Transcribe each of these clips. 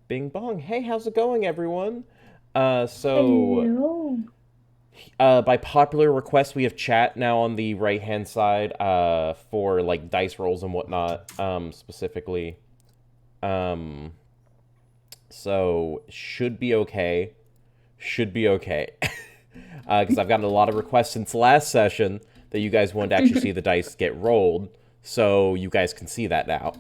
Bing bong. Hey, how's it going, everyone? Hello. By popular request, we have chat now on the right-hand side, for, like, dice rolls and whatnot, specifically. Um, so, should be okay. Should be okay. Because I've gotten a lot of requests since last session that you guys wanted to actually see the dice get rolled, so you guys can see that now.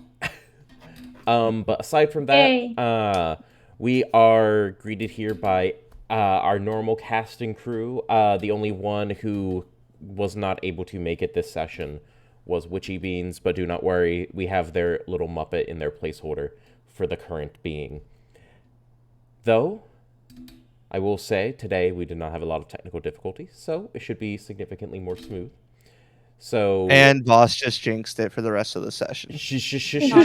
But aside from that, Yay. we are greeted here by our normal casting crew. The only one who was not able to make it this session was Witchy Beans, but do not worry, we have their little Muppet in their placeholder for the current being. Though, I will say, today we did not have a lot of technical difficulties, so it should be significantly more smooth. So, And Boss just jinxed it for the rest of the session. Knock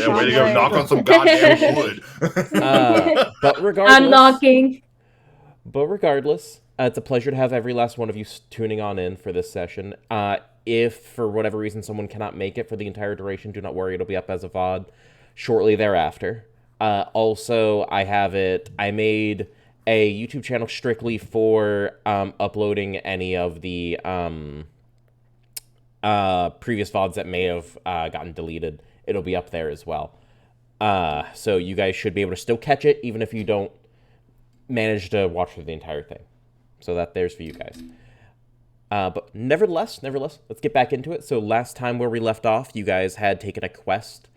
Yeah, way on to go. wood. Knock on some goddamn wood. but I'm regardless, knocking. It's a pleasure to have every last one of you tuning on in for this session. If for whatever reason someone cannot make it for the entire duration, do not worry, it'll be up as a VOD shortly thereafter. Also, I made a YouTube channel strictly for uploading any of the previous VODs that may have gotten deleted. It'll be up there as well. So you guys should be able to still catch it, even if you don't manage to watch through the entire thing. So there's for you guys. But nevertheless, let's get back into it. So last time where we left off, you guys had taken a quest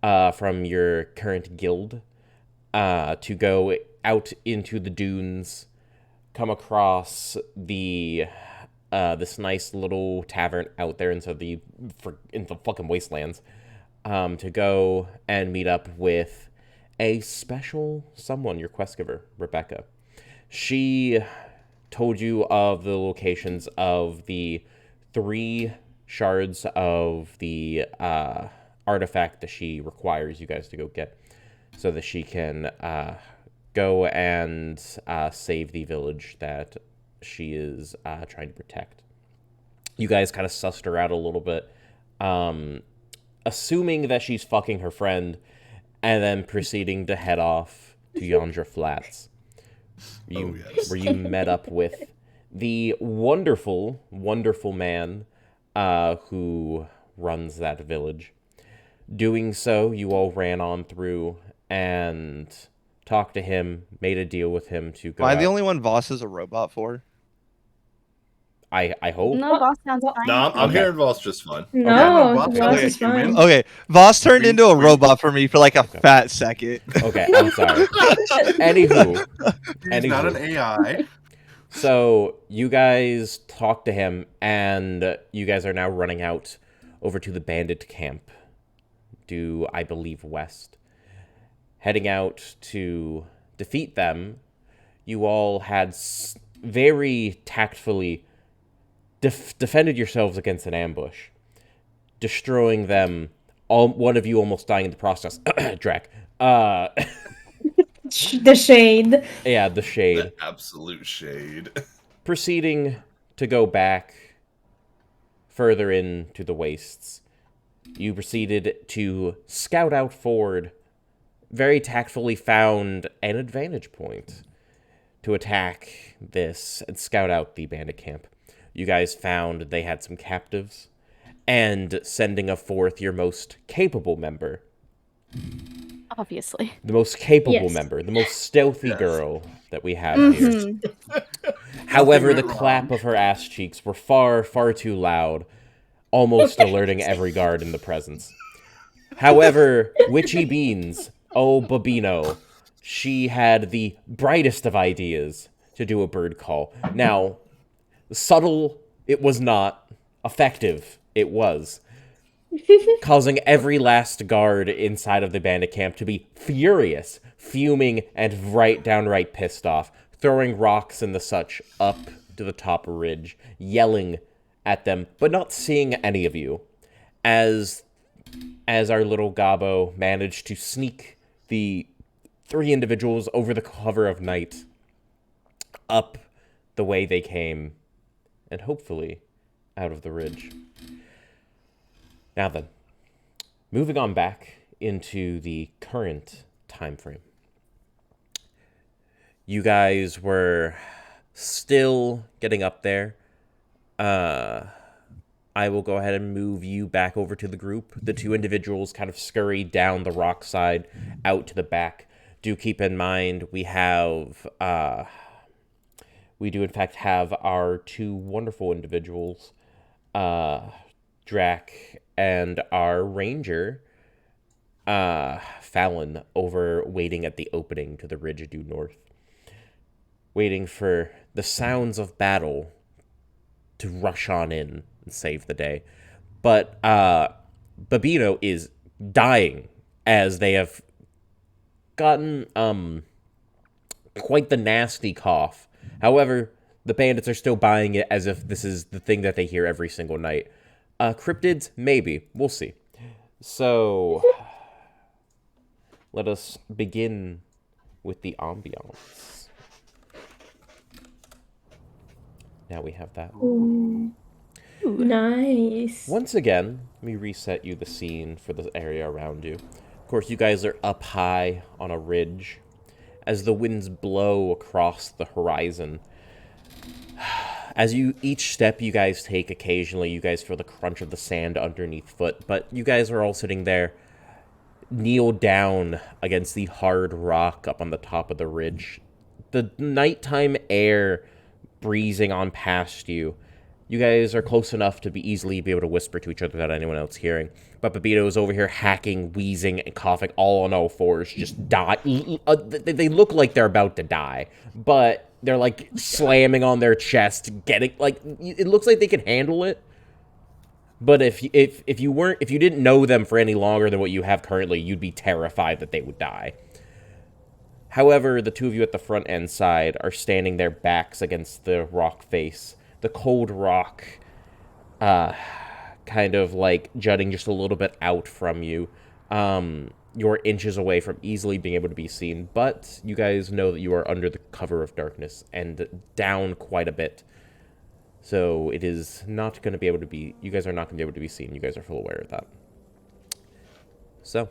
from your current guild to go out into the dunes, come across the this nice little tavern out there in the fucking wastelands, to go and meet up with a special someone, your quest giver, Rebecca. She told you of the locations of the 3 shards of the artifact that she requires you guys to go get, so that she can go and save the village that she is trying to protect. You guys kind of sussed her out a little bit, assuming that she's fucking her friend, and then proceeding to head off to Yondra Flats, where you met up with the wonderful, wonderful man who runs that village. Doing so, you all ran on through and talked to him, made a deal with him to go Am I the out. only one Voss is a robot for? I hope. No, boss sounds No, fine. I'm Okay. hearing Voss just fine. No, boss boss okay. is fine. Okay, Voss turned into a We- robot for me for like a fat second. Okay, I'm sorry. Anywho, He's not an AI. so you guys talked to him, and you guys are now running out over to the bandit camp, due, I believe, west. Heading out to defeat them, you all had very tactfully defended yourselves against an ambush, destroying them. One of you almost dying in the process. Drac. The shade. Yeah, the shade. The absolute shade. Proceeding to go back further into the wastes, you proceeded to scout out forward, very tactfully found an advantage point to attack this and scout out the bandit camp. You guys found they had some captives, and sending forth your most capable member, Obviously. the most capable Yes. member, the most stealthy Yes. girl that we have here. Mhm. However, the Nothing went clap wrong. of her ass cheeks were far, far too loud, almost alerting every guard in the presence. However, Witchy Beans, oh Babino, she had the brightest of ideas to do a bird call. Now, subtle it was not, effective it was, causing every last guard inside of the bandit camp to be furious, fuming, and downright pissed off, throwing rocks and the such up to the top ridge, yelling at them, but not seeing any of you, as our little Gabo managed to sneak the 3 individuals over the cover of night, up the way they came, and hopefully out of the ridge. Now then, moving on back into the current time frame. You guys were still getting up there. I will go ahead and move you back over to the group. The two individuals kind of scurry down the rock side out to the back. Do keep in mind we do in fact have our two wonderful individuals, Drac and our ranger, Fallon, over waiting at the opening to the ridge due north, waiting for the sounds of battle to rush on in and save the day. But Babino is dying as they have gotten quite the nasty cough. However, the bandits are still buying it as if this is the thing that they hear every single night. Cryptids, maybe. We'll see. So, let us begin with the ambiance. Now we have that. Ooh. Nice. Once again, let me reset you the scene for the area around you. Of course, you guys are up high on a ridge. As the winds blow across the horizon, as you each step you guys take, occasionally you guys feel the crunch of the sand underneath foot, but you guys are all sitting there, kneel down against the hard rock up on the top of the ridge. The nighttime air breezing on past you. You guys are close enough to easily be able to whisper to each other without anyone else hearing. But Babito is over here hacking, wheezing, and coughing all on all fours, just die. They look like they're about to die, but they're like slamming on their chest, getting like it looks like they can handle it. But if you didn't know them for any longer than what you have currently, you'd be terrified that they would die. However, the two of you at the front end side are standing their backs against the rock face. The cold rock, kind of like jutting just a little bit out from you. You're inches away from easily being able to be seen, but you guys know that you are under the cover of darkness and down quite a bit. So it is not going to be able to be, you guys are not going to be able to be seen. You guys are full aware of that. So,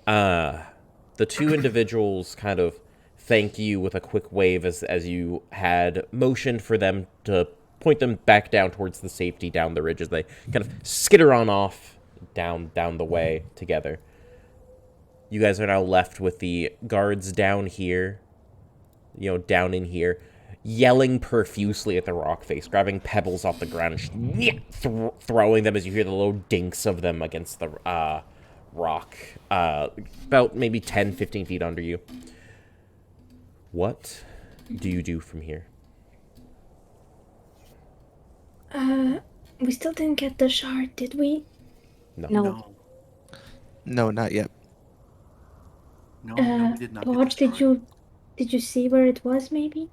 the two individuals kind of thank you with a quick wave as you had motioned for them to point them back down towards the safety down the ridge as they kind of skitter on off down the way together. You guys are now left with the guards down here, down in here, yelling profusely at the rock face, grabbing pebbles off the ground and throwing them as you hear the little dinks of them against the rock, about maybe 10, 15 feet under you. What do you do from here? We still didn't get the shard, did we? No. No, not yet. No, we did not. Bodge, did you see where it was, maybe?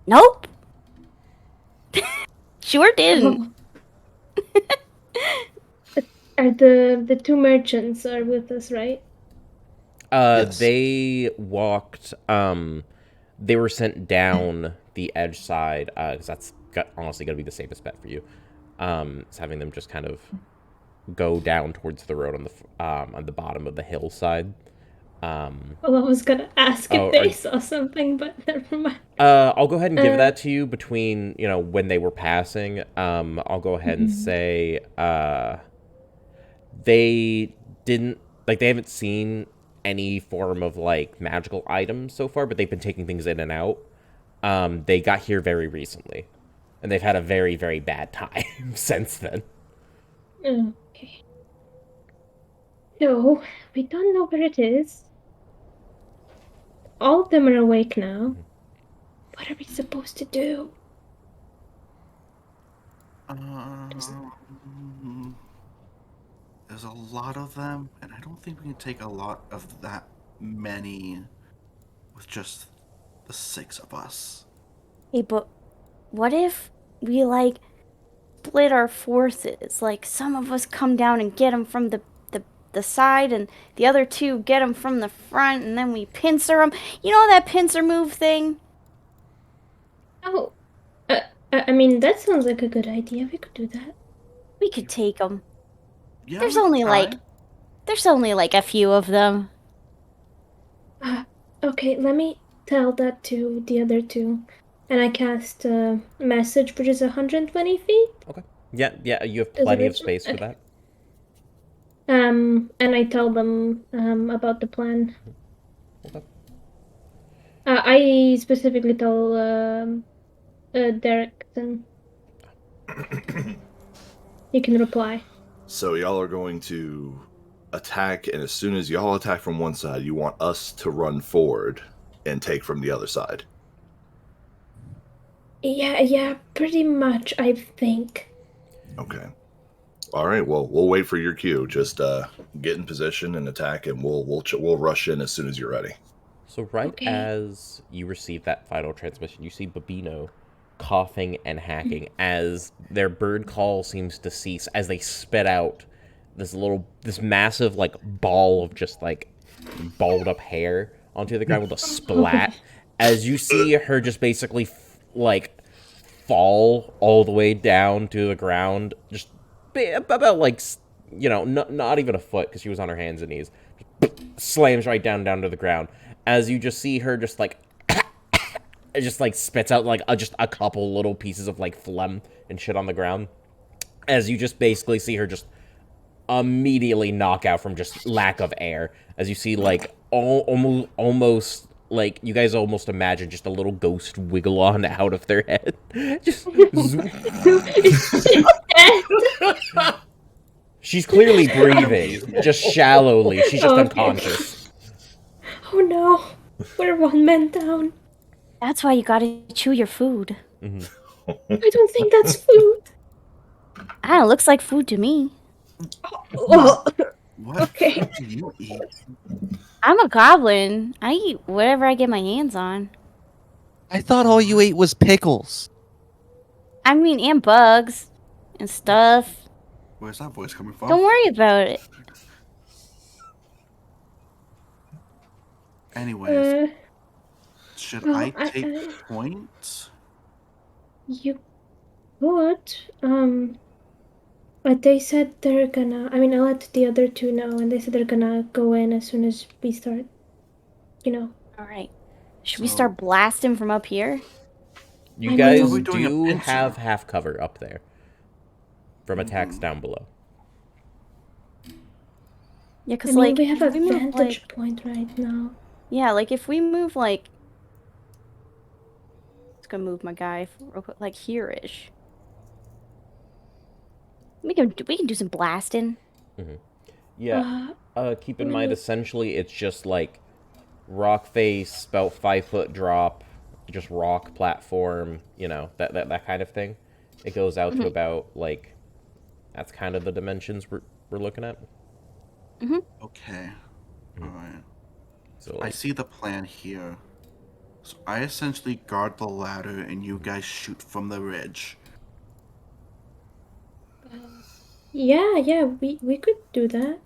Nope. Sure didn't. Are the two merchants are with us, right? Yes. They walked, they were sent down the edge side, because that's honestly going to be the safest bet for you. Is having them just kind of go down towards the road on the bottom of the hillside. Well, I was gonna ask if they saw something, but never mind. I'll go ahead and give that to you between, when they were passing. I'll go ahead and say, they haven't seen any form of, magical items so far, but they've been taking things in and out. They got here very recently, and they've had a very, very bad time since then. Okay. So, we don't know where it is. All of them are awake now. What are we supposed to do? There's a lot of them, and I don't think we can take a lot of that many with just the 6 of us. Hey, but what if we, split our forces? Some of us come down and get them from the side, and the other two get them from the front, and then we pincer them. You know that pincer move thing? Oh, I mean, that sounds like a good idea. We could do that. We could take them. Yeah, There's we only, can try. a few of them. Okay, let me tell that to the other two. And I cast a message, which is 120 feet. Okay. Yeah, you have Does it plenty of reach them? space for Okay. that. And I tell them about the plan. Okay. I specifically tell Derek, and he can reply. So y'all are going to attack, and as soon as y'all attack from one side, you want us to run forward and take from the other side. Yeah, pretty much, I think. Okay. All right. Well, we'll wait for your cue. Just get in position and attack, and we'll rush in as soon as you're ready. So right Okay. as you receive that final transmission, you see Babino coughing and hacking as their bird call seems to cease as they spit out this massive like ball of just like balled up hair onto the ground with a splat. As you see her just basically like fall all the way down to the ground, just about like not even a foot because she was on her hands and knees. Slams right down to the ground as you just see her just like it just like spits out like just a couple little pieces of like phlegm and shit on the ground as you just basically see her just immediately knock out from just lack of air as you see like almost like you guys almost imagine just a little ghost wiggle on out of their head. Just she's clearly breathing just shallowly. She's just Okay. unconscious. Oh no, we're one man down. That's why you gotta chew your food. I don't think that's food. Ah, it looks like food to me. Oh, What Okay. food do you eat? I'm a goblin. I eat whatever I get my hands on. I thought all you ate was pickles. I mean, and bugs and stuff. Where's that voice coming from? Don't worry about it. Anyways, should well, I I- take points? you could. But they said they're gonna. I mean, I let the other two know, and they said they're gonna go in as soon as we start. All right. Should we So- start blasting from up here? You I mean- guys Are we doing a do pincer? have half cover up there from attacks down below. Yeah, I because mean, like we have if a we move, vantage like, point right now. yeah, like if we move like, it's gonna move my guy real quick, like here-ish. We can do some blasting. Yeah. Keep in mind, Mm. essentially, it's just like rock face, about 5 foot drop, just rock platform. That kind of thing. It goes out to about like that's kind of the dimensions we're looking at. Okay. Alright. So I like, see the plan here. So I essentially guard the ladder and you guys shoot from the ridge. Yeah, we could do that.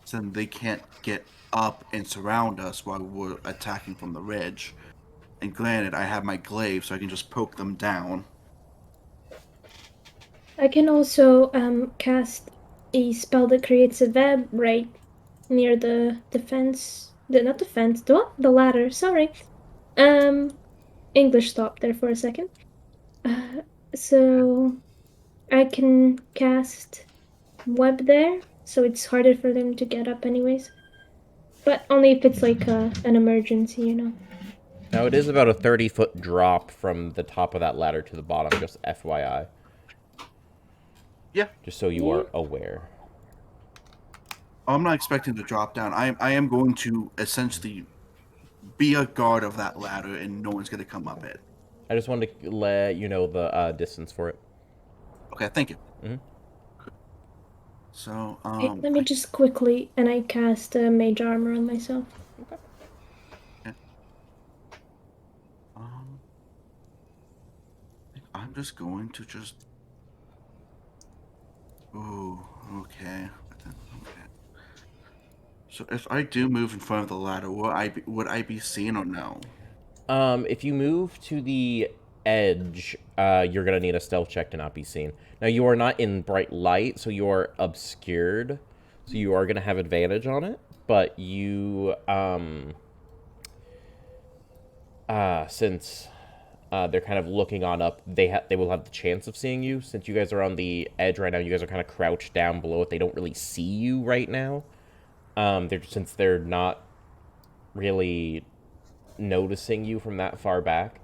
So then they can't get up and surround us while we're attacking from the ridge. And granted, I have my glaive, so I can just poke them down. I can also cast a spell that creates a web right near the fence. Not the fence, the ladder. Sorry. English stopped there for a second. So I can cast web there, so it's harder for them to get up, anyways. But only if it's like an emergency. now it is about a 30-foot drop from the top of that ladder to the bottom. Just FYI, Yeah. just so you are aware. I'm not expecting to drop down. I am going to essentially be a guard of that ladder, and no one's going to come up it. I just wanted to let you know the distance for it. Okay, thank you. Mhm. So, Okay, let me just quickly, and I cast mage armor on myself. I'm just going to just. Ooh, okay. Okay. So if I do move in front of the ladder, would I be seen or no? If you move to the edge, you're gonna need a stealth check to not be seen. Now you are not in bright light, so you are obscured, so you are gonna have advantage on it. But you since they're kind of looking on up, they will have the chance of seeing you. Since you guys are on the edge right now, you guys are kind of crouched down below it. They don't really see you right now. Since they're not really noticing you from that far back.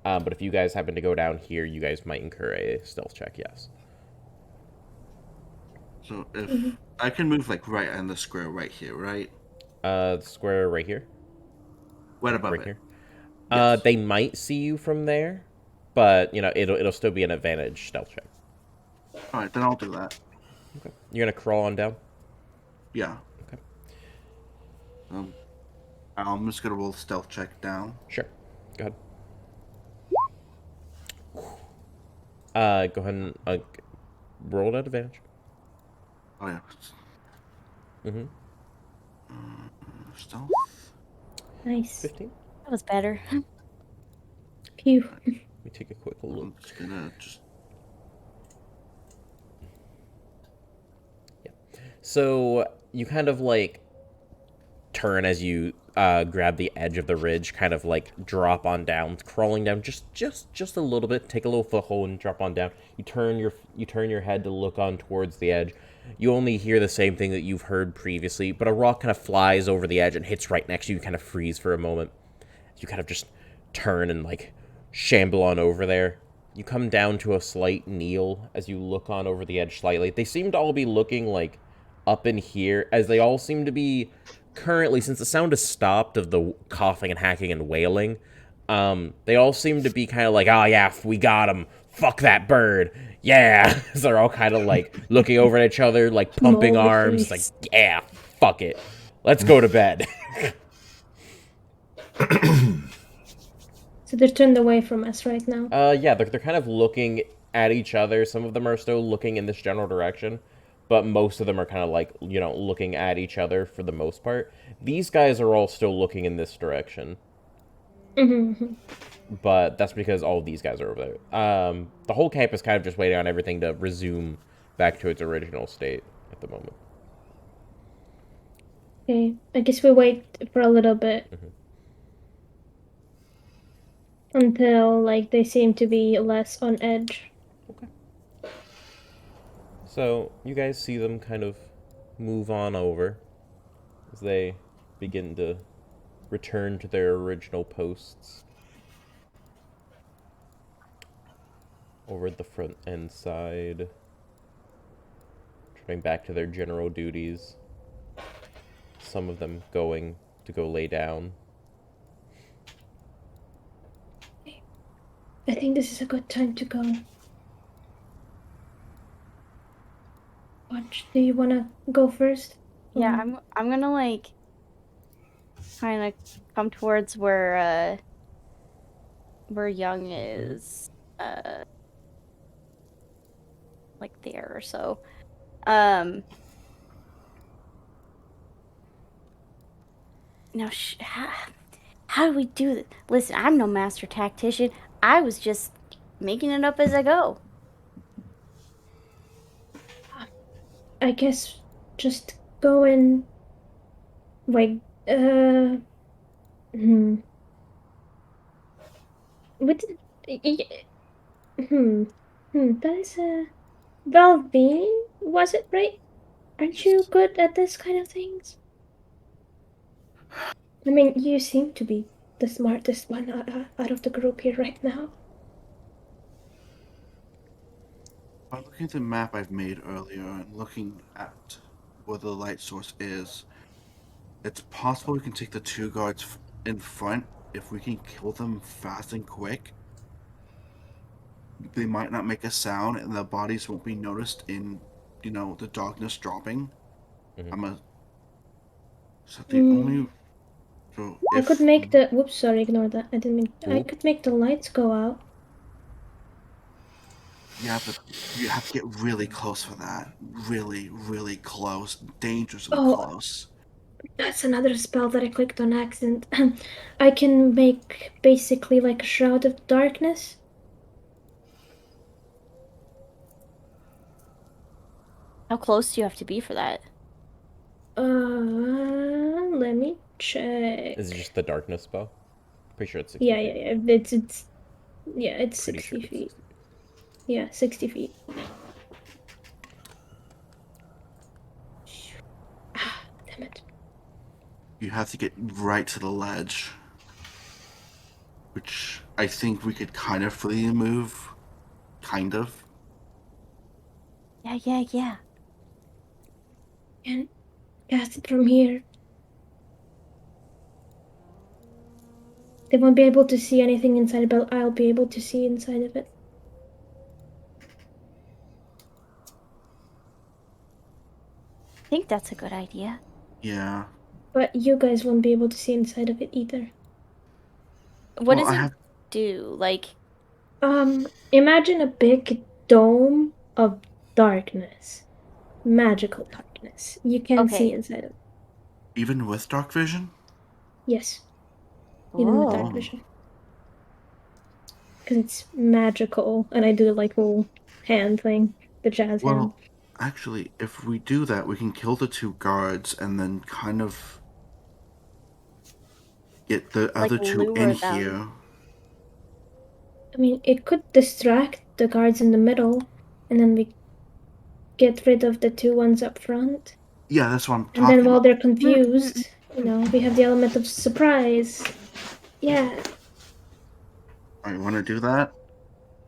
But if you guys happen to go down here, you guys might incur a stealth check, yes. So if I can move like right on the square right here, right? Square right here? Right above Right it. here? Yes. They might see you from there, but, it'll still be an advantage stealth check. All right, then I'll do that. Okay. You're gonna crawl on down? Yeah. Okay. I'm just gonna roll stealth check down. Sure. Go ahead. Go ahead and roll at advantage. Oh yeah. Mm-hmm. Stealth. Nice. 15. That was better. Phew. Let me take a quick look. I'm just gonna just. So you kind of like turn as you grab the edge of the ridge, kind of like drop on down, crawling down just a little bit, take a little foothold and drop on down. You turn your head to look on towards the edge. You only hear the same thing that you've heard previously, but a rock kind of flies over the edge and hits right next to you. You kind of freeze for a moment. You kind of just turn and like shamble on over there. You come down to a slight kneel as you look on over the edge slightly. They seem to all be looking like up in here, as they all seem to be currently, since the sound has stopped of the coughing and hacking and wailing, they all seem to be kind of like, oh yeah, we got him, fuck that bird, yeah. So they're all kind of like looking over at each other, like pumping Small arms, face. like, yeah, fuck it, let's go to bed. So they're turned away from us right now. Yeah, they're kind of looking at each other. Some of them are still looking in this general direction, but most of them are kind of like, looking at each other for the most part. These guys are all still looking in this direction, Mm-hmm. but that's because all of these guys are over there. The whole camp is kind of just waiting on everything to resume back to its original state at the moment. Okay, I guess we wait for a little bit. Until, like, they seem to be less on edge. So you guys see them kind of move on over as they begin to return to their original posts over at the front end side, turning back to their general duties. Some of them going to go lay down. I think this is a good time to go. Watch, do you wanna go first? Yeah, I'm gonna like kind of come towards where Young is, like there or so. Now, how do we do this? Listen, I'm no master tactician. I was just making it up as I go. I guess just go and like what did that is a Valvine, was it right? Aren't you good at this kind of things? I mean, you seem to be the smartest one out of the group here right now. By looking at the map I've made earlier and looking at where the light source is, it's possible we can take the two guards in front if we can kill them fast and quick. They might not make a sound and their bodies won't be noticed in, the darkness dropping. So the only... So I could make the whoops, sorry, ignore that. I didn't mean I could make the lights go out. Yeah, but you have to get really close for that. Really, really close. Dangerously close. That's another spell that I clicked on accident. I can make basically like a shroud of darkness. How close do you have to be for that? Let me check. Is it just the darkness spell? Pretty sure it's 60 Yeah, feet. It's Pretty 60 sure it's feet. 60 feet. Yeah, 60 feet. Ah, damn it. You have to get right to the ledge, which I think we could kind of freely move. Kind of. Yeah. Can't cast it from here. They won't be able to see anything inside, but I'll be able to see inside of it. I think that's a good idea. Yeah. But you guys won't be able to see inside of it either. What Well, does I it have. do? Like, Imagine a big dome of darkness. Magical darkness. You can see okay. inside of it. Even with dark vision? Yes, even with dark Oh. vision. Because it's magical, and I do like little hand thing, the jazz hand. Well, actually, if we do that, we can kill the 2 guards and then kind of get the Like, other 2 lure in them. here. I mean, it could distract the guards in the middle, and then we get rid of the 2 ones up front. Yeah, that's what I'm And then talking while about. they're confused, we have the element of surprise. Yeah. Alright, want to do that?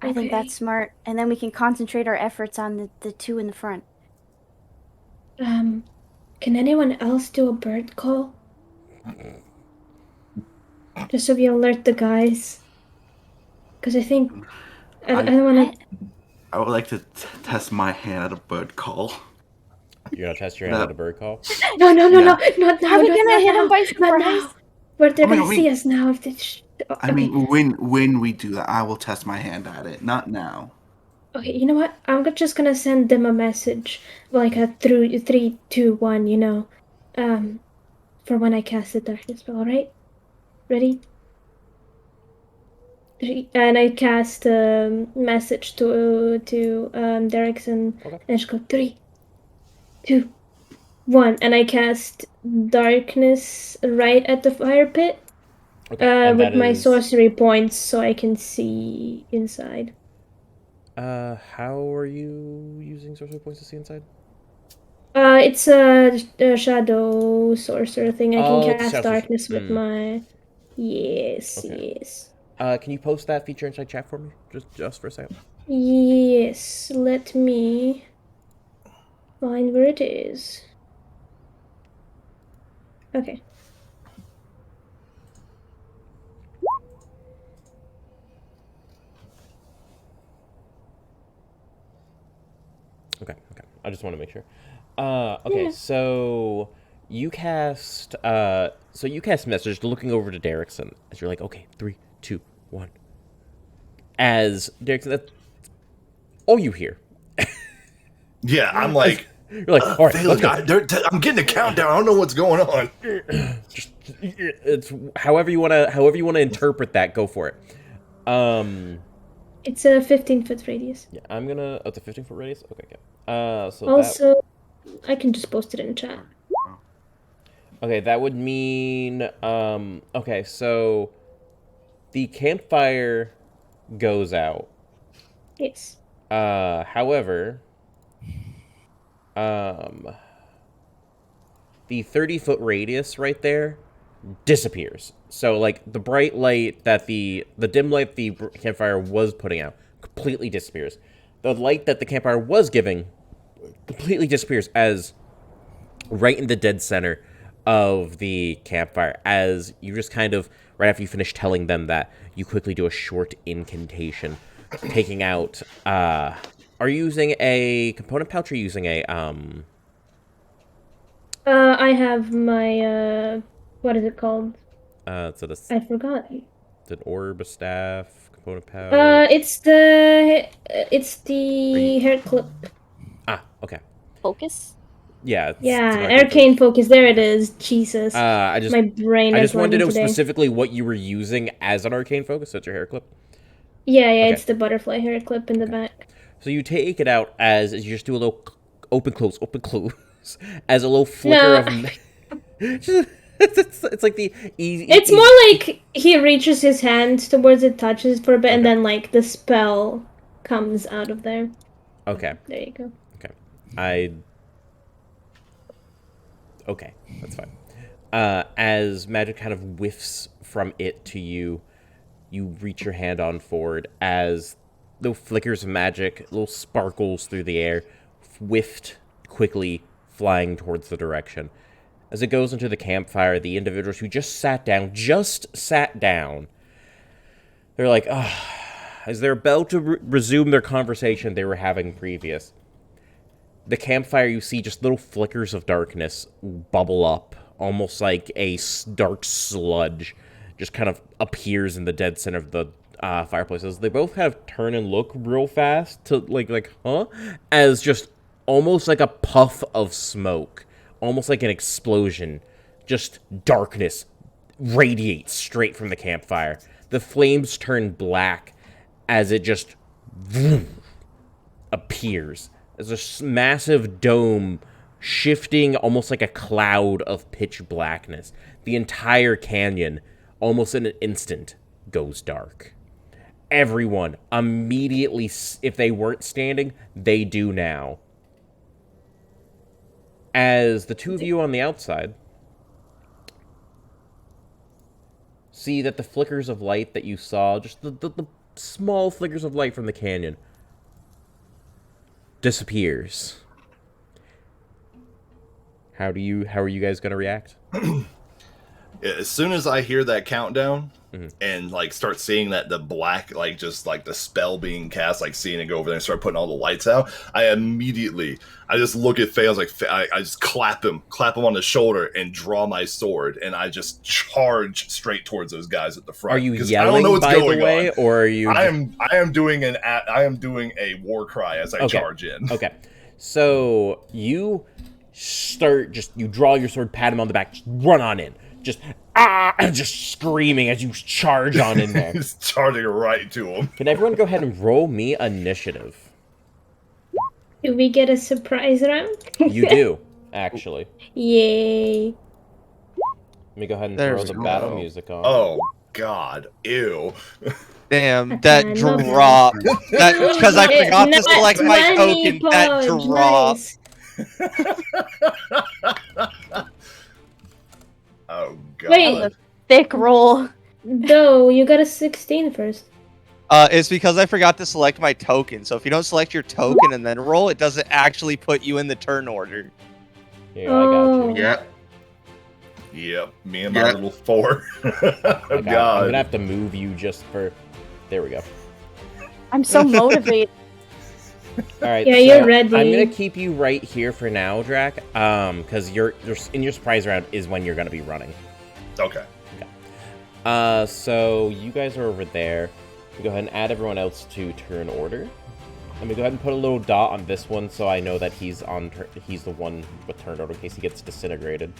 I think Okay. that's smart. And then we can concentrate our efforts on the 2 in the front. Can anyone else do a bird call? Just so we alert the guys. Because I think I don't want to. I would like to test my hand at a bird call. You're gonna test your hand at a bird call? No, Yeah. not now. Are we not gonna hit now, them by not now. surprise? But they're I mean- gonna see us now if they. I mean, when we do that, I will test my hand at it. Not now. Okay, you know what? Just gonna send them a message, like a through 3, 2, 1. For when I cast the darkness spell. All right, ready? 3, and I cast a message to Derrickson, Okay. and I just go 3, 2, 1, and I cast darkness right at the fire pit. Okay. And With that my is. sorcery points, so I can see inside. How are you using sorcery points to see inside? It's a shadow sorcerer thing. I can It's cast shadow sorcerer. darkness with my. Yes, Okay. yes. Can you post that feature inside chat for me? Just for a second. Yes, let me find where it is. Okay. Okay. I just want to make sure. Okay, Yeah. so you cast message looking over to Derrickson as you're like, okay, 3, 2, 1. As Derrickson, that's all you hear. Yeah, I'm like, You're like, all right, let's go. I'm getting a countdown. I don't know what's going on. It's however you wanna interpret that. Go for it. It's a 15-foot radius. Yeah, I'm gonna. Oh, it's a 15-foot radius. Okay, good. So Also, I can just post it in chat. that would mean. Okay, so the campfire goes out. Yes. However, the 30-foot radius right there disappears. So like the bright light that the dim light the campfire was putting out completely disappears. The light that the campfire was giving completely disappears as right in the dead center of the campfire, as you just kind of right after you finish telling them that, you quickly do a short incantation, taking out are you using a component pouch or are you using a I have my what is it called? so this I forgot. it's an orb, a staff, component pouch. It's the hair clip. Okay. Focus? Yeah. It's Yeah, an arcane focus. There it is. Jesus. I just My brain I is just wanted to lagging know today. specifically what you were using as an arcane focus. That's your hair clip. Yeah, Okay. it's the butterfly hair clip in the back. So you take it out as you just do a little open close as a little flicker of it's like the easy. It's more like he reaches his hand towards it, touches for a bit, and Okay. then like the spell comes out of there. Okay. There you go. Okay, that's fine. As magic kind of whiffs from it to you, you reach your hand on forward as little flickers of magic, little sparkles through the air, whiffed quickly, flying towards the direction. As it goes into the campfire, the individuals who just sat down, they're like, as they're about to resume their conversation they were having previous. The campfire, you see just little flickers of darkness bubble up, almost like a dark sludge just kind of appears in the dead center of the fireplaces. They both kind of turn and look real fast to like, huh? As just almost like a puff of smoke, almost like an explosion, just darkness radiates straight from the campfire. The flames turn black as it just appears. There's a massive dome shifting almost like a cloud of pitch blackness. The entire canyon, almost in an instant, goes dark. Everyone immediately, if they weren't standing, they do now. As the two of you on the outside see that the flickers of light that you saw, just the small flickers of light from the canyon, disappears. How are you guys gonna react? As soon as I hear that countdown and like start seeing that the black, like just like the spell being cast, like seeing it go over there and start putting all the lights out, I just look at Faye. I was like, I just clap him on the shoulder and draw my sword, and I just charge straight towards those guys at the front. Are you yelling, I don't know what's by going the way, on. or are you? I am doing a war cry as I charge in. Okay, so you you draw your sword, pat him on the back, just run on in. Just screaming as you charge on in there. Just charging right to him. Can everyone go ahead and roll me initiative? Do we get a surprise round? You do, actually. Yay. Let me go ahead and There's throw the no- battle music on. Oh God! Ew. Damn, that Not drop. That because I forgot to select my 20 token. That punch, drop. nice. Oh God. Wait. Thick roll. No, you got a 16 first. It's because I forgot to select my token. So if you don't select your token and then roll, it doesn't actually put you in the turn order. Here, I got you. Yeah. Yep. Me and my little 4. I got it. I'm God. gonna have to move you just for. There we go. I'm so motivated. All right. Yeah, so you're ready. I'm gonna keep you right here for now, Drac. Because you're in your surprise round is when you're gonna be running. Okay. So you guys are over there. We go ahead and add everyone else to turn order. Let me go ahead and put a little dot on this one so I know that he's on. He's the one with turn order in case he gets disintegrated.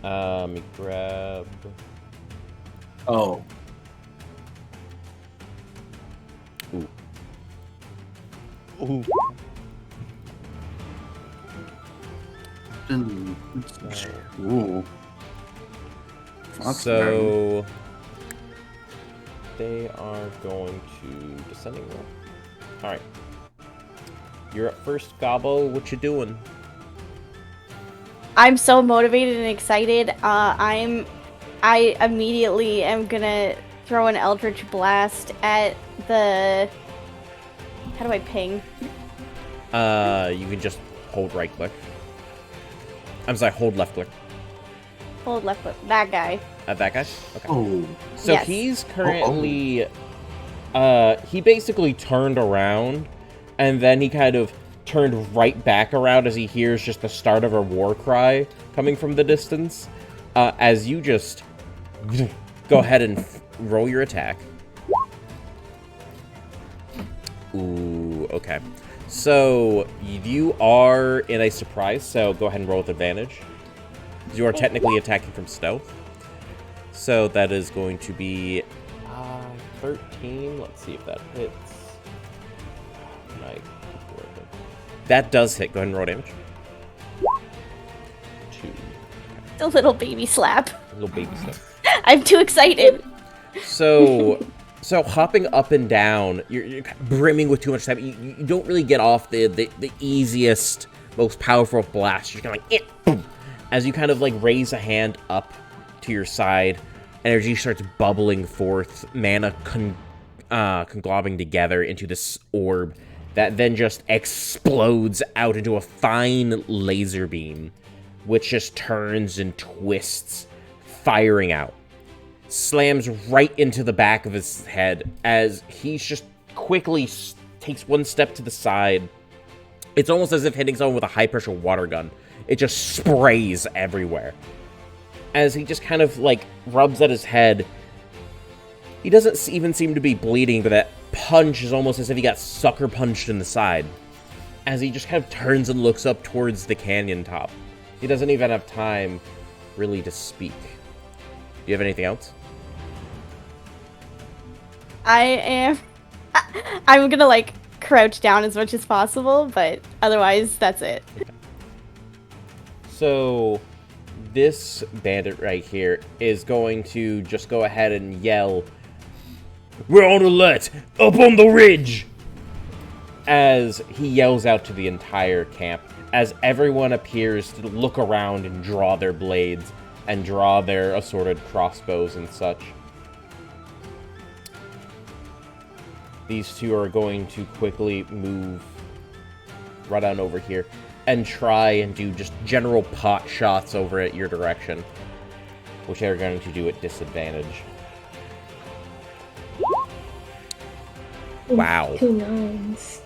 Let me grab. Oh. Ooh. Ooh. So they are going to descending roll. All right, you're up first, Gobbo. What you doing? I'm so motivated and excited. I immediately am gonna throw an Eldritch Blast at the. How do I ping? You can just hold right click. I'm sorry, hold left click. Hold left click. That guy. At that guy? Okay. Oh. So Yes. he's currently, he basically turned around, and then he kind of turned right back around as he hears just the start of a war cry coming from the distance. As you just go ahead and roll your attack. Ooh, okay. So you are in a surprise, so go ahead and roll with advantage. You are technically attacking from stealth. So that is going to be 13. Let's see if that hits. That does hit. Go ahead and roll damage. The little baby slap. Little baby stuff. I'm too excited. So hopping up and down, you're brimming with too much time. You don't really get off the easiest, most powerful blast. You're kind of like, boom. As you kind of like raise a hand up to your side, energy starts bubbling forth, mana conglobbing together into this orb that then just explodes out into a fine laser beam, which just turns and twists, firing out. Slams right into the back of his head as he just quickly takes one step to the side. It's almost as if hitting someone with a high-pressure water gun. It just sprays everywhere. As he just kind of, like, rubs at his head, he doesn't even seem to be bleeding, but that punch is almost as if he got sucker punched in the side. As he just kind of turns and looks up towards the canyon top. He doesn't even have time, really, to speak. Do you have anything else? I'm gonna, like, crouch down as much as possible, but otherwise, that's it. Okay. So, this bandit right here is going to just go ahead and yell, "We're on alert! Up on the ridge!" As he yells out to the entire camp, as everyone appears to look around and draw their blades, and draw their assorted crossbows and such. These two are going to quickly move right on over here and try and do just general pot shots over at your direction, which they're going to do at disadvantage. Wow. 2 9s.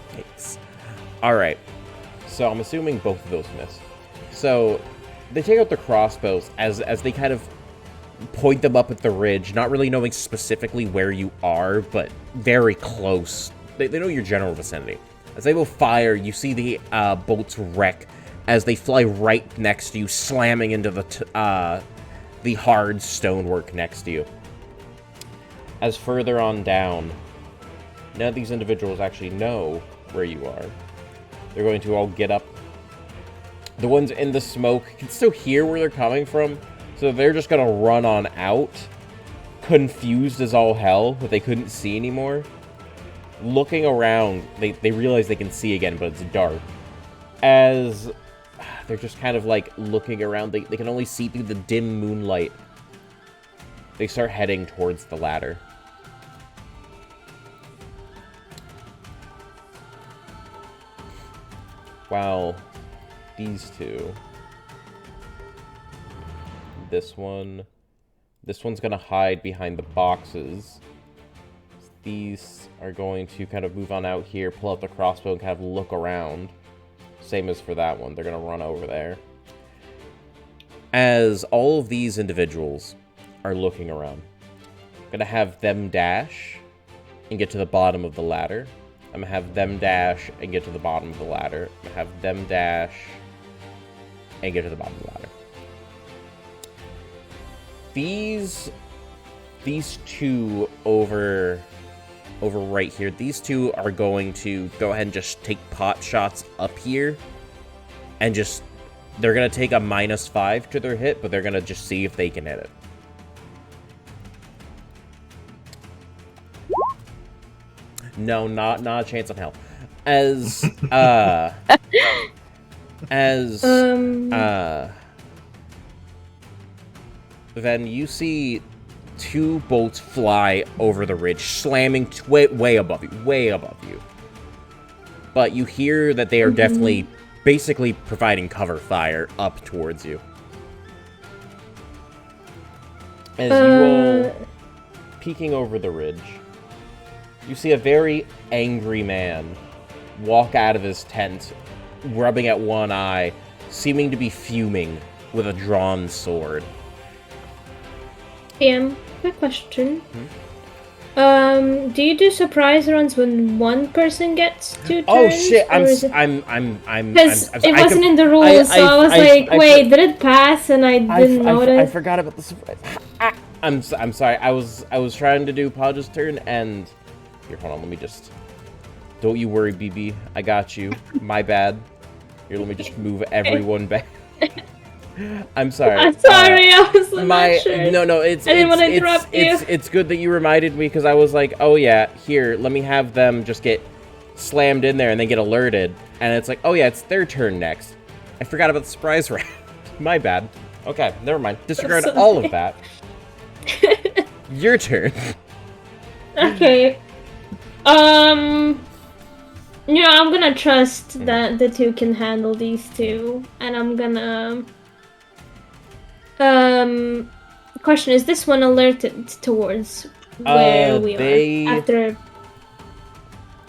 Thanks. Alright. So I'm assuming both of those miss. So they take out the crossbows as they kind of point them up at the ridge, not really knowing specifically where you are, but very close. They know your general vicinity. As they will fire, you see the bolts wreck as they fly right next to you, slamming into the hard stonework next to you. As further on down, none of these individuals actually know where you are. They're going to all get up. The ones in the smoke can still hear where they're coming from, so they're just going to run on out, confused as all hell, but they couldn't see anymore. Looking around, they realize they can see again, but it's dark. As they're just kind of like looking around, they can only see through the dim moonlight. They start heading towards the ladder. While these two, this one's gonna hide behind the boxes. These are going to kind of move on out here, pull out the crossbow, and kind of look around. Same as for that one, they're gonna run over there. As all of these individuals are looking around, I'm gonna have them dash and get to the bottom of the ladder. I'm gonna have them dash and get to the bottom of the ladder. I'm gonna have them dash and get to the bottom of the ladder. These two over right here, these two are going to go ahead and just take pot shots up here. And just, they're gonna take a -5 to their hit, but they're gonna just see if they can hit it. No, not a chance in hell. Then you see 2 bolts fly over the ridge, slamming way above you. But you hear that they are definitely, basically providing cover fire up towards you. As you all peeking over the ridge, you see a very angry man walk out of his tent, rubbing at one eye, seeming to be fuming with a drawn sword. Quick question. Do you do surprise runs when one person gets 2 turns? Oh shit! Because it wasn't in the rules, so I was like, wait, did it pass? And I didn't notice. I forgot about the surprise. I'm sorry. I was trying to do Podge's turn, and here, hold on. Let me just. Don't you worry, BB. I got you. My bad. Here, let me just move everyone back. I'm sorry. I'm sorry, I was not sure. No, it's I didn't want to interrupt you. it's good that you reminded me because I was like, oh yeah, here, let me have them just get slammed in there and then get alerted, and it's like, oh yeah, it's their turn next. I forgot about the surprise round. My bad. Okay, never mind. Disregard all of that. Your turn. Okay. Yeah, I'm gonna trust that the two can handle these two, and I'm gonna. Question: is this one alerted towards where we are after?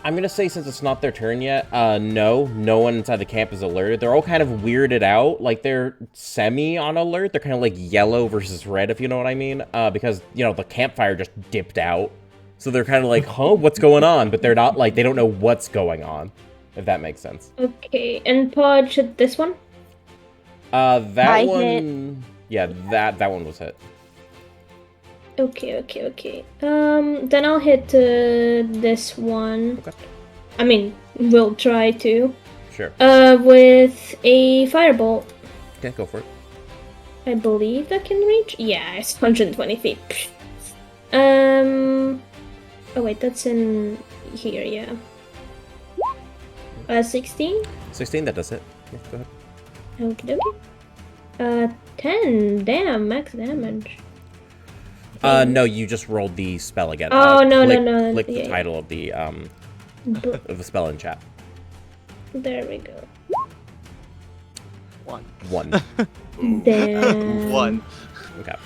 I'm gonna say since it's not their turn yet, no one inside the camp is alerted. They're all kind of weirded out, like they're semi on alert. They're kind of like yellow versus red, if you know what I mean. Because the campfire just dipped out, so they're kind of like, huh, what's going on? But they're not like they don't know what's going on, if that makes sense. Okay, and Podge hit this one. That one, yeah, that one was hit. Okay. Then I'll hit this one. Okay. I mean, we'll try to. Sure. With a firebolt. Okay, go for it. I believe that can reach. Yeah, it's 120 feet. Oh wait, that's in here. Yeah. 16. 16, that does hit. Yeah, go ahead. Okay. 10. Damn, max damage. No, you just rolled the spell again. Oh, no. Click the title of the spell in chat. There we go. 1. Damn. 1. Okay.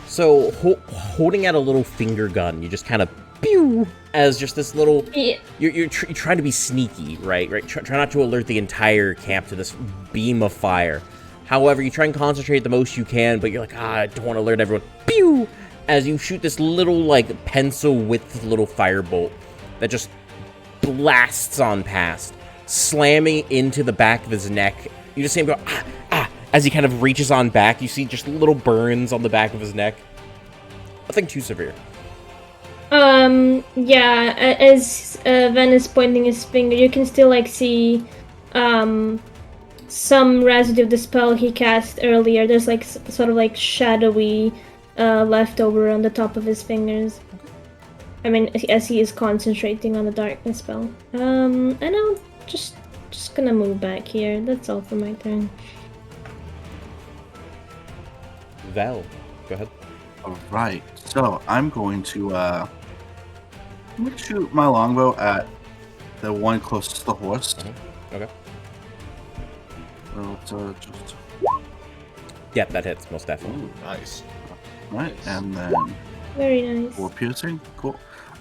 So, holding out a little finger gun, you just kind of pew as just this little. Yeah. You're trying to be sneaky, right? Try not to alert the entire camp to this beam of fire. However, you try and concentrate the most you can, but you're like, I don't want to alert everyone. Pew! As you shoot this little, like, pencil-width little firebolt that just blasts on past, slamming into the back of his neck. You just see him go, ah! As he kind of reaches on back, you see just little burns on the back of his neck. Nothing too severe. Yeah, as Van is pointing his finger, you can still, like, see, some residue of the spell he cast earlier. There's like sort of like shadowy leftover on the top of his fingers. I mean, as he is concentrating on the darkness spell. And I'm just gonna move back here. That's all for my turn. Val, go ahead. Alright, so I'm going to shoot my longbow at the one closest to the horse. Okay. So just... Yeah, that hits, most definitely. Ooh, nice. Right, and then Very nice. 4 piercing. Cool.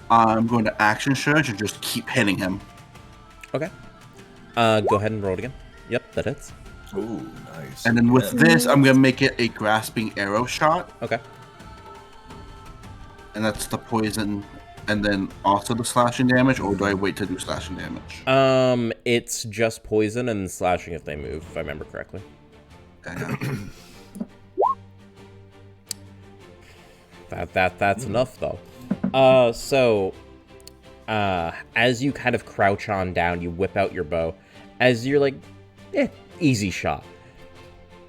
I'm going to action surge and just keep hitting him. Okay. Go ahead and roll it again. Yep, that hits. Ooh, nice. And then with this, I'm going to make it a grasping arrow shot. Okay. And that's the poison, and then also the slashing damage, or do I wait to do slashing damage? It's just poison and slashing if they move, if I remember correctly. That's enough though. As you kind of crouch on down, you whip out your bow. As you're like, easy shot.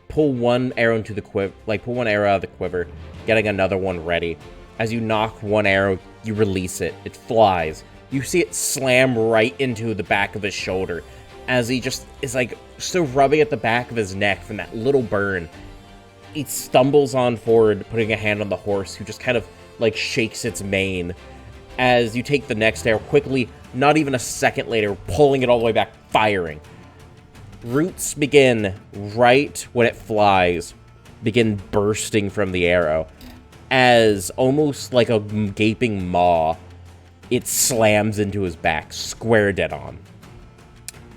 Pull one arrow into the quiver, pull one arrow out of the quiver, getting another one ready. As you knock one arrow, you release it. It flies. You see it slam right into the back of his shoulder as he just is still rubbing at the back of his neck from that little burn. He stumbles on forward, putting a hand on the horse, who just kind of shakes its mane. As you take the next arrow quickly, not even a second later, pulling it all the way back, firing. Roots begin right when it flies, begin bursting from the arrow. As almost like a gaping maw, it slams into his back, square dead on.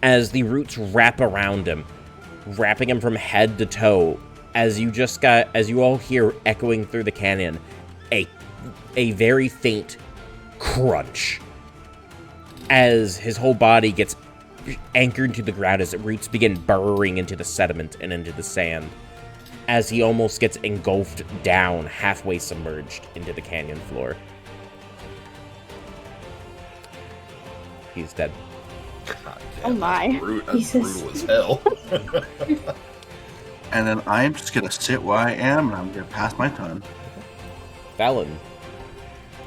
As the roots wrap around him, wrapping him from head to toe, as you all hear echoing through the canyon, a very faint crunch. As his whole body gets anchored to the ground as the roots begin burrowing into the sediment and into the sand. As he almost gets engulfed down, halfway submerged into the canyon floor. He's dead. God Oh damn, my. that's Jesus. brutal as hell. And then I'm just gonna sit where I am, and I'm gonna pass my turn. Fallon,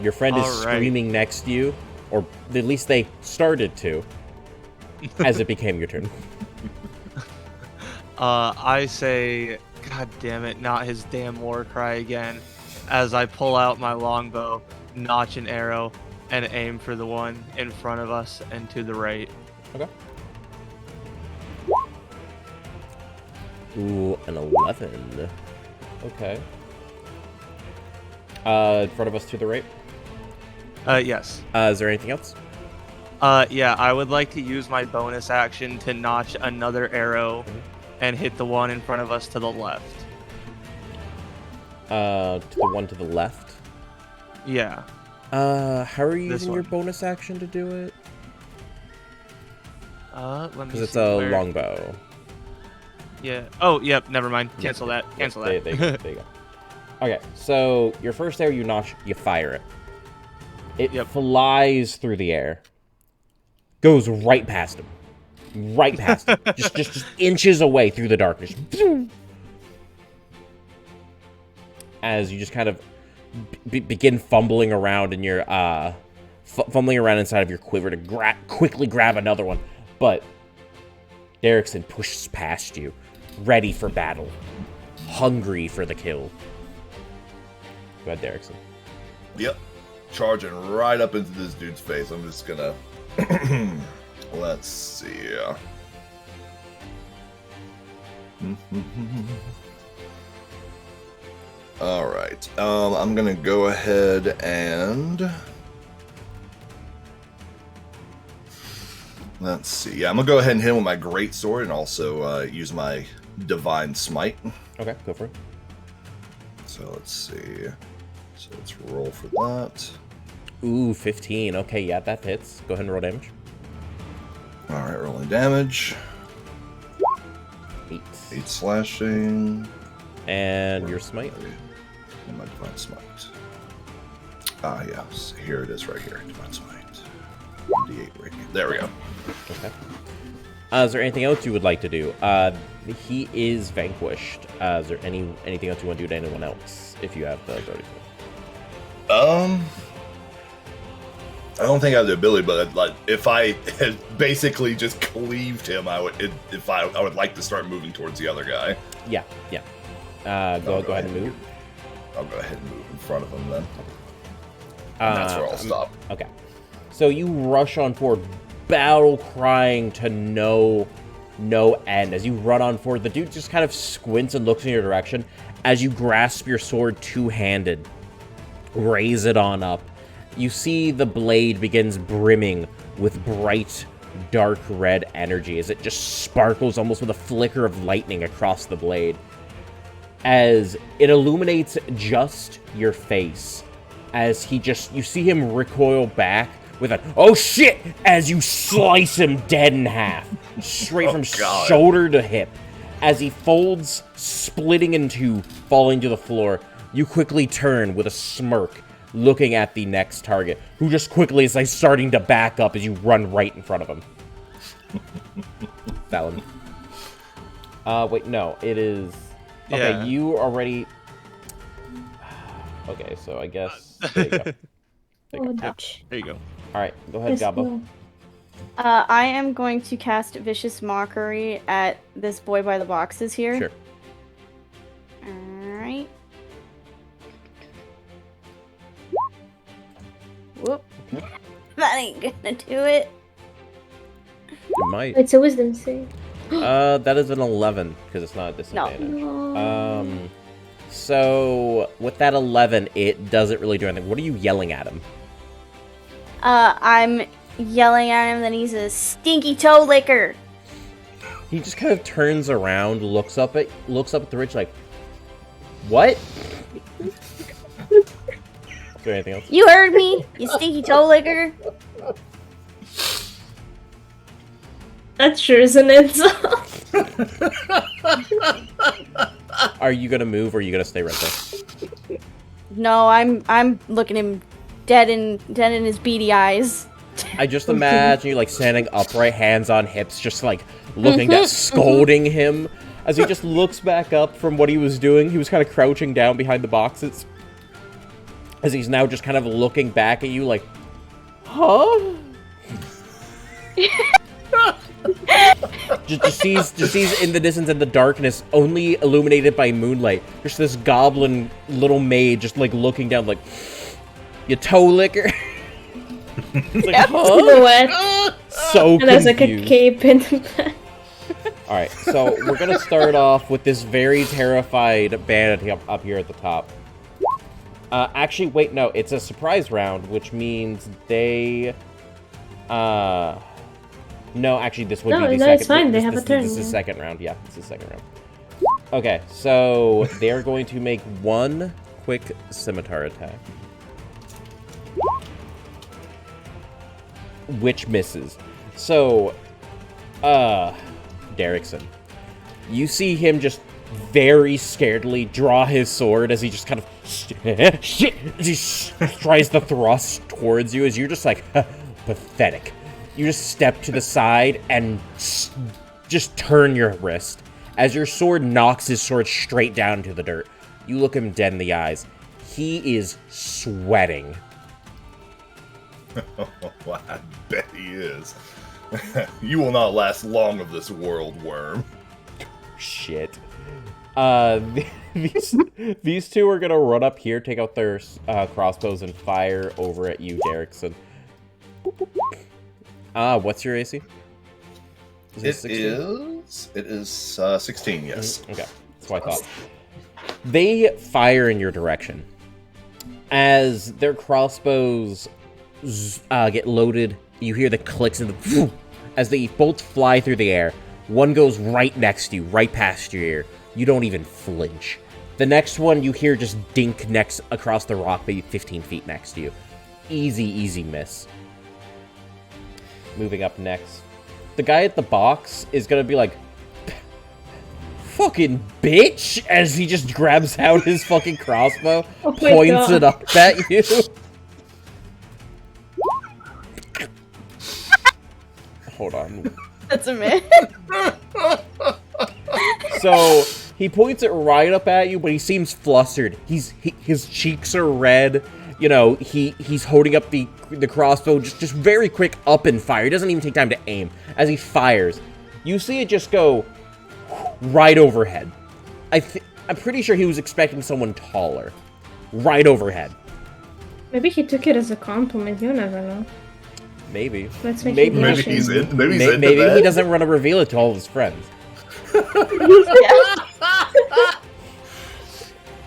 your friend is All right. screaming next to you, or at least they started to, as it became your turn. I say, God damn it, not his damn war cry again. As I pull out my longbow, notch an arrow, and aim for the one in front of us and to the right. Okay. Ooh, an 11. Okay. In front of us to the right. Yes. Is there anything else? Yeah, I would like to use my bonus action to notch another arrow and hit the one in front of us to the left. To the one to the left. Yeah. How are you This using your one. bonus action to do it? Let me Because it's see a where- longbow. Yeah. Oh, yep. Never mind. Cancel that. Cancel that. There you go. Okay, so your first arrow you notch, you fire it. It Yep. flies through the air, goes right past him, right past him, just inches away through the darkness. As you just kind of begin fumbling around in your fumbling around inside of your quiver to quickly grab another one, but Derrickson pushes past you, ready for battle, hungry for the kill. Go ahead, Derrickson. Yep. Charging right up into this dude's face. I'm just gonna... Let's see. Alright. I'm gonna go ahead and... Let's see. Yeah, I'm gonna go ahead and hit him with my greatsword and also use my divine smite. Okay, go for it. So let's see. So let's roll for that. Ooh, 15. Okay, yeah, that hits. Go ahead and roll damage. Alright, rolling damage. 8. 8 slashing. And your smite. And my divine smite. Ah, yes. Here it is right here. Divine smite. D8 right here. There we go. Okay. Is there anything else you would like to do? He is vanquished. Is there anything else you want to do to anyone else if you have the ability? I don't think I have the ability, but like if I had basically just cleaved him, I would like to start moving towards the other guy. Yeah. Go ahead and move. I'll go ahead and move in front of him then. And that's where I'll stop. Okay. So you rush on forward, battle crying to no end. As you run on forward, the dude just kind of squints and looks in your direction as you grasp your sword two-handed. Raise it on up. You see the blade begins brimming with bright, dark red energy as it just sparkles almost with a flicker of lightning across the blade. As it illuminates just your face. As you see him recoil back with a, oh shit, as you slice him dead in half. Straight from God. shoulder to hip. As he folds, splitting in two, falling to the floor, you quickly turn with a smirk, looking at the next target, who just quickly is like starting to back up as you run right in front of him. Fallon. Wait, no, it is... Okay, Yeah. you already... Okay, so I guess... There you go. Oh, Dutch. There you go. Alright, go ahead, Yes, Gabo. no. I am going to cast Vicious Mockery at this boy by the boxes here. Sure. Alright. Whoop. That ain't gonna do it. You might. It's a wisdom save. That is an 11, because it's not a disadvantage. No. So, with that 11, it doesn't really do anything. What are you yelling at him? I'm yelling at him that he's a stinky toe licker. He just kind of turns around, looks up at the ridge like, what? Is there anything else? You heard me, you stinky toe licker. That sure is an insult. Are you gonna move or are you gonna stay right there? No, I'm looking him dead in his beady eyes. I just imagine you like standing upright, hands on hips, just like looking at scolding him as he just looks back up from what he was doing. He was kind of crouching down behind the boxes as he's now just kind of looking back at you like, huh? just sees in the distance in the darkness, only illuminated by moonlight, just this goblin little maid just like looking down like, you toe licker. It's like, huh? Silhouette. So And there's like a confused. cape in the back. Alright, so we're gonna start off with this very terrified bandit up here at the top. Actually, wait, no, it's a surprise round, which means they... No, actually, this would be the No, second... it's fine, they have a turn. This is second round, yeah, this is second round. Okay, so they're going to make one quick scimitar attack. Which misses. So, Derrickson, you see him just very scaredly draw his sword as he just kind of shit as he tries to thrust towards you as you're just like pathetic. You just step to the side and just turn your wrist as your sword knocks his sword straight down to the dirt. You look him dead in the eyes. He is sweating. I bet he is. You will not last long of this world, worm. Shit. These two are gonna run up here, take out their crossbows, and fire over at you, Derrickson. What's your AC? It is 16, yes. Okay, that's what I thought. They fire in your direction. As their crossbows get loaded, you hear the clicks and the as they both fly through the air. One goes right next to you, right past your ear. You don't even flinch. The next one you hear just dink next across the rock, maybe 15 feet next to you. Easy miss. Moving up next. The guy at the box is gonna be like, fucking bitch, as he just grabs out his fucking crossbow, Oh my points God. it up at you. Hold on. That's a miss. So he points it right up at you, but he seems flustered. His cheeks are red. You know, he's holding up the crossbow, just very quick up and fire. He doesn't even take time to aim. As he fires, you see it just go right overhead. I'm pretty sure he was expecting someone taller. Right overhead. Maybe he took it as a compliment. You never know. Maybe. Let's make Maybe it Maybe blushing. he's in. Maybe he's into Maybe that. he doesn't want to reveal it to all of his friends.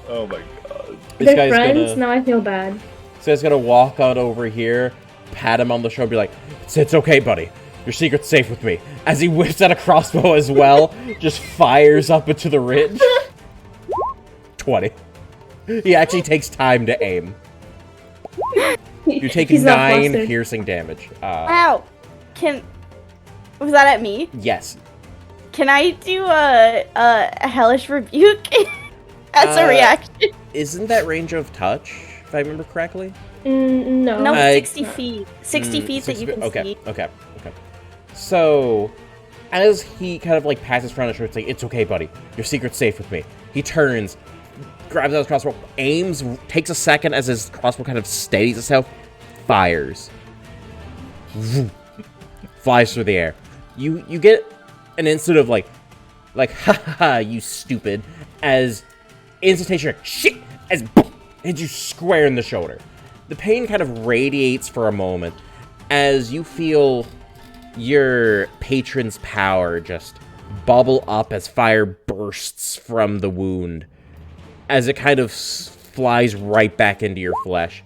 Oh my god. This They're guy's friends. gonna. Now I feel bad. This guy's gonna walk on over here, pat him on the shoulder, be like, "It's okay, buddy. Your secret's safe with me." As he whips out a crossbow as well, just fires up into the ridge. 20. He actually takes time to aim. You're taking He's not 9 flustered. piercing damage. Wow. Was that at me? Yes. Can I do a hellish rebuke as a reaction? Isn't that range of touch, if I remember correctly? No. No, I- 60 feet. 60 feet that you can okay, see. Okay. So, as he kind of like passes around the shoulder, it's like, "It's okay, buddy. Your secret's safe with me." He turns, grabs out his crossbow, aims, takes a second as his crossbow kind of steadies itself, fires. Vroom. Flies through the air. You get an instant of like, ha ha ha, you stupid, as instantaneous, you're like, shit, as boom, hits you square in the shoulder. The pain kind of radiates for a moment as you feel your patron's power just bubble up as fire bursts from the wound, as it kind of flies right back into your flesh,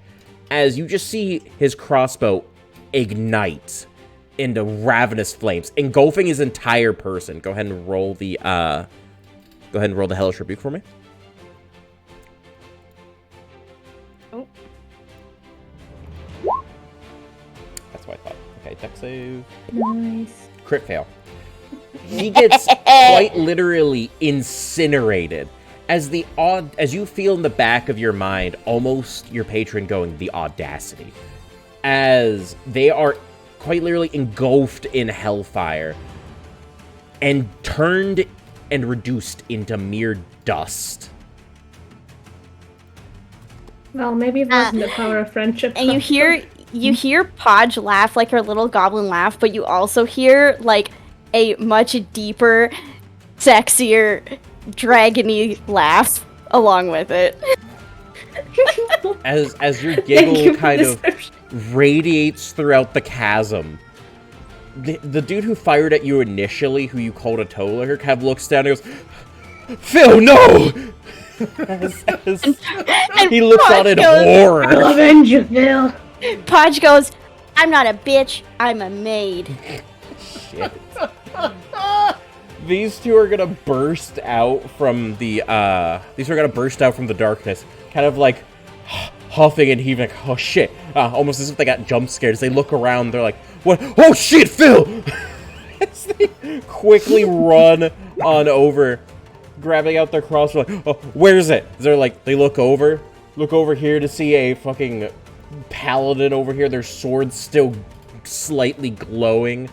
as you just see his crossbow ignite into ravenous flames, engulfing his entire person. Go ahead and roll the hellish rebuke for me. Oh. That's what I thought. Okay, dex save. Nice. Crit fail. He gets quite literally incinerated as you feel in the back of your mind almost your patron going, the audacity, as they are quite literally engulfed in hellfire and turned and reduced into mere dust. Well, maybe it wasn't the power of friendship. And you hear Podge laugh, like her little goblin laugh, but you also hear like a much deeper, sexier, dragony laugh along with it. As your giggle kind of radiates throughout the chasm, the dude who fired at you initially, who you called a toller, kind of looks down and goes, "Phil, no!" and he looks on in horror. I'll avenge you, Phil. Podge goes, "I'm not a bitch, I'm a maid." Shit. These two are gonna burst out from the darkness, kind of like huffing and heaving, like, oh shit, almost as if they got jump scared. As they look around, they're like, what? Oh shit, Phil! As they quickly run on over, grabbing out their crossbow, like, oh, where's it? They're like, they look over here to see a fucking paladin over here, their swords still slightly glowing.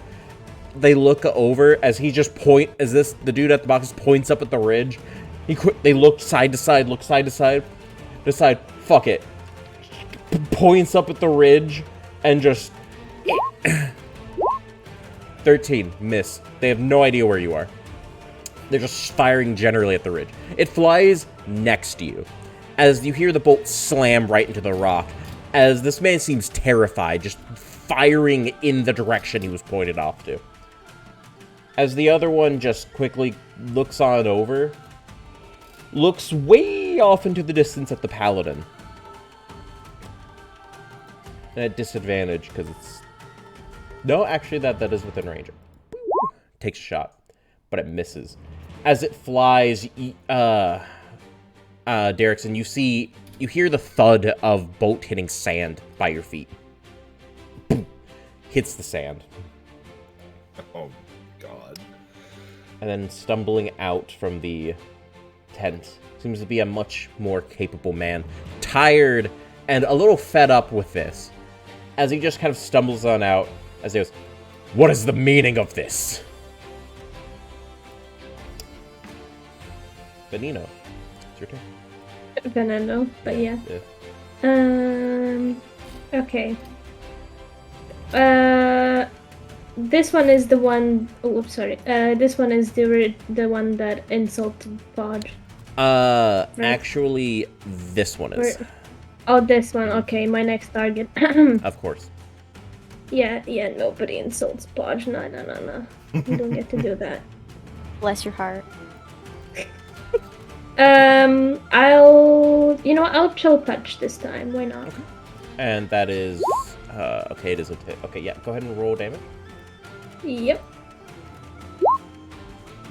They look over as he just the dude at the box points up at the ridge. They look side to side, decide, fuck it. Points up at the ridge and just 13, miss. They have no idea where you are. They're just firing generally at the ridge. It flies next to you as you hear the bolt slam right into the rock, as this man seems terrified, just firing in the direction he was pointed off to. As the other one just quickly looks on over, looks way off into the distance at the paladin. At disadvantage, because it's... No, actually, that is within range. Takes a shot, but it misses. As it flies, Derrickson, you hear the thud of bolt hitting sand by your feet. Boom. Hits the sand. Oh, God. And then stumbling out from the tent seems to be a much more capable man. Tired and a little fed up with this. As he just kind of stumbles on out, as he goes, what is the meaning of this? Benino, it's your turn. Veneno, but yeah. Okay. This one is the one. Oh, oops, sorry. This one is the one that insulted Podge. Right? Actually, this one is. Oh, this one. Okay, my next target. Of course. Yeah. Nobody insults Podge. No. You don't get to do that. Bless your heart. I'll chill touch this time. Why not? Okay. And that is, okay, it is a hit. Okay, yeah, go ahead and roll damage. Yep.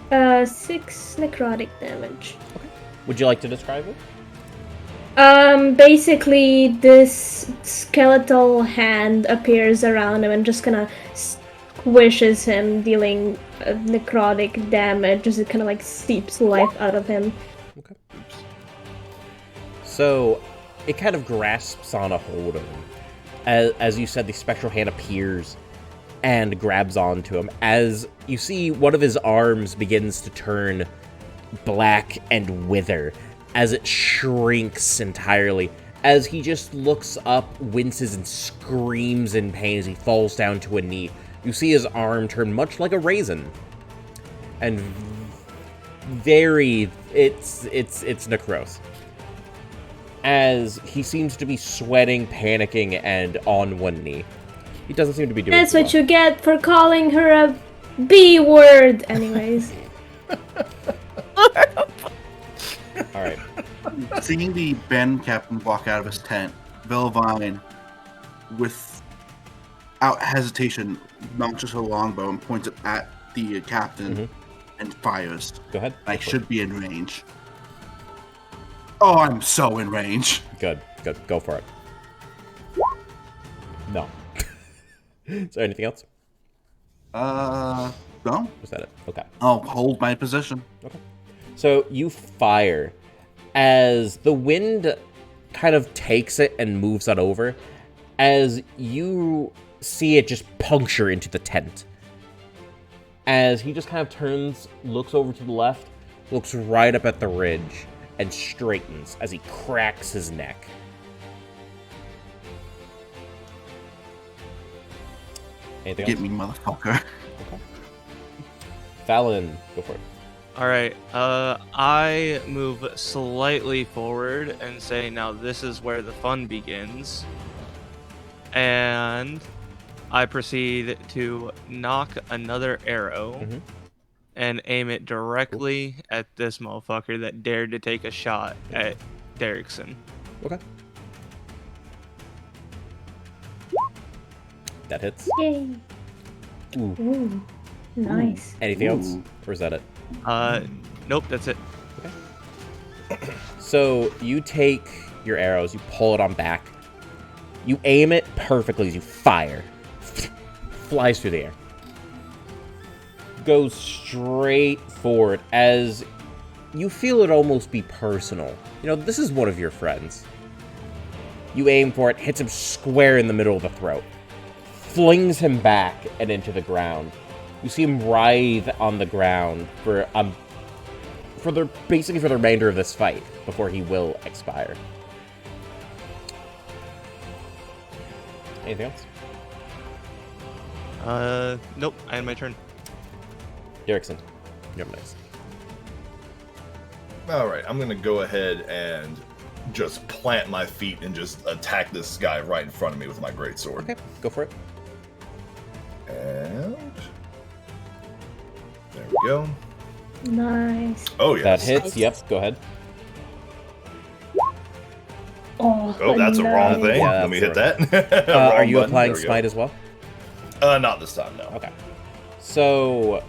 6 necrotic damage. Okay. Would you like to describe it? Basically, this skeletal hand appears around him and just kind of squishes him, dealing necrotic damage as it kind of like seeps life out of him. Okay. So, it kind of grasps on a hold of him. As you said, the spectral hand appears and grabs onto him. As you see, one of his arms begins to turn black and wither as it shrinks entirely. As he just looks up, winces, and screams in pain as he falls down to a knee. You see his arm turn much like a raisin. And it's necrose. As he seems to be sweating, panicking, and on one knee. He doesn't seem to be doing That's too what you get for calling her a B word, anyways. Alright. Seeing the band captain walk out of his tent, Vilvine, without hesitation, launches her longbow and points it at the captain and fires. Go ahead. I should be in range. Oh, I'm so in range. Good. Go for it. No. Is there anything else? No. Was that it? Okay. I'll hold my position. Okay. So you fire as the wind kind of takes it and moves it over. As you see it just puncture into the tent. As he just kind of turns, looks over to the left, looks right up at the ridge, and straightens as he cracks his neck. Anything Get else? me, motherfucker. Fallon, go for it. All right. I move slightly forward and say, now this is where the fun begins. And I proceed to knock another arrow and aim it directly at this motherfucker that dared to take a shot at Derrickson. Okay. That hits. Yay. Ooh. Ooh. Nice. Anything else? Ooh. Or is that it? Nope, that's it. So you take your arrows, you pull it on back, you aim it perfectly as you fire. Flies through the air. Goes straight forward as you feel it almost be personal. You know, this is one of your friends. You aim for it, hits him square in the middle of the throat. Flings him back and into the ground. You see him writhe on the ground for the remainder of this fight before he will expire. Anything else? Nope, I had my turn. Derrickson, you're up next. All right, I'm gonna go ahead and just plant my feet and just attack this guy right in front of me with my greatsword. Okay, go for it. And there we go. Nice. Oh yes. That hits. Yep, go ahead. Oh, that's a wrong thing. Yeah, Let me hit that's that. Are Wrong you button. applying There we smite as well? go. Not this time, no. Okay. So,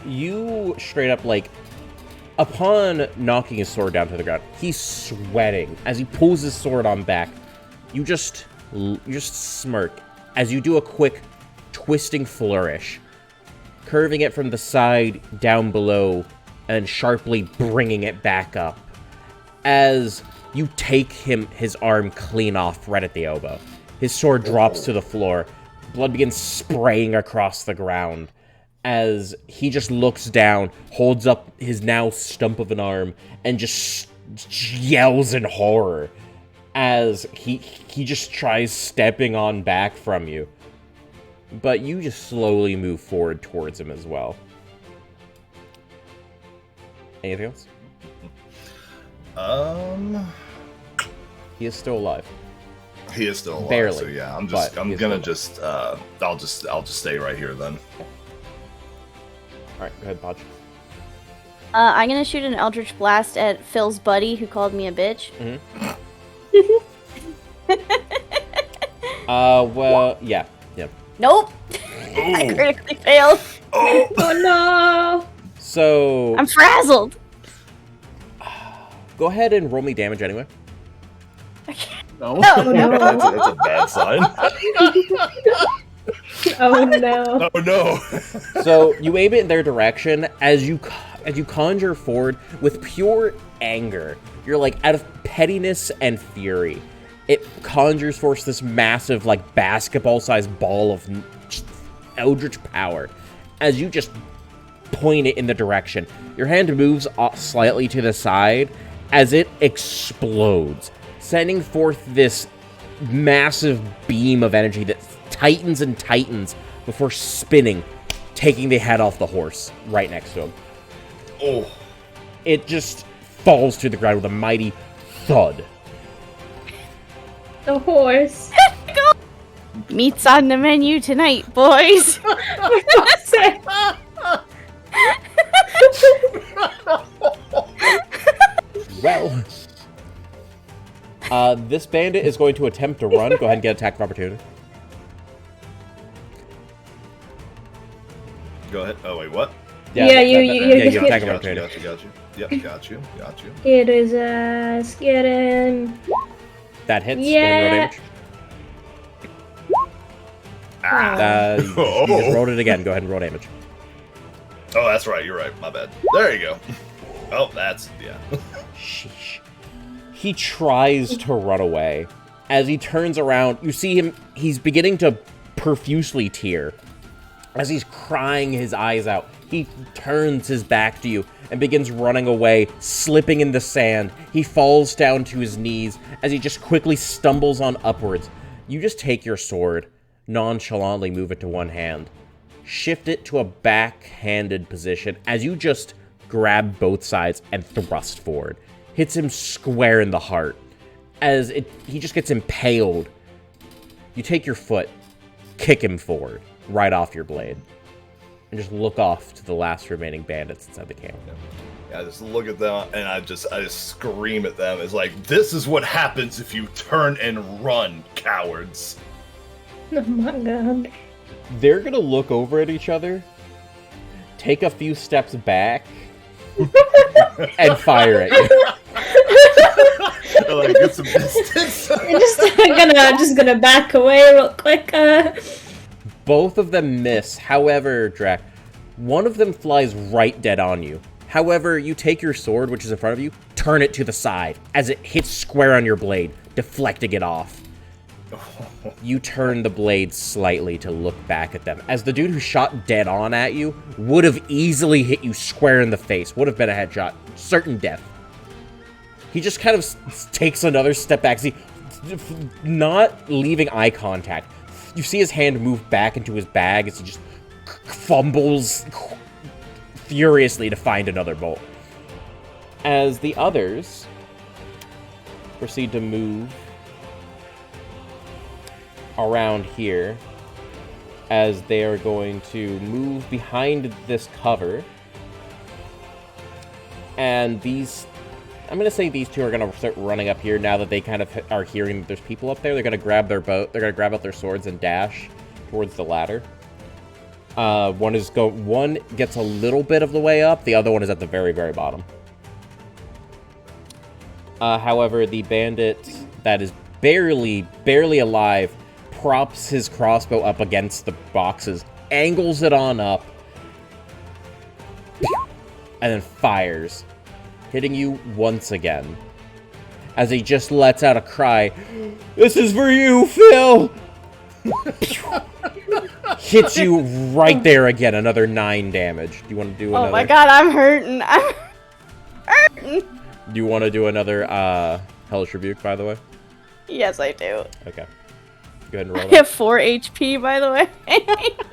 you straight up, like, upon knocking his sword down to the ground, he's sweating. As he pulls his sword on back, you just smirk as you do a quick twisting flourish, curving it from the side down below and sharply bringing it back up. As you take his arm clean off right at the elbow. His sword drops to the floor. Blood begins spraying across the ground as he just looks down, holds up his now stump of an arm, and just yells in horror as he just tries stepping on back from you. But you just slowly move forward towards him as well. Anything else? He is still alive. He is still alive. Barely, So yeah, I'm but gonna I'll just stay right here then. Alright, go ahead, Podge. I'm gonna shoot an Eldritch Blast at Phil's buddy who called me a bitch. Well, yeah. Nope! I Ooh. critically failed. Oh no! So, I'm frazzled. go ahead and roll me damage anyway. No. No, no. That's a bad sign. Oh no! Oh no. So, you aim it in their direction as you conjure forward with pure anger. You're like, out of pettiness and fury, it conjures forth this massive, like, basketball-sized ball of just eldritch power as you just point it in the direction. Your hand moves slightly to the side as it explodes, sending forth this massive beam of energy that tightens and tightens before spinning, taking the head off the horse right next to him. Oh. It just falls to the ground with a mighty thud. The horse. Meat's on the menu tonight, boys. Well, this bandit is going to attempt to run. Go ahead and get attack of opportunity. Go ahead. Oh wait, what? Yeah, you get attack of Got you. opportunity. Got you. Yep. Got you. Get his ass. Get him. That hits. Yeah. Roll damage. You just rolled it again. Go ahead and roll damage. Oh, that's right. You're right. My bad. There you go. Oh, that's yeah. Sheesh. He tries to run away. As he turns around, you see him, he's beginning to profusely tear. As he's crying his eyes out, he turns his back to you and begins running away, slipping in the sand. He falls down to his knees as he just quickly stumbles on upwards. You just take your sword, nonchalantly move it to one hand, shift it to a backhanded position as you just grab both sides and thrust forward. Hits him square in the heart. He just gets impaled. You take your foot, kick him forward, right off your blade, and just look off to the last remaining bandits inside the camp. Yeah, I just look at them and I just scream at them. It's like, this is what happens if you turn and run, cowards. Oh my god. They're gonna look over at each other, take a few steps back, and fire at you. Like, get some distance. just gonna back away real quick. Both of them miss. However, Drac, one of them flies right dead on you. However, you take your sword, which is in front of you, turn it to the side as it hits square on your blade, deflecting it off. You turn the blade slightly to look back at them, as the dude who shot dead on at you would have easily hit you square in the face, would have been a headshot, certain death. He just kind of takes another step back, not leaving eye contact. You see his hand move back into his bag as he just fumbles furiously to find another bolt. As the others proceed to move around here, as they are going to move behind this cover, and I'm going to say these two are going to start running up here now that they kind of are hearing that there's people up there. They're going to grab their boat. They're going to grab out their swords and dash towards the ladder. One gets a little bit of the way up. The other one is at the very, very bottom. However, the bandit that is barely alive props his crossbow up against the boxes, angles it on up, and then fires, hitting you once again, as he just lets out a cry, "This is for you, Phil!" Hits you right there again, another 9 damage. Do you want to do another? Oh my god, I'm hurting. I'm hurting. Do you want to do another Hellish Rebuke, by the way? Yes, I do. Okay. Go ahead and roll I that. have 4 HP, by the way.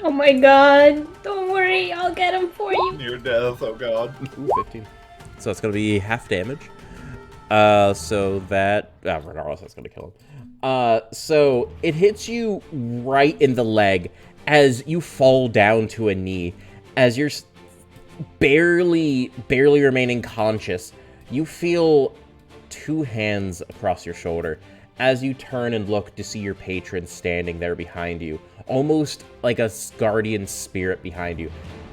Oh my god. Don't worry, I'll get him for you. Near death, oh god. Ooh, 15. So it's going to be half damage. So that... regardless, that's going to kill him. So it hits you right in the leg as you fall down to a knee. As you're barely remaining conscious, you feel 2 hands across your shoulder as you turn and look to see your patron standing there behind you, almost like a guardian spirit behind you,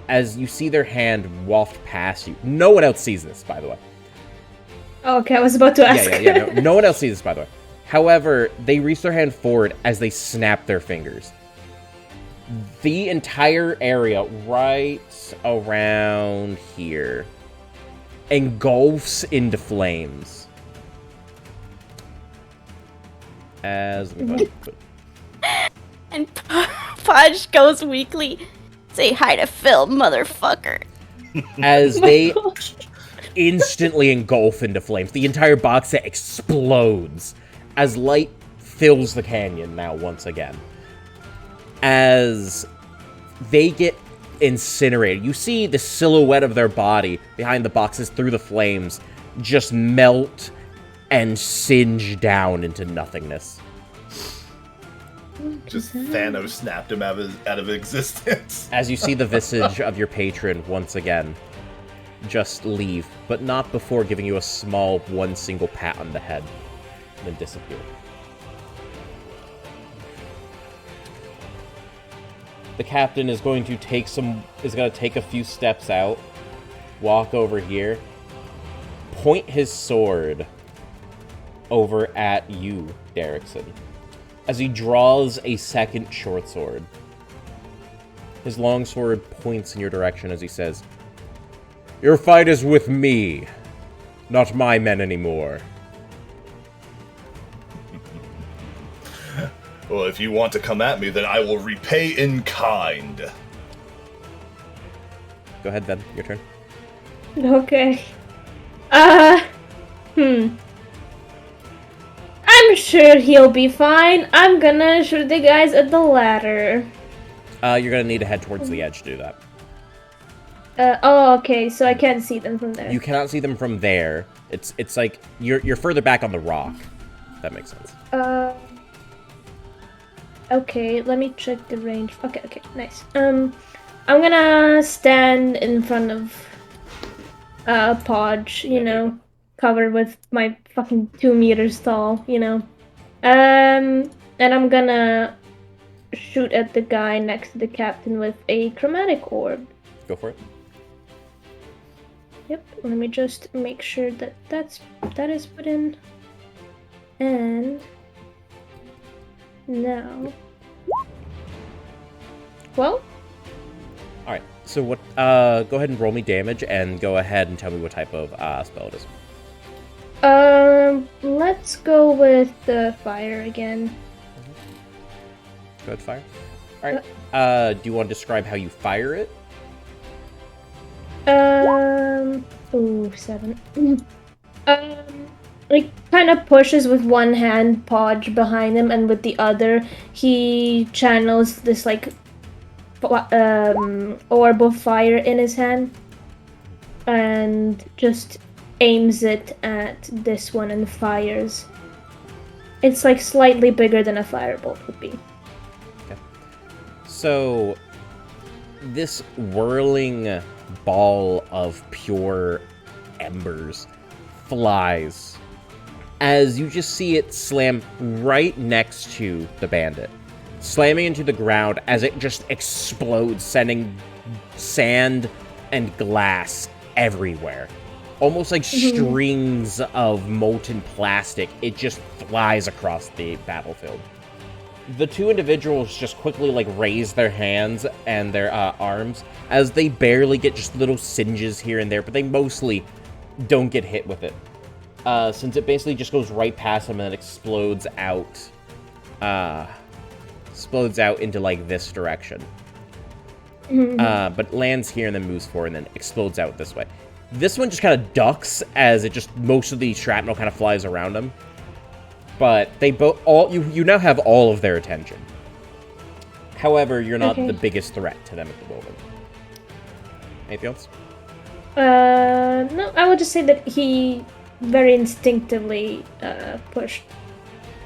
as you see their hand waft past you. No one else sees this, by the way. Okay, I was about to ask. No one else sees this, by the way. However, they reach their hand forward as they snap their fingers. The entire area right around here engulfs into flames. As And Podge goes weakly, "Say hi to Phil, motherfucker." As they instantly engulf into flames, the entire box set explodes as light fills the canyon now once again. As they get incinerated, you see the silhouette of their body behind the boxes through the flames just melt and singe down into nothingness. Just Thanos snapped him out of existence. As you see the visage of your patron once again just leave, but not before giving you a small one single pat on the head, and then disappear. The captain is going to take a few steps out, walk over here, point his sword over at you, Derrickson, as he draws a second short sword. His long sword points in your direction as he says, "Your fight is with me, not my men anymore." Well, if you want to come at me, then I will repay in kind. Go ahead, then. Your turn. Okay. I'm sure he'll be fine. I'm gonna shoot the guys at the ladder. You're gonna need to head towards the edge to do that. Oh, okay, so I can't see them from there. You cannot see them from there. It's like you're further back on the rock. If that makes sense. Okay, let me check the range. Okay, nice. I'm gonna stand in front of Podge, you know, covered with my fucking 2 meters tall, you know. And I'm gonna shoot at the guy next to the captain with a chromatic orb. Go for it. Yep, let me just make sure that that is put in. And now, well, All right. So what? Go ahead and roll me damage, and go ahead and tell me what type of spell it is. let's go with the fire again. Go ahead, fire. All right. Do you want to describe how you fire it? Ooh, 7. He kind of pushes with one hand, Podge behind him, and with the other, he channels this like orb of fire in his hand, and just aims it at this one and fires. It's like slightly bigger than a firebolt would be. Okay. So this whirling ball of pure embers flies as you just see it slam right next to the bandit, slamming into the ground as it just explodes, sending sand and glass everywhere. Almost like strings of molten plastic, it just flies across the battlefield. The two individuals just quickly like raise their hands and their arms as they barely get just little singes here and there, but they mostly don't get hit with it. Since it basically just goes right past them and then explodes out into like this direction. But lands here and then moves forward and then explodes out this way. This one just kind of ducks as it just, most of the shrapnel kind of flies around them. But they both, you now have all of their attention. However, you're not the biggest threat to them at the moment. Anything else? No, I would just say that he very instinctively pushed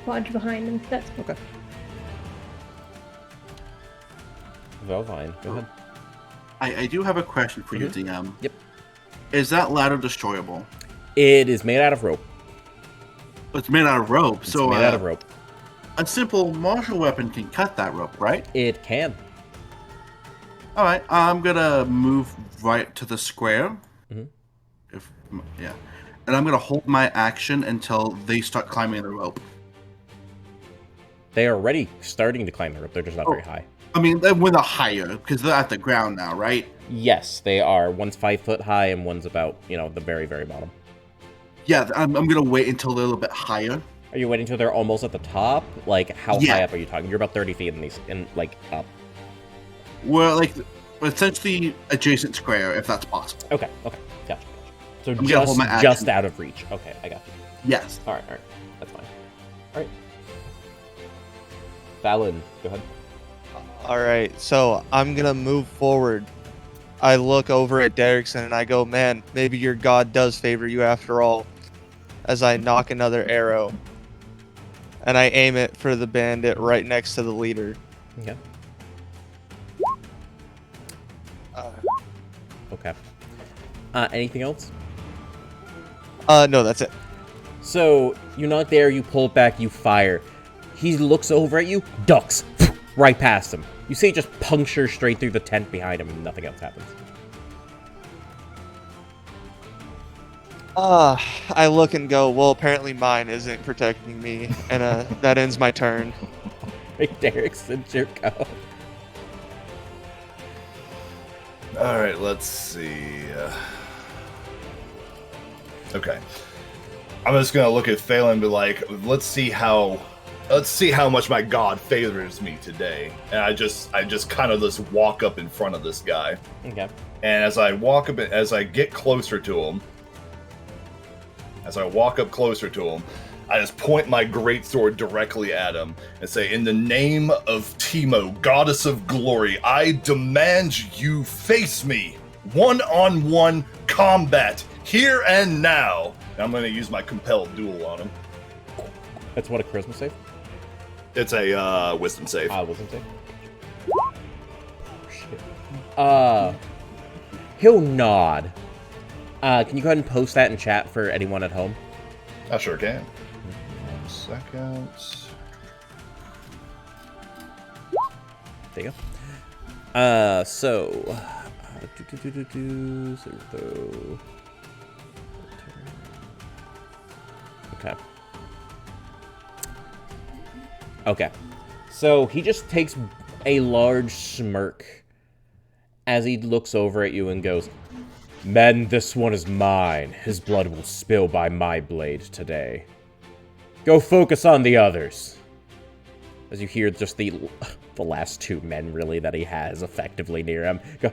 Podge behind him. That's okay. Velvine, go ahead. I do have a question for you, DM. Yep. Is that ladder destroyable? It is made out of rope. It's made out of rope. It's made out of rope. A simple martial weapon can cut that rope, right? It can. All right, I'm gonna move right to the square. And I'm gonna hold my action until they start climbing the rope. They are already starting to climb the rope. They're just not very high. I mean, when they're higher, because they're at the ground now, right? Yes, they are. One's 5 foot high and one's about, the very, very bottom. Yeah, I'm gonna wait until they're a little bit higher. Are you waiting until they're almost at the top? Like, how high up are you talking? You're about 30 feet up. We're like essentially adjacent square, if that's possible. Okay, gotcha. So I'm gonna hold my action. Just out of reach. Okay, I got you. Yes. All right, that's fine. All right, Fallon, go ahead. All right, so I'm gonna move forward. I look over at Derrickson and I go, man, maybe your god does favor you after all. As I knock another arrow. And I aim it for the bandit right next to the leader. Okay. Okay. Anything else? No, that's it. So, you knock there, you pull it back, you fire. He looks over at you, ducks, right past him. You see it just puncture straight through the tent behind him and nothing else happens. I look and go, well, apparently mine isn't protecting me. And that ends my turn. Right, Derrickson, your go. Alright, let's see. Okay. I'm just gonna look at Phelan and be like, let's see how let's see how much my god favors me today. And I just kind of just walk up in front of this guy. Okay. And as I walk up, as I get closer to him, as I walk up closer to him, I just point my greatsword directly at him and say, "In the name of Timo, goddess of glory, I demand you face me, one-on-one combat, here and now." And I'm going to use my compelled duel on him. That's what, a charisma save? It's a wisdom save. Wisdom save. Shit. He'll nod. Can you go ahead and post that in chat for anyone at home? I sure can. 1 second. There you go. So okay. Okay. So he just takes a large smirk as he looks over at you and goes, "Men, this one is mine. His blood will spill by my blade today. Go focus on the others." As you hear just the last 2 men, really, that he has effectively near him go,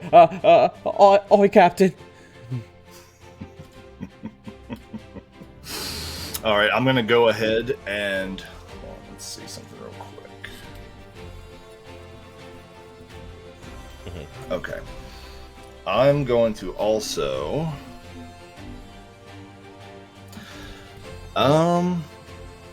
"Oi, Captain." All right, I'm going to go ahead and... Hold on, let's see something real quick. Okay. I'm going to also...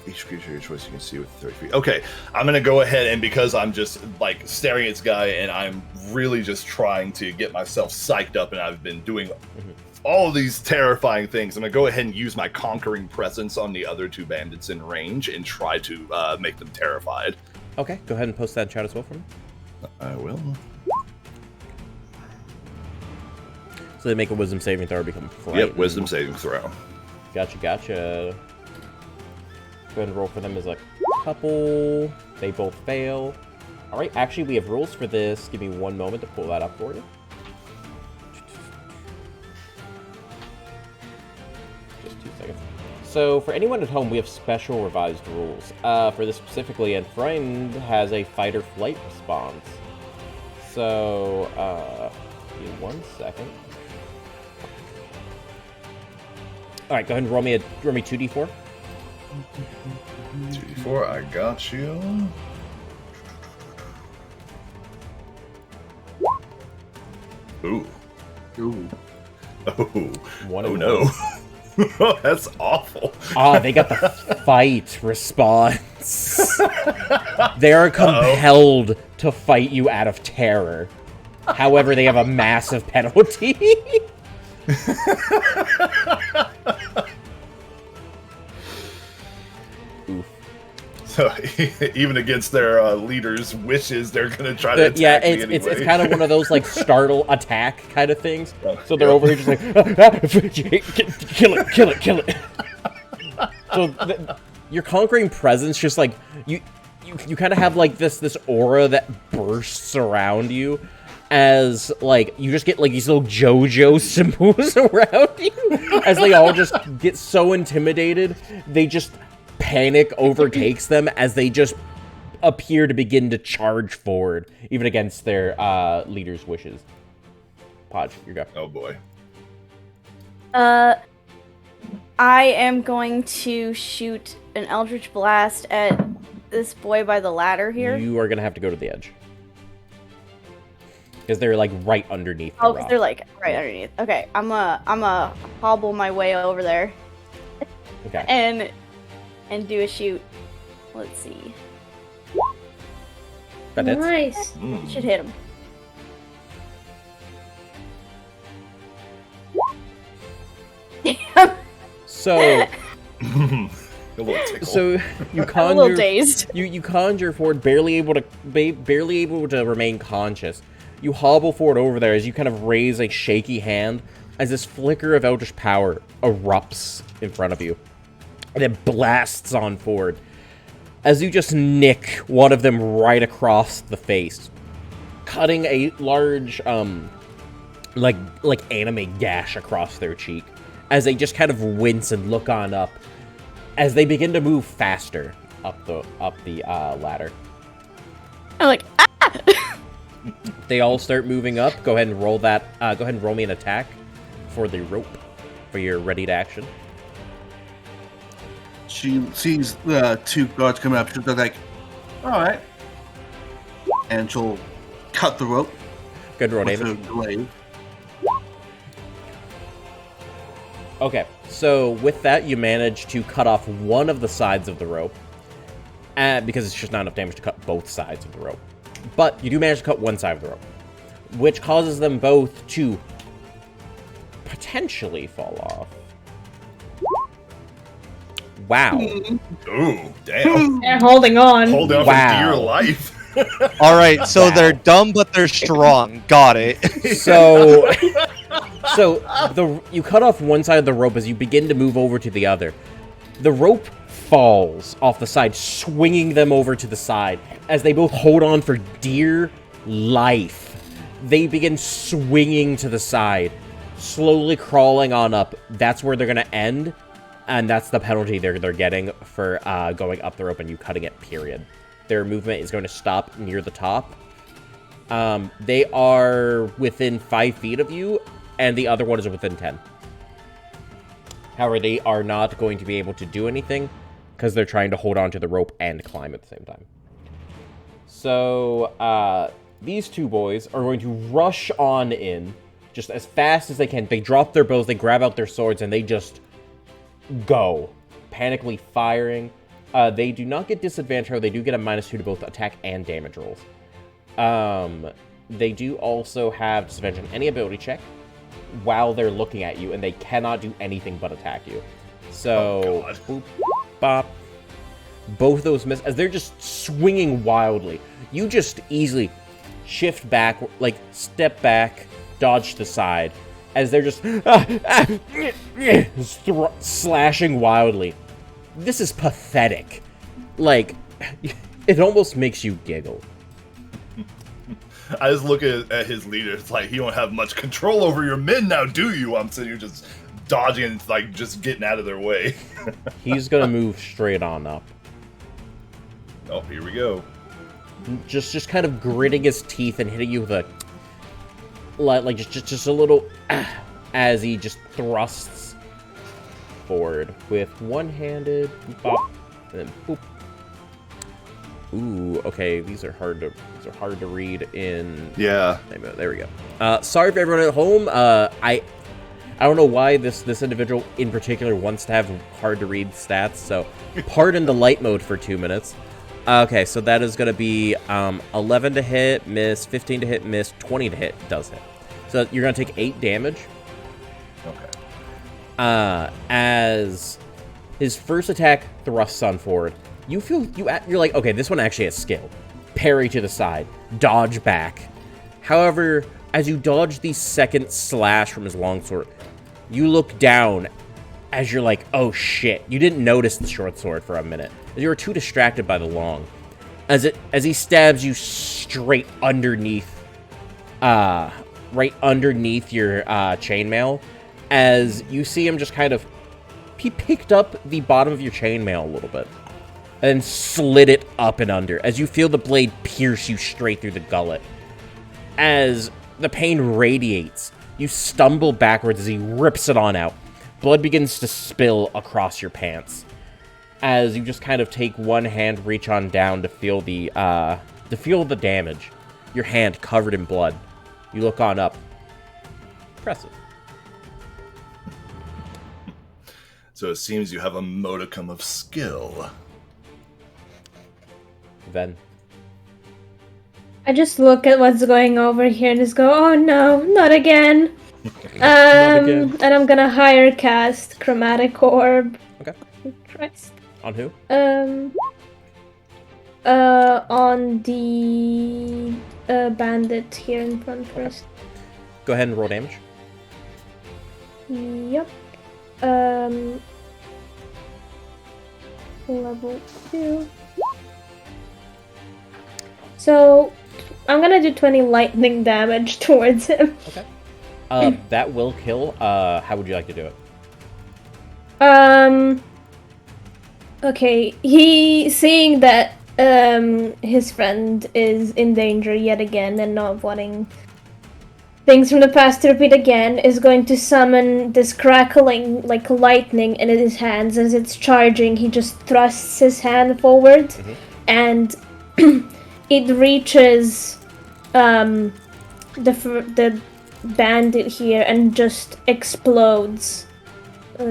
Each creature your choice you can see with 30 feet. Okay, I'm going to go ahead, and because I'm just, like, staring at this guy, and I'm really just trying to get myself psyched up, and I've been doing all of these terrifying things, I'm going to go ahead and use my conquering presence on the other 2 bandits in range and try to make them terrified. Okay, go ahead and post that in chat as well for me. I will. So they make a wisdom saving throw or become frightened. Yep, wisdom saving throw. Gotcha. Go ahead and roll for them as a couple. They both fail. Alright, actually, we have rules for this. Give me 1 moment to pull that up for you. Just 2 seconds. So, for anyone at home, we have special revised rules. For this specifically, and Friend has a fight or flight response. So, give me 1 second. Alright, go ahead and roll me 2d4. 2d4, I got you. Ooh. Ooh. Oh no. That's awful. They got the fight response. They are compelled to fight you out of terror. However, they have a massive penalty. Oof. So even against their leaders' wishes, they're gonna try to attack yeah, me anyway. it's kind of one of those like startle attack kind of things. So they're yeah. over here just like kill it. So your conquering presence just like you kind of have like this aura that bursts around you. As, like, you just get, like, these little JoJo symbols around you. As they all just get so intimidated, they just panic overtakes them as they just appear to begin to charge forward, even against their leader's wishes. Podge, you go. Oh, boy. I am going to shoot an Eldritch Blast at this boy by the ladder here. You are going to have to go to the edge. Because they're, like, right underneath the Oh, rock. they're, like, right underneath. Okay, I'm a hobble my way over there. Okay. And do a shoot. Let's see. That hits. Nice. Should hit him. Damn. So... A little tickle. So you I'm a little conjure, dazed. you conjure forward, barely able to remain conscious. You hobble forward over there as you kind of raise a shaky hand as this flicker of eldritch power erupts in front of you, and it blasts on forward as you just nick one of them right across the face, cutting a large like anime gash across their cheek as they just kind of wince and look on up as they begin to move faster. up the ladder. I'm like, They all start moving up. Go ahead and roll that. Go ahead and roll me an attack for the rope for your ready to action. She sees the 2 guards coming up. She's like, all right. And she'll cut the rope. Good roll, with David. her glaive. Okay, so with that, you manage to cut off one of the sides of the rope, because it's just not enough damage to cut both sides of the rope. But you do manage to cut one side of the rope, which causes them both to potentially fall off. Wow. Ooh, damn. They're holding on. Holding on Wow. for dear life. All right, so Wow. they're dumb, but they're strong. Got it. So, you cut off one side of the rope as you begin to move over to the other. The rope falls off the side, swinging them over to the side. As they both hold on for dear life, they begin swinging to the side, slowly crawling on up. That's where they're going to end, and that's the penalty they're getting for going up the rope and you cutting it, period. Their movement is going to stop near the top. They are within 5 feet of you, and the other one is within 10. However, they are not going to be able to do anything because they're trying to hold on to the rope and climb at the same time. So, these 2 boys are going to rush on in just as fast as they can. They drop their bows, they grab out their swords, and they just go, panically firing. They do not get disadvantage, however, they do get a -2 to both attack and damage rolls. They do also have disadvantage on any ability check while they're looking at you, and they cannot do anything but attack you. So, boop, bop. Both those miss, as they're just swinging wildly. You just easily shift back, like, step back, dodge to the side, as they're just slashing wildly. This is pathetic. Like, it almost makes you giggle. I just look at his leader. It's like, you don't have much control over your men now, do you? I'm sitting here just dodging and, like, just getting out of their way. He's gonna move straight on up. Oh, here we go. Just kind of gritting his teeth and hitting you with a... Like, just a little... as he just thrusts forward with one-handed bop, and then boop. Ooh, okay, these are hard to read in. Yeah. There we go. Sorry for everyone at home. I don't know why this individual in particular wants to have hard to read stats. So, pardon the light mode for 2 minutes. Okay, so that is going to be 11 to hit, miss, 15 to hit, miss, 20 to hit, does hit. So you're going to take 8 damage. Okay. As his first attack thrusts on forward, you're like, okay, this one actually has skill. Parry to the side, dodge back. However, as you dodge the second slash from his longsword, you look down as you're like, oh shit, you didn't notice the short sword for a minute. As you were too distracted by the long. As he stabs you straight underneath, right underneath your chainmail, as you see him just kind of, he picked up the bottom of your chainmail a little bit, and slid it up and under, as you feel the blade pierce you straight through the gullet. As the pain radiates, you stumble backwards as he rips it on out. Blood begins to spill across your pants, as you just kind of take one hand, reach on down to feel the damage. Your hand covered in blood. You look on up. Impressive. So it seems you have a modicum of skill. Then. I just look at what's going over here and just go, oh no, not again. And I'm gonna higher cast Chromatic Orb. Okay. Christ. On who? On the bandit here in front first. Go ahead and roll damage. Yep. Level 2. So, I'm gonna do 20 lightning damage towards him. Okay. That will kill. How would you like to do it? Okay, he seeing that his friend is in danger yet again and not wanting things from the past to repeat again, is going to summon this crackling like lightning in his hands. As it's charging, he just thrusts his hand forward, and it reaches the bandit here and just explodes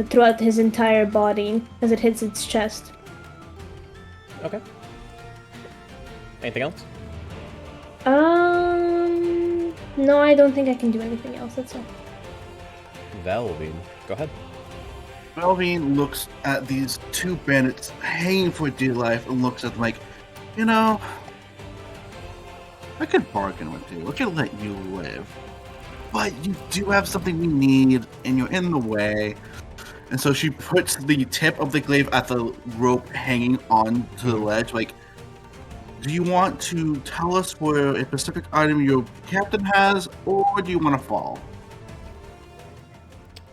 throughout his entire body as it hits its chest. Okay. Anything else? No, I don't think I can do anything else. That's all. Velvine, go ahead. Melvin looks at these two bandits hanging for dear life and looks at them like, you know, I could bargain with you. I could let you live. But you do have something we need, and you're in the way. And so she puts the tip of the glaive at the rope hanging on to the ledge. Like, do you want to tell us where a specific item your captain has, or do you want to fall?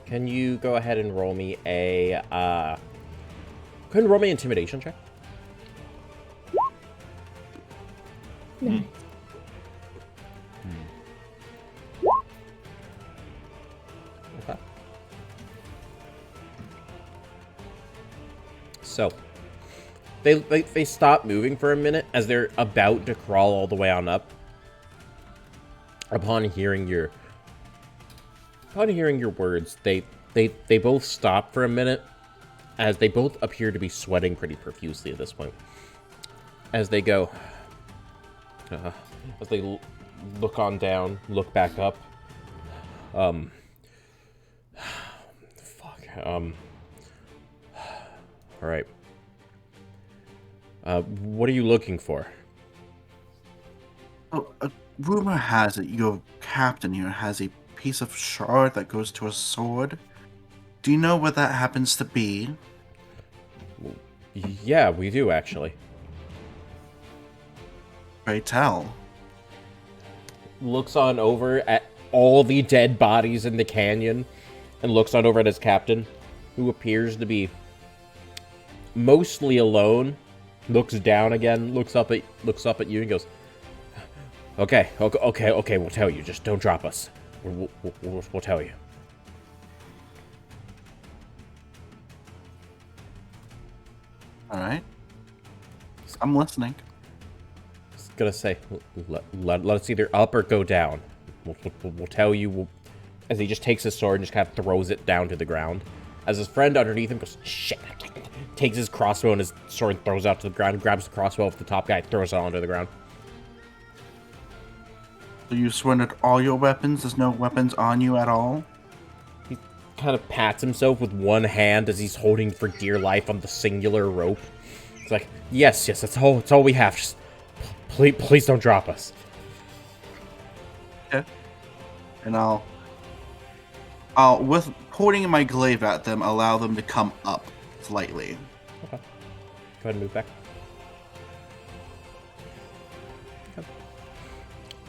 Can you go ahead and roll me a go ahead and roll me an intimidation check? No. Okay. So they stop moving for a minute as they're about to crawl all the way on up. Upon hearing your words, they both stop for a minute, as they both appear to be sweating pretty profusely at this point. As they go, as they look on down, look back up. Fuck. All right. What are you looking for? Oh, rumor has it your captain here has a piece of shard that goes to a sword. Do you know what that happens to be? Yeah, we do, actually. Pray tell. Looks on over at all the dead bodies in the canyon, and looks on over at his captain, who appears to be mostly alone. Looks down again, looks up at you, and goes, Okay, we'll tell you. Just don't drop us. We'll tell you. All right. I'm listening. Just gonna say, let us either up or go down. We'll tell you. As he just takes his sword and just kind of throws it down to the ground. As his friend underneath him goes, shit. Takes his crossbow and his sword and throws it out to the ground. Grabs the crossbow of the top guy, throws it onto the ground. So you surrendered all your weapons? There's no weapons on you at all? He kind of pats himself with one hand as he's holding for dear life on the singular rope. It's like, yes, that's all we have. Just please don't drop us. Okay. And I'll with pointing my glaive at them, allow them to come up slightly. Okay. Go ahead and move back.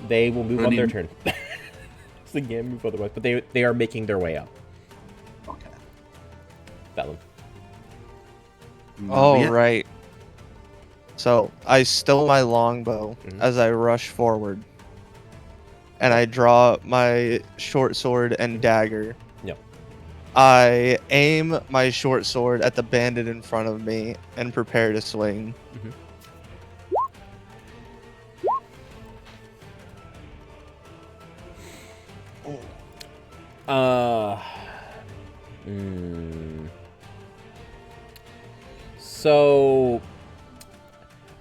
They will move on their turn. So they can't move otherwise, but they are making their way up. Okay. Vellum. Oh, right. So I stow my longbow as I rush forward. And I draw my short sword and dagger. Yep. I aim my short sword at the bandit in front of me and prepare to swing. So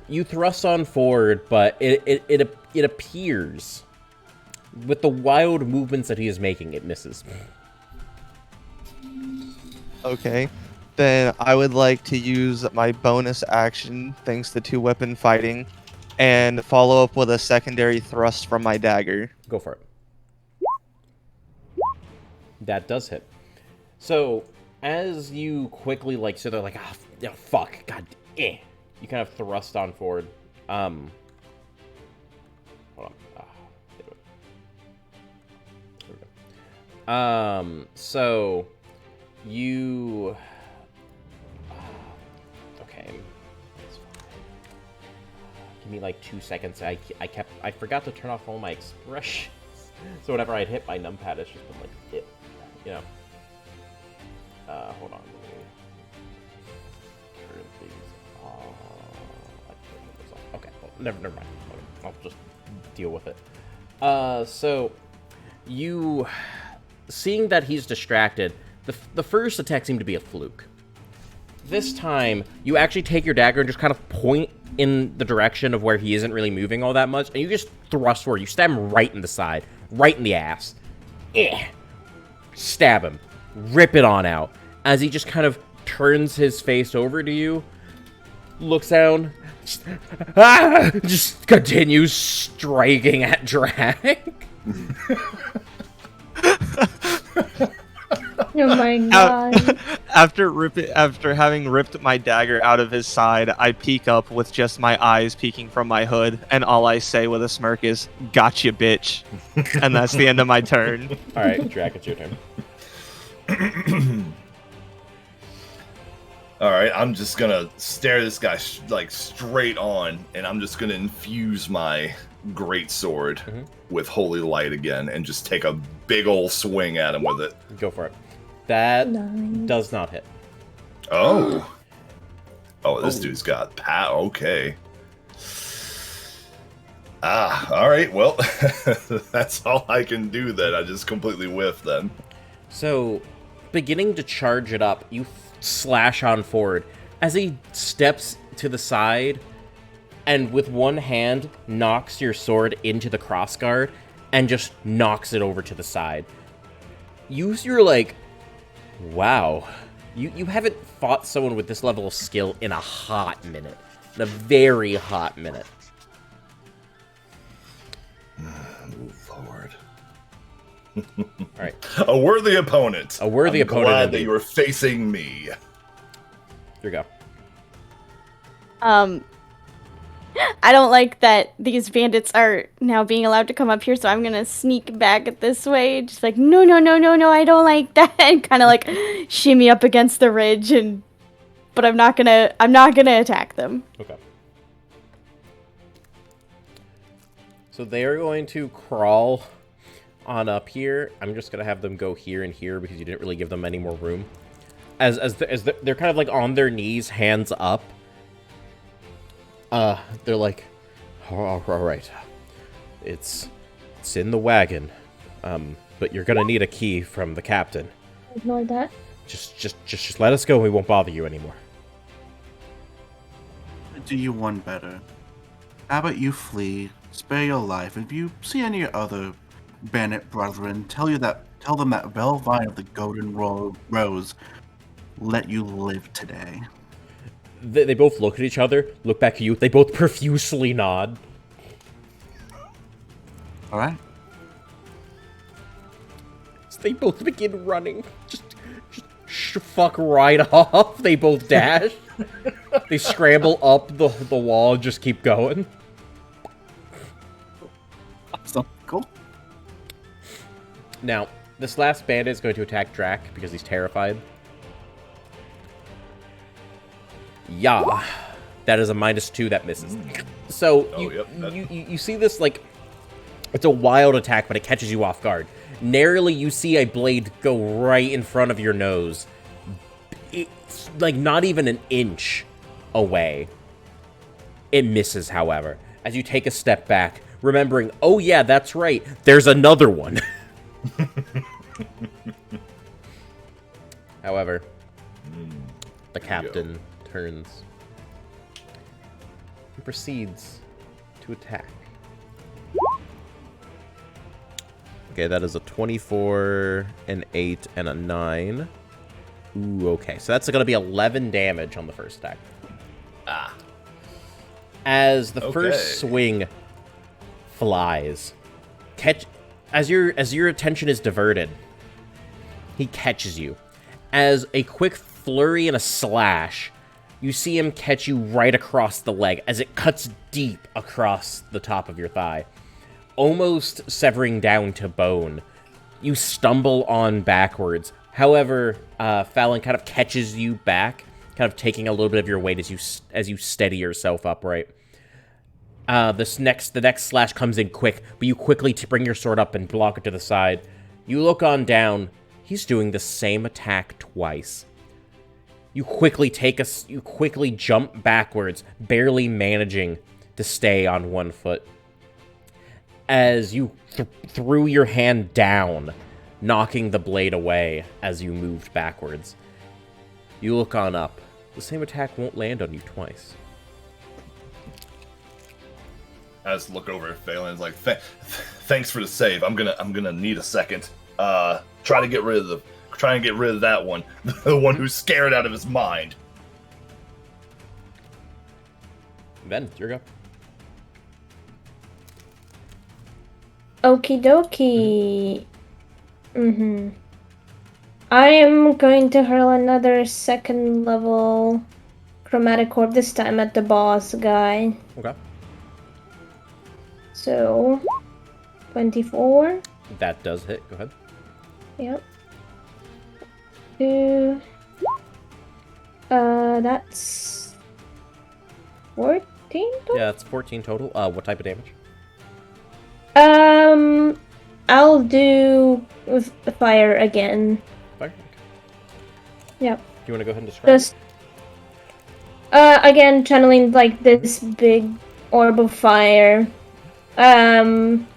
you thrust on forward, but it appears, with the wild movements that he is making, it misses. Okay. Then I would like to use my bonus action, thanks to 2-weapon fighting, and follow up with a secondary thrust from my dagger. Go for it. That does hit. So, as you quickly, so they're like, fuck, god, You kind of thrust on forward. Hold on. There we go. So, you... Give me like 2 seconds. I forgot to turn off all my expressions. So whenever I'd hit my numpad, it's just been like, you know. Hold on. Let me turn these off. I turned those off. Okay, well, never mind. Okay, I'll just deal with it. So you seeing that he's distracted, the first attack seemed to be a fluke. This time, you actually take your dagger and just kind of point in the direction of where he isn't really moving all that much, and you just thrust forward. You stab him right in the side, right in the ass. Stab him. Rip it on out. As he just kind of turns his face over to you, looks down, just continues striking at Drag. Oh my god. After having ripped my dagger out of his side, I peek up with just my eyes peeking from my hood, and all I say with a smirk is, "Gotcha, bitch." And that's the end of my turn. Alright, Drac, it's your turn. Alright, I'm just gonna stare this guy straight on, and I'm just gonna infuse my great sword with holy light again, and just take a big ol' swing at him with it. Go for it. That Nice. does not hit. Oh, this dude's got okay. Alright, well, that's all I can do then. I just completely whiffed then. So, beginning to charge it up, you slash on forward. As he steps to the side, and with one hand, knocks your sword into the crossguard, and just knocks it over to the side. Use your, wow. You haven't fought someone with this level of skill in a hot minute. In a very hot minute. Lord. Alright. A worthy opponent. A worthy opponent, Glad indeed. that you are facing me. Here we go. I don't like that these bandits are now being allowed to come up here, so I'm gonna sneak back this way, just like, no, I don't like that, and kind of shimmy up against the ridge, but I'm not gonna attack them. Okay. So they are going to crawl on up here. I'm just gonna have them go here and here because you didn't really give them any more room. As they're kind of on their knees, hands up. They're like, all right, it's in the wagon, but you're gonna need a key from the captain. Ignore that. Just let us go. We won't bother you anymore. Do you one better? How about you flee, spare your life, and if you see any other bandit brethren, tell them that Velvine of the Golden Rose let you live today. They both look at each other, look back at you. They both profusely nod. All right. So they both begin running. Just fuck right off. They both dash. They scramble up the wall and just keep going. Awesome. Cool. Now, this last bandit is going to attack Drac because he's terrified. Yeah, that is a -2 that misses. So you see this it's a wild attack, but it catches you off guard. Narrowly, you see a blade go right in front of your nose. It's not even an inch away. It misses, however, as you take a step back, remembering, oh yeah, that's right, there's another one. However, the captain turns and proceeds to attack. Okay, that is a 24, an 8, and a 9. Ooh, okay. So that's going to be 11 damage on the first attack. As the first swing flies, as your attention is diverted, he catches you. As a quick flurry and a slash, you see him catch you right across the leg as it cuts deep across the top of your thigh, almost severing down to bone. You stumble on backwards. However, Fallon kind of catches you back, kind of taking a little bit of your weight as you steady yourself upright. The next slash comes in quick, but you quickly bring your sword up and block it to the side. You look on down. He's doing the same attack twice. You quickly jump backwards, barely managing to stay on one foot. As you threw your hand down, knocking the blade away as you moved backwards. You look on up. The same attack won't land on you twice. I just look over at Phelan's like, thanks for the save. I'm gonna need a second. Try to get rid of that one, the one who's scared out of his mind. Ben, your go. Okie dokie. I am going to hurl another second level chromatic orb, this time at the boss guy. Okay. So, 24. That does hit. Go ahead. Yep. That's 14 total? Yeah, it's 14 total. What type of damage? I'll do with the fire again. Fire? Okay. Yep. Do you want to go ahead and describe Just, again, channeling, like, this big orb of fire. And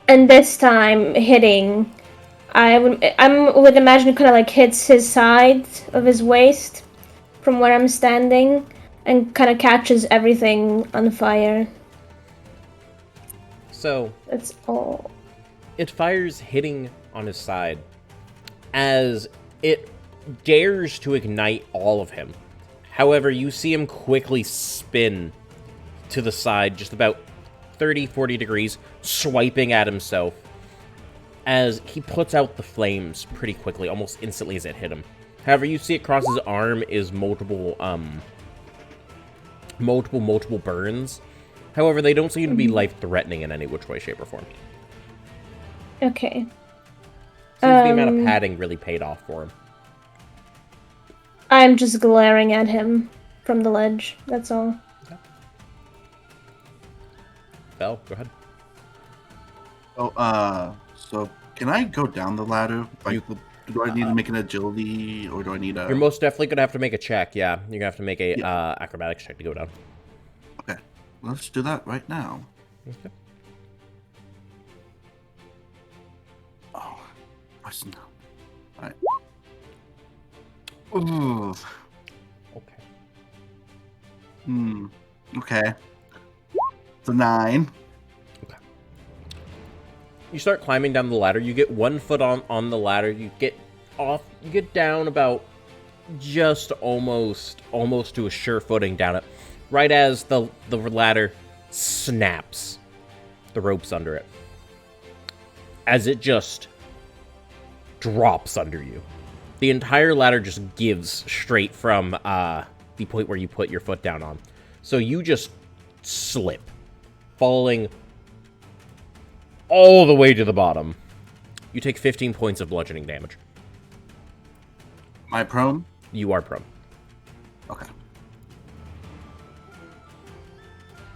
this time, hitting... I would imagine it kind of, like, hits his side of his waist from where I'm standing, and kind of catches everything on fire. So... That's all. It fires hitting on his side as it dares to ignite all of him. However, you see him quickly spin to the side, just about 30-40 degrees, swiping at himself as he puts out the flames pretty quickly, almost instantly as it hit him. However, you see across his arm is multiple burns. However, they don't seem to be life-threatening in any which way, shape, or form. Okay. Seems the amount of padding really paid off for him. I'm just glaring at him from the ledge, that's all. Okay. Belle, go ahead. Oh, so can I go down the ladder? Like, do I need to make an agility, or do I need a... You're most definitely going to have to make a check, yeah. You're going to have to make a acrobatics check to go down. Okay, let's do that right now. Okay. Oh, listen. Alright. Ooh. Okay. Okay. It's a 9. Okay. You start climbing down the ladder. You get 1 foot on the ladder. You get off. You get down about just almost to a sure footing down it. Right as the ladder snaps, the ropes under it, as it just drops under you. The entire ladder just gives straight from the point where you put your foot down on. So you just slip, falling all the way to the bottom. You take 15 points of bludgeoning damage. Am I prone? You are prone. Okay.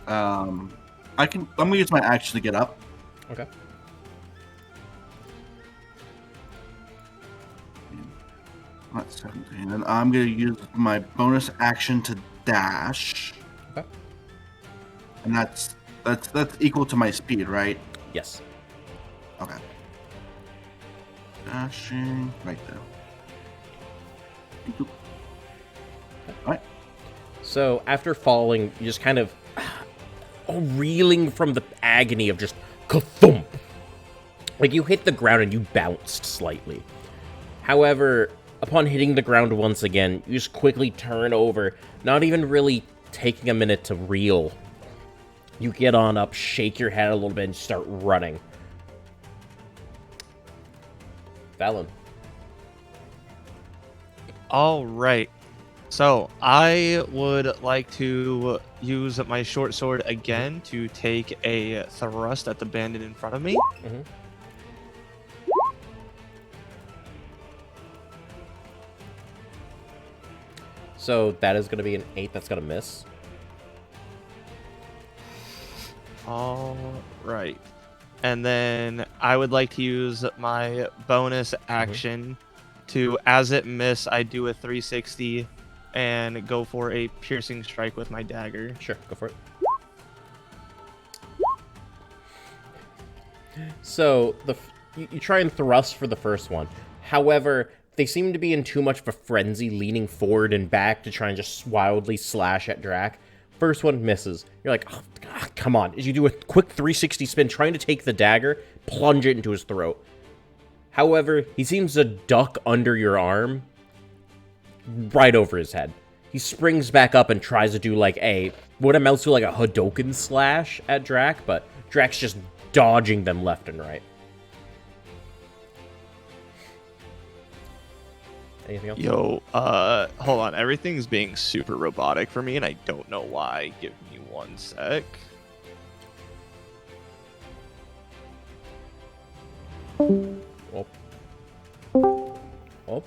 I'm gonna use my action to get up. Okay. That's 17. And I'm gonna use my bonus action to dash. Okay. And that's equal to my speed, right? Yes. Okay. Dashing right there. Alright. So after falling, you just kind of reeling from the agony of just ka-thump. Like you hit the ground and you bounced slightly. However, upon hitting the ground once again, you just quickly turn over, not even really taking a minute to reel. You get on up, shake your head a little bit, and start running. Valen. All right. So I would like to use my short sword again to take a thrust at the bandit in front of me. Mm-hmm. So that is going to be an 8. That's going to miss. All right. And then I would like to use my bonus action to, as it miss, I do a 360 and go for a piercing strike with my dagger. Sure, go for it. So you try and thrust for the first one. However, they seem to be in too much of a frenzy, leaning forward and back to try and just wildly slash at Drac. First one misses. You're like, oh, God, come on. As you do a quick 360 spin, trying to take the dagger, plunge it into his throat. However, he seems to duck under your arm, right over his head. He springs back up and tries to do like what amounts to like a Hadoken slash at Drac, but Drac's just dodging them left and right. Anything else? Yo, hold on. Everything's being super robotic for me, and I don't know why. Give me 1 sec. Oh. Oh.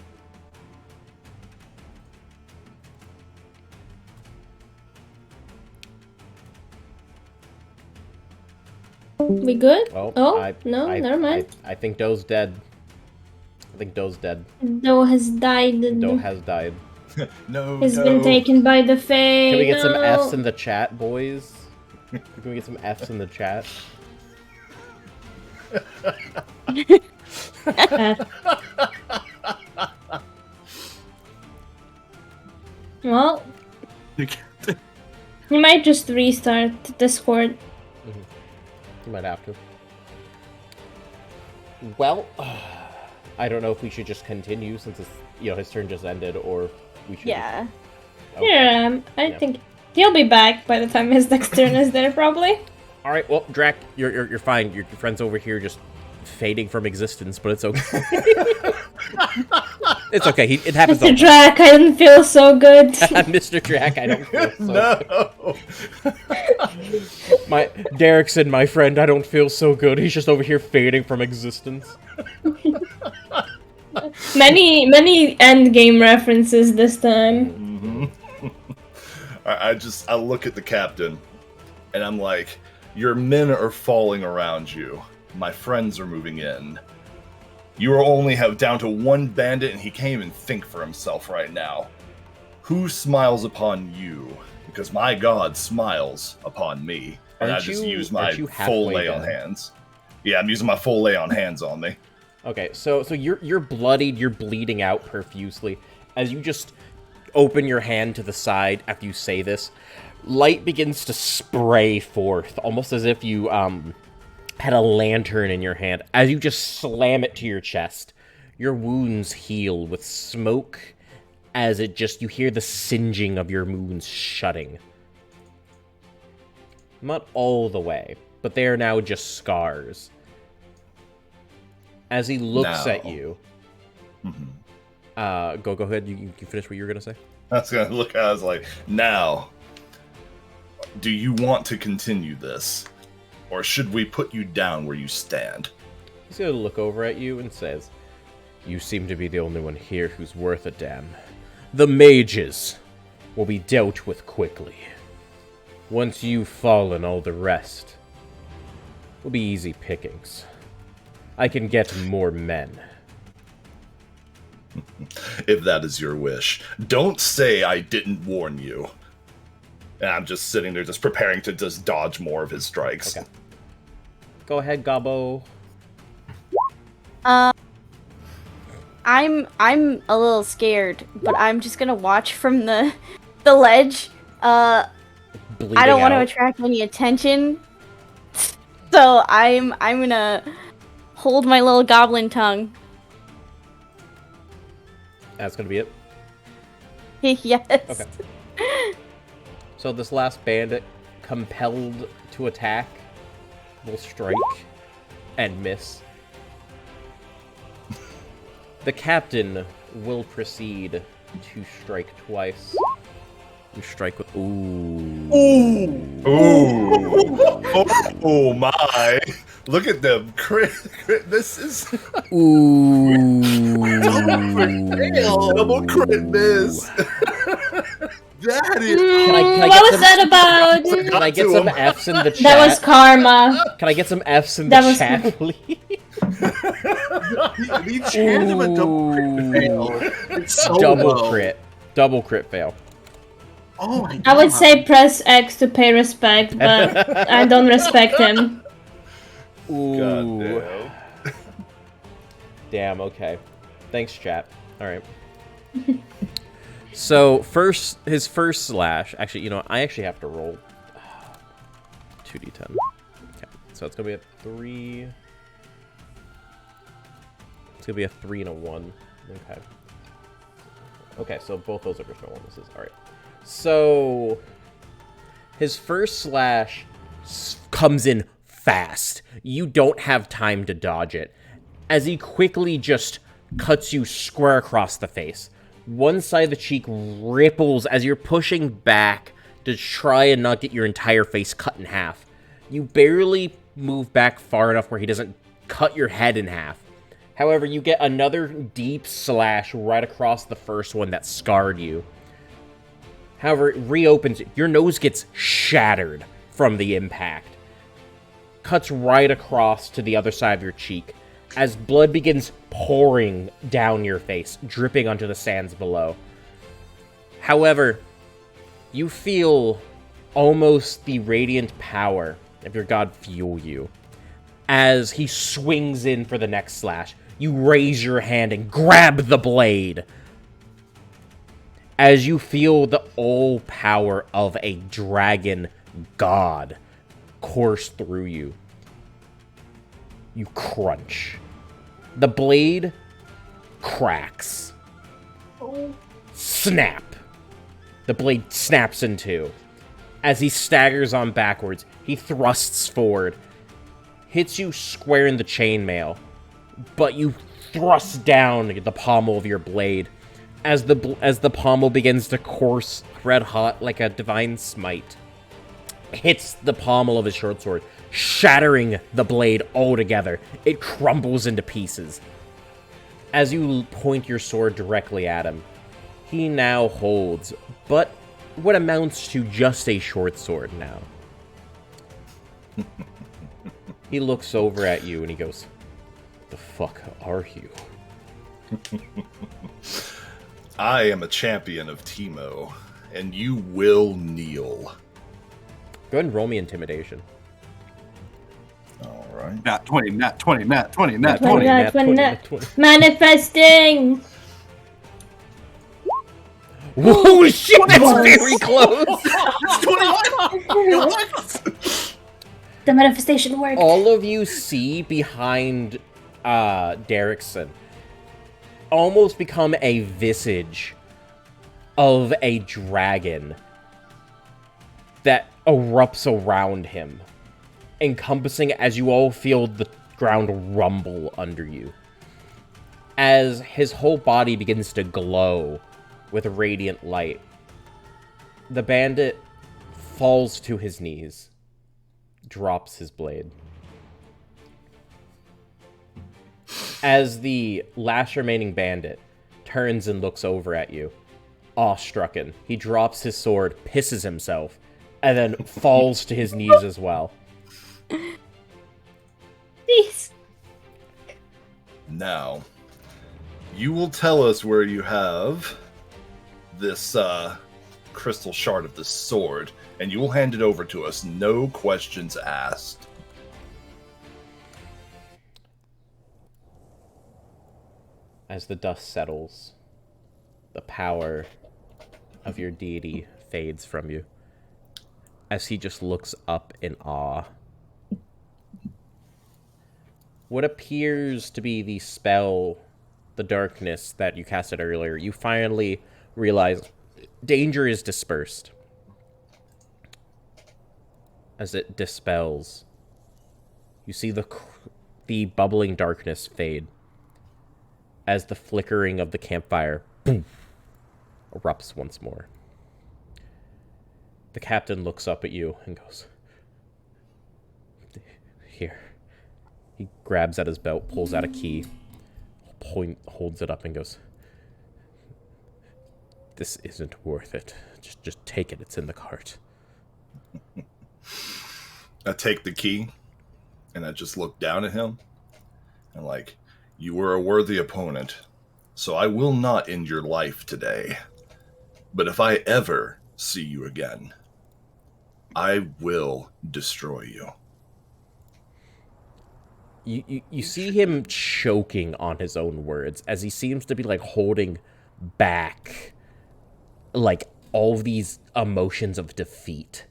We good? Oh, No, never mind. I think Doe's dead. I think Doe's dead. Doe has died. Doe has died. No, He's been taken by the Fae. Can we get some no. F's in the chat, boys? Can we get some F's in the chat? Well, you might just restart Discord. You might have to. Well, I don't know if we should just continue since it's, his turn just ended, or if we should. Yeah. Okay. Yeah, I think he'll be back by the time his next turn is there, probably. All right. Well, Drac, you're fine. Your friend's over here just fading from existence, but it's okay. It's okay. It happens. Mr. Drac, I don't feel so good. Mr. Drac, I don't feel so No. My Derrickson, my friend, I don't feel so good. He's just over here fading from existence. Many endgame references this time. I look at the captain, and I'm like, your men are falling around you. My friends are moving in. You are only down to one bandit, and he can't even think for himself right now. Who smiles upon you? Because my god smiles upon me. And I just use my full lay on hands. Yeah, I'm using my full lay on hands on me. Okay, so you're bloodied, you're bleeding out profusely. As you just open your hand to the side after you say this, light begins to spray forth, almost as if you had a lantern in your hand. As you just slam it to your chest, your wounds heal with smoke, as you hear the singeing of your wounds shutting. Not all the way, but they are now just scars. As he looks at you, go ahead. You finish what you were gonna say. I was gonna look. I was like, now, do you want to continue this, or should we put you down where you stand? He's gonna look over at you and says, "You seem to be the only one here who's worth a damn. The mages will be dealt with quickly. Once you've fallen, all the rest will be easy pickings. I can get more men." If that is your wish. Don't say I didn't warn you. And I'm just sitting there just preparing to just dodge more of his strikes. Okay. Go ahead, Gobbo. I'm a little scared, but I'm just gonna watch from the ledge. Bleeding I don't want to out. attract any attention, so I'm gonna hold my little goblin tongue. That's gonna be it. Yes. Okay. So this last bandit, compelled to attack, will strike and miss. The captain will proceed to strike twice. You strike with ooh. Oh my. Look at them. Crit. This is Ooh. double crit miss. That is. Can I What get was some, that about? Can I get some F's in the chat? That was karma. Can I get some F's in That the was- chat, please? The chance of a double crit fail. It's so Double low. crit. Double crit fail. Oh my god. I would say press X to pay respect, but I don't respect him. Ooh. God damn. Damn, okay. Thanks, chat. Alright. So, his first slash... Actually, you know, I actually have to roll 2d10. Okay, so it's gonna be a 3... It's gonna be a 3 and a 1. Okay. Okay, so both those are just normal misses. Alright. So... His first slash comes in fast. You don't have time to dodge it, as he quickly just cuts you square across the face. One side of the cheek ripples as you're pushing back to try and not get your entire face cut in half. You barely move back far enough where he doesn't cut your head in half. However, you get another deep slash right across the first one that scarred you. However, it reopens. Your nose gets shattered from the impact. Cuts right across to the other side of your cheek, as blood begins pouring down your face, dripping onto the sands below. However, you feel almost the radiant power of your god fuel you. As he swings in for the next slash, you raise your hand and grab the blade. As you feel the all power of a dragon god course through you. You crunch. The blade cracks. Snap. The blade snaps in two. As he staggers on backwards, he thrusts forward. Hits you square in the chainmail. But you thrust down the pommel of your blade. As the pommel begins to course red hot like a divine smite. Hits the pommel of his short sword, shattering the blade altogether. It crumbles into pieces. As you point your sword directly at him, he now holds but what amounts to just a short sword now. He looks over at you and he goes, "The fuck are you?" I am a champion of Teemo, and you will kneel. Go ahead and roll me intimidation. All right. Nat 20, nat 20, nat 20, nat 20, 20. nat 20, nat nat 20. Manifesting! Whoa, shit, that's very close! The manifestation worked. All of you see behind Derrickson almost become a visage of a dragon that erupts around him, encompassing as you all feel the ground rumble under you. As his whole body begins to glow with radiant light, the bandit falls to his knees, drops his blade. As the last remaining bandit turns and looks over at you, awestrucken, he drops his sword, pisses himself, and then falls to his knees as well. Please. Now, you will tell us where you have this crystal shard of the sword, and you will hand it over to us, no questions asked. As the dust settles, the power of your deity fades from you, as he just looks up in awe. What appears to be the spell, the darkness that you casted earlier, you finally realize danger is dispersed. As it dispels, you see the bubbling darkness fade. As the flickering of the campfire boom, erupts once more. The captain looks up at you and goes, "Here." He grabs at his belt, pulls out a key, holds it up and goes, "This isn't worth it Just take it. It's in the cart. I take the key, and I just look down at him, and like, you were a worthy opponent, so I will not end your life today. But if I ever see you again, I will destroy you. You see him choking on his own words as he seems to be like holding back like all of these emotions of defeat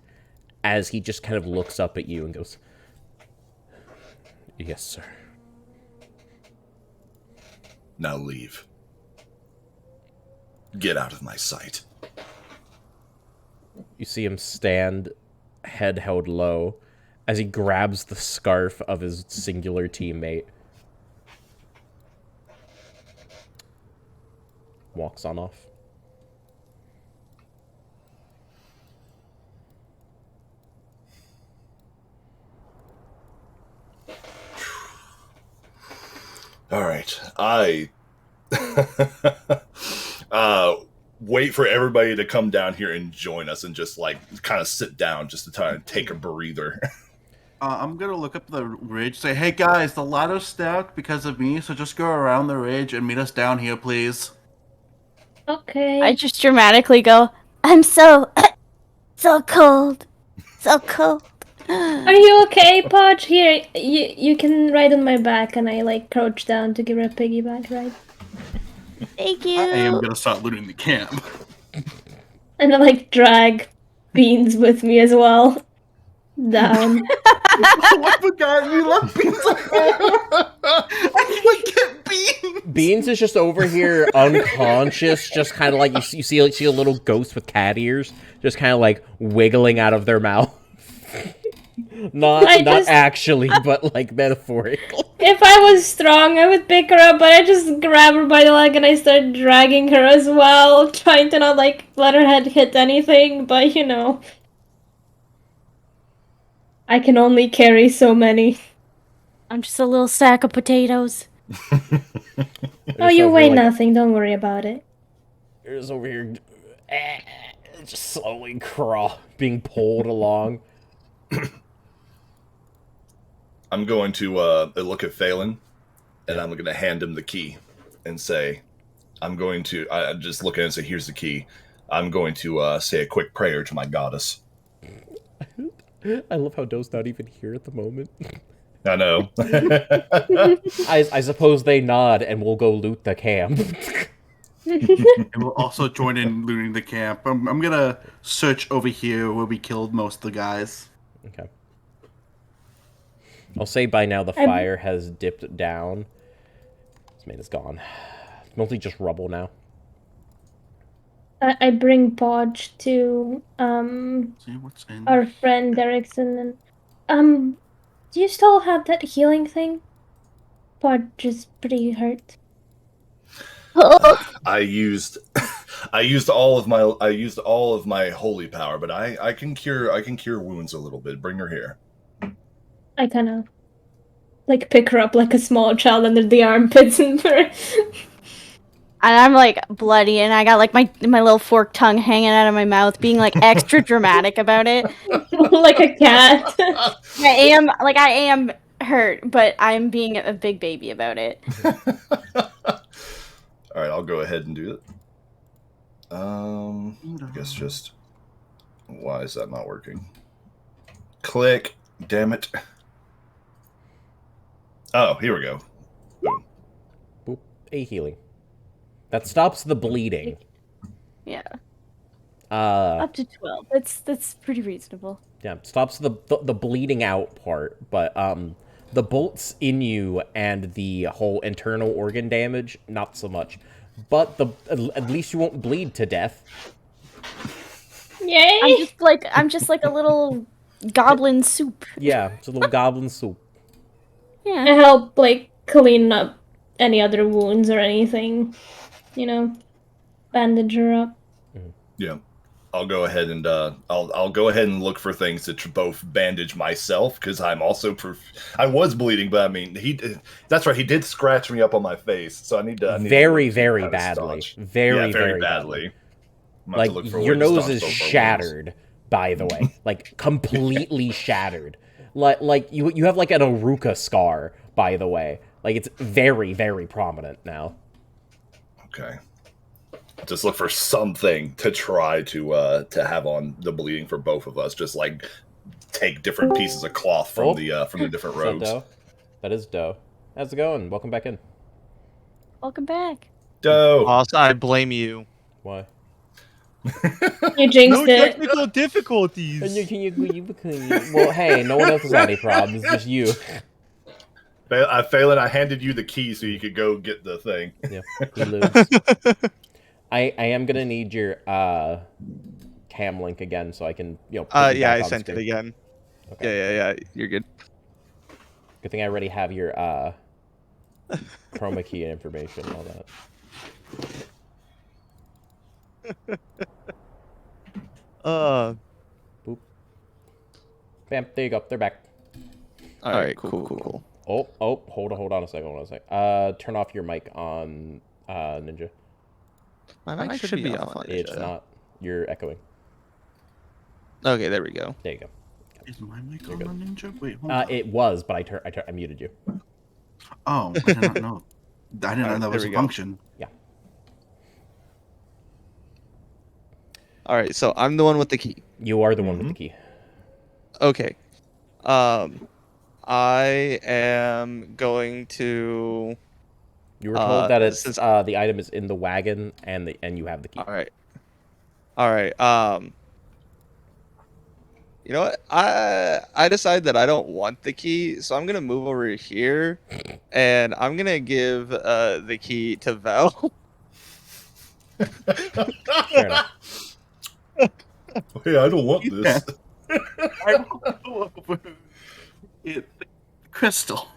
as he just kind of looks up at you and goes, "Yes, sir." Now leave. Get out of my sight. You see him stand, head held low, as he grabs the scarf of his singular teammate. Walks on off. All right. I wait for everybody to come down here and join us and just like kind of sit down just to try and take a breather. I'm gonna look up the ridge, say, hey guys, the ladder's stuck because of me, so just go around the ridge and meet us down here, please. Okay. I just dramatically go, I'm so cold. So cold. Are you okay, Podge? Here, you can ride on my back, and I like crouch down to give her a piggyback ride. Thank you. I am gonna start looting the camp. And I like drag Beans with me as well. Down. I forgot we left Beans I can't get Beans! Beans is just over here unconscious, just kind of like you see a little ghost with cat ears, just kind of like wiggling out of their mouth. Not actually, but like metaphorically. If I was strong, I would pick her up, but I just grab her by the leg and I start dragging her as well, trying to not like let her head hit anything, but you know. I can only carry so many. I'm just a little sack of potatoes. Oh, you weigh nothing, don't worry about it. You're just over here, just slowly being pulled along. I'm going to look at Phelan, and I'm going to hand him the key and say, I just look at it and say, here's the key. I'm going to say a quick prayer to my goddess. I love how Doe's not even here at the moment. I know. I suppose they nod and we'll go loot the camp. And we'll also join in looting the camp. I'm gonna search over here where we killed most of the guys. Okay. I'll say by now the fire has dipped down. This man is gone. It's mostly just rubble now. I bring Podge to See what's in. our friend Derrickson and do you still have that healing thing? Podge is pretty hurt. I used all of my holy power, but I can cure wounds a little bit. Bring her here. I kind of like pick her up like a small child under the armpits and And I'm like bloody, and I got like my little forked tongue hanging out of my mouth, being like extra dramatic about it. like a cat. I am hurt, but I'm being a big baby about it. All right, I'll go ahead and do it. I guess just why is that not working? Click, damn it. Oh, here we go. Boom. Boop. A healing. That stops the bleeding. Yeah. Up to 12. That's pretty reasonable. Yeah, stops the bleeding out part, but the bolts in you and the whole internal organ damage, not so much. But at least you won't bleed to death. Yay! I'm just like a little goblin soup. Yeah, it's a little goblin soup. Yeah. I help like clean up any other wounds or anything. You know, bandage her up. Yeah, I'll go ahead and I'll go ahead and look for things to both bandage myself because I'm also I was bleeding, but I mean that's right, he did scratch me up on my face, so I need to Very badly. Very badly. I'm gonna have Like to look for a your way to nose stop is both our wounds. shattered, by the way, like completely shattered. Like you have like an Aruka scar, by the way. Like it's very, very prominent now. Okay. Just look for something to try to have on the bleeding for both of us. Just like take different pieces of cloth from the different Is that robes. Doe? That is Doe. How's it going? Welcome back in. Welcome back. Doe. Boss, I blame you. Why? You jinxed No it. technical difficulties. Well, hey, no one else has had any problems, just you. Phelan, I handed you the key so you could go get the thing. Yeah, he lives. I am gonna need your cam link again so I can put you Yeah, back I on sent screen. it again. Okay. Yeah. You're good. Good thing I already have your chroma key information and all that. Boop. Bam, there you go. They're back. All right, cool. Oh, hold on a second. Turn off your mic on Ninja. My mic should be off on It's not. You're echoing. Okay, there we go. There you go. Is my mic on, Ninja? Wait, hold It was, but I muted you. Oh, I did not know. I didn't know that was a function. Yeah. All right, so I'm the one with the key. You are the one with the key. Okay. I am going to. You were told that it's the item is in the wagon and you have the key. All right. You know what? I decide that I don't want the key, so I'm gonna move over here, and I'm gonna give the key to Vel. Fair enough. Hey, I don't want this. I will go over it. Crystal.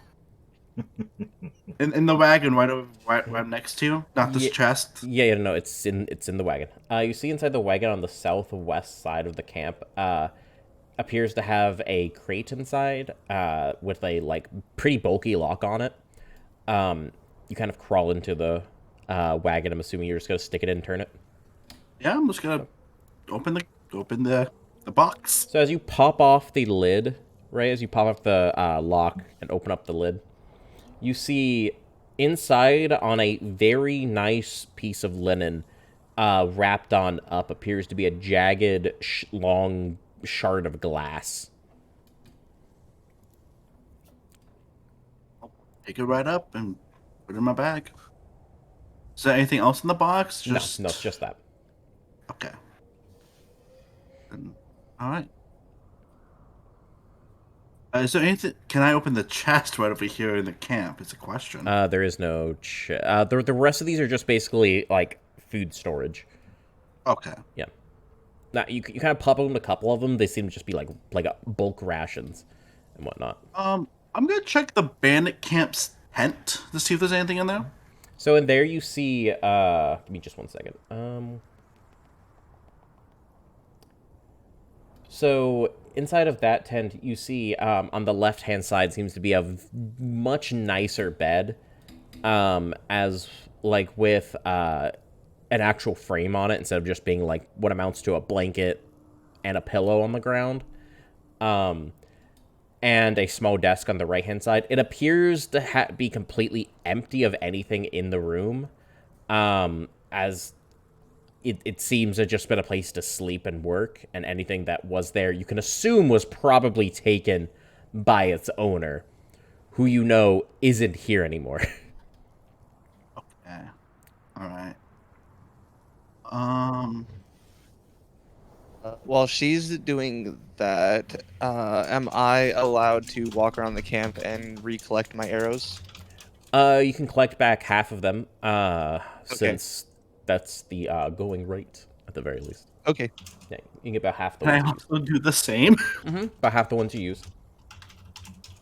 In the wagon right next to you, not this chest. Yeah, no, it's in the wagon. You see inside the wagon on the southwest side of the camp, appears to have a crate inside, with a like pretty bulky lock on it. You kind of crawl into the wagon. I'm assuming you're just gonna stick it in and turn it. Yeah, I'm just gonna open the box. So as you pop off the lid, right, as you pop off the lock and open up the lid, you see inside on a very nice piece of linen, wrapped on up, appears to be a jagged, long shard of glass. I'll pick it right up and put it in my bag. Is there anything else in the box? No, it's just that. Okay. All right. Is there anything? Can I open the chest right over here in the camp? It's a question. There is no. The rest of these are just basically like food storage. Okay. Yeah. Now you kind of pop open a couple of them. They seem to just be like bulk rations and whatnot. I'm gonna check the bandit camp's tent to see if there's anything in there. So in there you see. Give me just 1 second. So inside of that tent, you see on the left-hand side seems to be a much nicer bed, as like with an actual frame on it instead of just being like what amounts to a blanket and a pillow on the ground, and a small desk on the right-hand side. It appears to be completely empty of anything in the room, as it seems to just been a place to sleep and work, and anything that was there, you can assume, was probably taken by its owner, who you know isn't here anymore. Okay. All right. While she's doing that, am I allowed to walk around the camp and recollect my arrows? You can collect back half of them, since that's the going rate at the very least. Okay. Yeah, you can get about half the Can I ones. also do the same? About half the ones you use.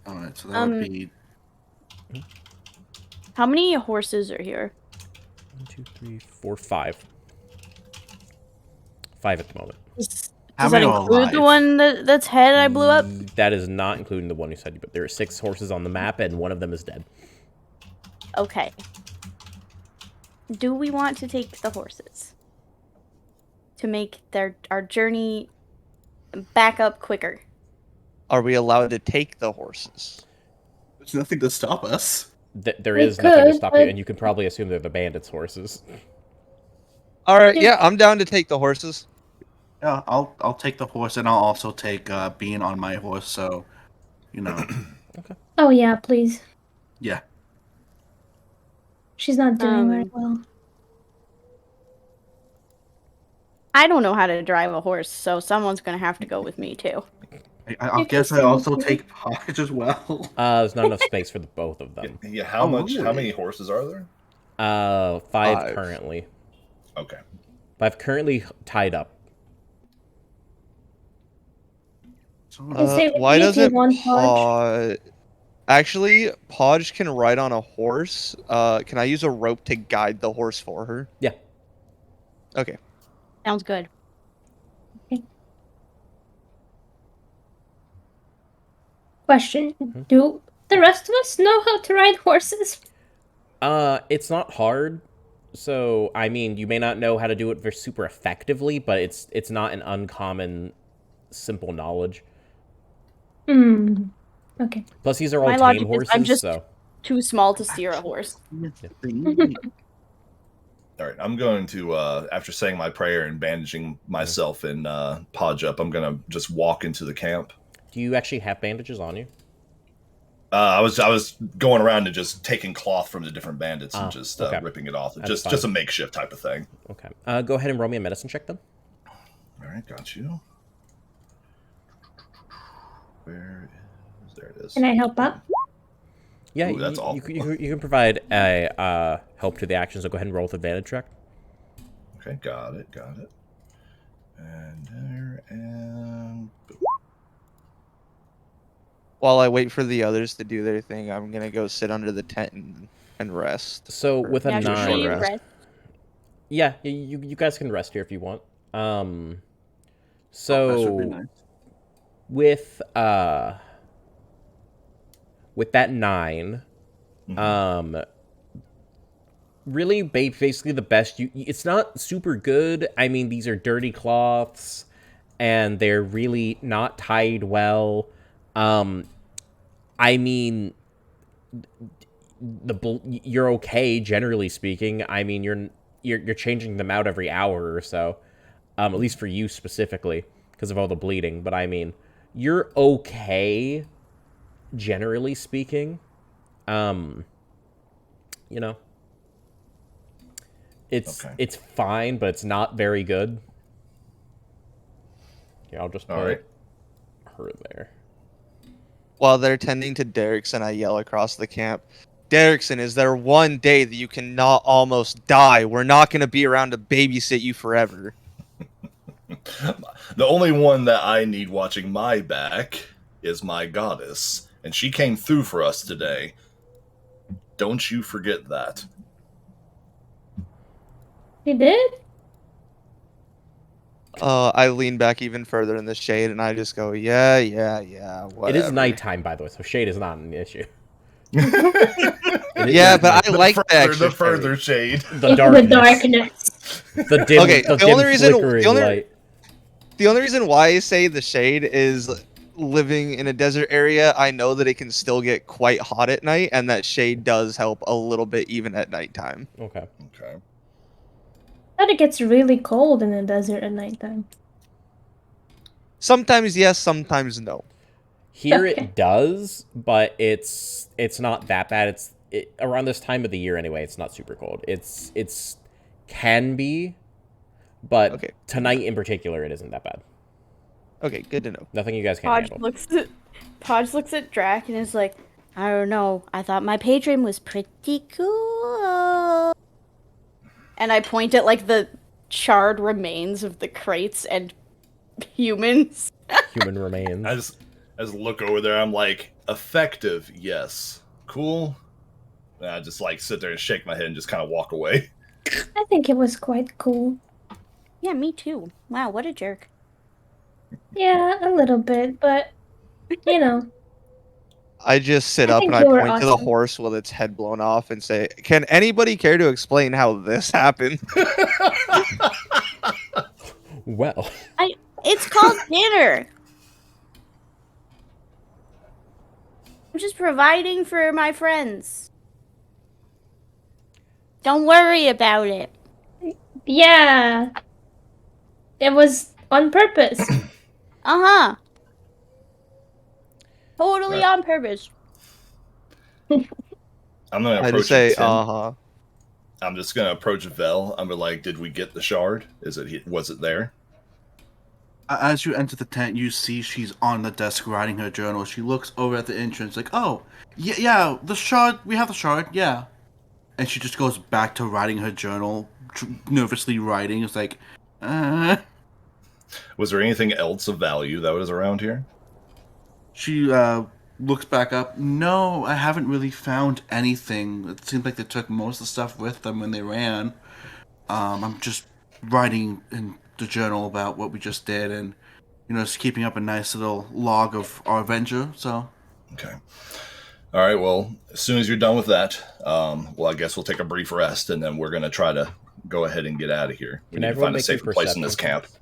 All right. So that would be. How many horses are here? 1, 2, 3, 4, 5. 5 at the moment. Does How that many are include the alive? one that's head I blew up? That is not including the one you said, but there are 6 horses on the map, and one of them is dead. Okay. Do we want to take the horses? to make our journey back up quicker. Are we allowed to take the horses? There's nothing to stop us. There We is nothing to could, stop you, but- and you can probably assume they're the bandits' horses. All right, Yeah. yeah, I'm down to take the horses. Yeah, I'll take the horse, and I'll also take Bean on my horse. So, you know, Oh yeah, please. yeah. She's not doing very Um, well. I don't know how to drive a horse, so someone's gonna have to go with me too. I You can guess I sing also too. take Podge as well. There's not enough space for the both of them. Yeah, how Oh, much? How really? many horses are there? 5 5. currently. Okay. 5 currently tied up. So, Can say Why we doesn't take one Podge? Actually, Podge can ride on a horse. Can I use a rope to guide the horse for her? Yeah. Okay. Sounds good. Question: Mm-hmm. Do the rest of us know how to ride horses? It's not hard. So, I mean, you may not know how to do it very super effectively, but it's not an uncommon, simple knowledge. Hmm. Okay. Plus, these are all My tame logic is horses, I'm just so too small to steer a horse. All right, I'm going to after saying my prayer and bandaging myself and Podge up, I'm gonna just walk into the camp. do you actually have bandages on you? I was going around and just taking cloth from the different bandits and just okay. ripping it off. That's Just a fine. makeshift type of thing. Okay. Go ahead and roll me a medicine check then. All right, got you. There it is. Can I help out? Yeah, Ooh, that's you, all. you can provide a help to the action, so go ahead and roll with advantage check. Okay, got it. And there and boom. While I wait for the others to do their thing, I'm gonna go sit under the tent and rest. So with a Yeah, short should we 9, rest. rest? yeah, you guys can rest here if you want. That would be So nice. with that 9, really basically the best it's not super good. I mean, these are dirty cloths and they're really not tied well. I mean, you're okay generally speaking. I mean, you're changing them out every hour or so, at least for you specifically because of all the bleeding. But I mean, you're okay generally speaking. You know, it's fine, but it's not very good. Here, I'll just put All right. her there. While they're tending to Derrickson, I yell across the camp, Derrickson, is there one day that you cannot almost die? We're not going to be around to babysit you forever. The only one that I need watching my back is my goddess, and she came through for us today. Don't you forget that. You did? I lean back even further in the shade and I just go, yeah, whatever. It is nighttime, by the way, so shade is not an issue. Yeah, but I like the extra the further shade. The Into darkness. the darkness. The dim, Okay, the the dim only reason- flickering the only- light. The only reason why I say the shade is living in a desert area, I know that it can still get quite hot at night, and that shade does help a little bit even at nighttime. Okay. Okay. I thought it gets really cold in the desert at nighttime. Sometimes yes, sometimes no. Here Okay. it does, but it's not that bad. Around this time of the year anyway. It's not super cold. It's can be, but Okay. tonight in particular, it isn't that bad. Okay, good to know. Nothing you guys can't Podge handle. looks at Drac and is like, I don't know. I thought my patron was pretty cool. And I point at like the charred remains of the crates and humans. Human remains. I just look over there. I'm like, effective, yes. Cool. And I just like sit there and shake my head and just kind of walk away. I think it was quite cool. Yeah, me too. Wow, what a jerk. Yeah, a little bit, but you know. I just sit I up think and I you were point to the awesome. horse with its head blown off and say, can anybody care to explain how this happened? Well, It's called dinner. I'm just providing for my friends. Don't worry about it. Yeah. It was on purpose. Uh-huh. Totally Right. on purpose. I'm gonna I approach just say, Tim. uh-huh. I'm just gonna approach Vel. I'm gonna like, did we get the shard? Was it there? As you enter the tent, you see she's on the desk writing her journal. She looks over at the entrance, like, "Oh, yeah, the shard. We have the shard, yeah." And she just goes back to writing her journal, nervously writing. It's like, Was there anything else of value that was around here? She looks back up. No, I haven't really found anything. It seems like they took most of the stuff with them when they ran. I'm just writing in the journal about what we just did, and just keeping up a nice little log of our adventure. So, Okay. All right. Well, as soon as you're done with that, I guess we'll take a brief rest, and then we're gonna try to go ahead and get out of here. We Can need to everyone find a make me safer place in this perception camp. checks?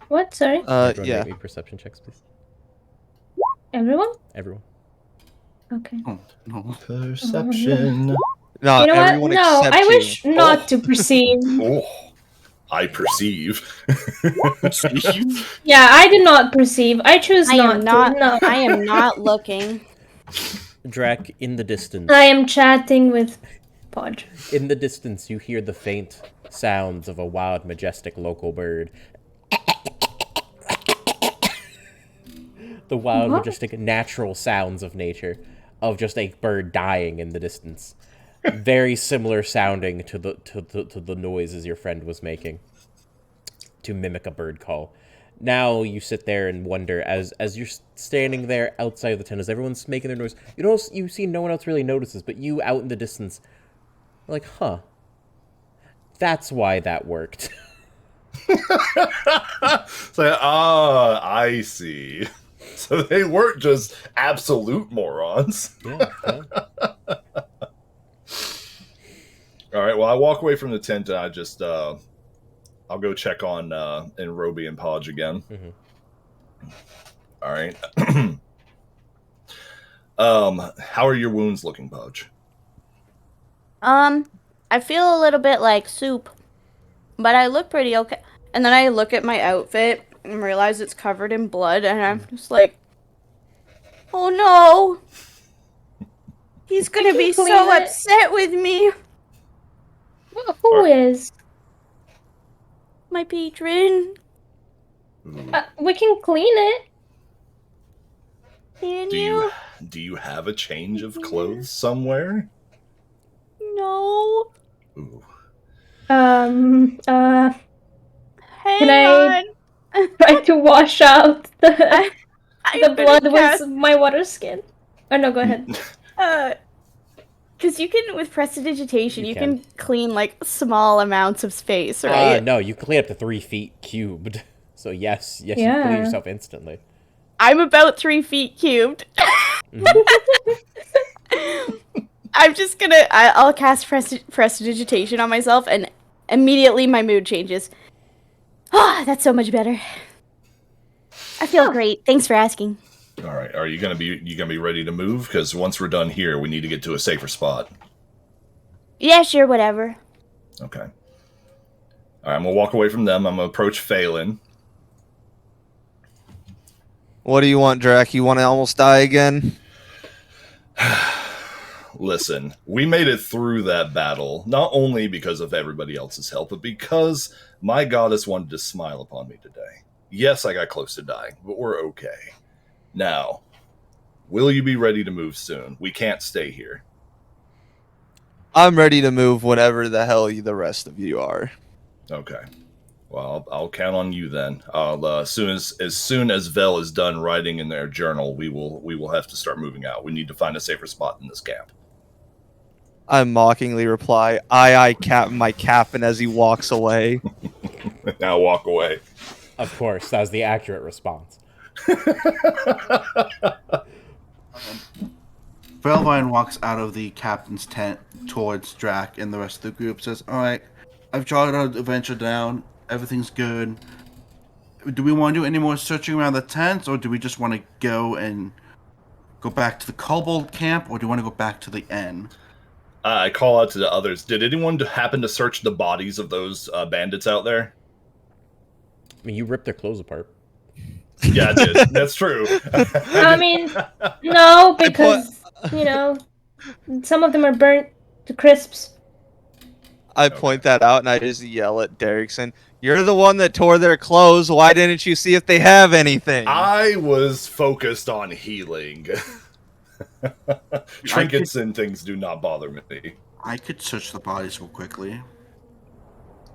What? Sorry? Everyone Yeah. make me perception checks, please. Everyone? Everyone. Okay. oh no. Perception. No, You know what? everyone No, except I you. wish not Oh. to perceive. Oh, I perceive. Yeah, I did not perceive. I choose I am not. to. No. I am not looking. Drac, in the distance. I am chatting with Podge. In the distance, you hear the faint sounds of a wild, majestic local bird. The wild, What? majestic, natural sounds of nature, of just a bird dying in the distance. Very similar sounding to the noises your friend was making, to mimic a bird call. Now you sit there and wonder, as you're standing there outside of the tent, as everyone's making their noise, you see no one else really notices, but you out in the distance, are like, huh, that's why that worked. I see. So they weren't just absolute morons. Yeah. All right. Well, I walk away from the tent and I just I'll go check on Roby and Podge again. Mm-hmm. All right. How are your wounds looking, Podge? I feel a little bit like soup, but I look pretty okay. And then I look at my outfit and realize it's covered in blood, and I'm just like, oh no! He's gonna be clean so it. upset with me, Who is? my patron. We can clean it. Can Do you have a change of clothes somewhere? No. Ooh. Hang Can I on. try to wash out the I'm blood gonna cast, with my water skin? Oh no, go ahead. because you can, with prestidigitation, You you can. can clean like small amounts of space, right? No, you clean up to 3 feet cubed. So yes, you clean Yeah. yourself instantly. I'm about 3 feet cubed. I'm just gonna. I'll cast prestidigitation on myself, and immediately my mood changes. Ah, that's so much better. I feel great. Thanks for asking. All right. Are you gonna be ready to move? Because once we're done here, we need to get to a safer spot. Yeah, sure, whatever. Okay. All right. I'm gonna walk away from them. I'm gonna approach Phelan. What do you want, Drac? You want to almost die again? Listen, we made it through that battle, not only because of everybody else's help, but because my goddess wanted to smile upon me today. Yes, I got close to dying, but we're okay. Now, will you be ready to move soon? We can't stay here. I'm ready to move whenever the hell the rest of you are. Okay. Well, I'll count on you then. As soon as Vel is done writing in their journal, we will have to start moving out. We need to find a safer spot in this camp. I mockingly reply, aye, Captain, my captain, as he walks away. Now walk away. Of course, that was the accurate response. Velvine walks out of the captain's tent towards Drac and the rest of the group. Says, "All right, I've jotted our adventure down. everything's good. Do we want to do any more searching around the tents, or do we just want to go back to the kobold camp, or do you want to go back to the inn? I call out to the others. Did anyone happen to search the bodies of those bandits out there? I mean, you ripped their clothes apart. Yeah, I did. That's true. I mean, no, because, you know, some of them are burnt to crisps. I point that out and I just yell at Derrickson, "You're the one that tore their clothes. Why didn't you see if they have anything?" I was focused on healing. Trinkets and things do not bother me. I could search the bodies real quickly.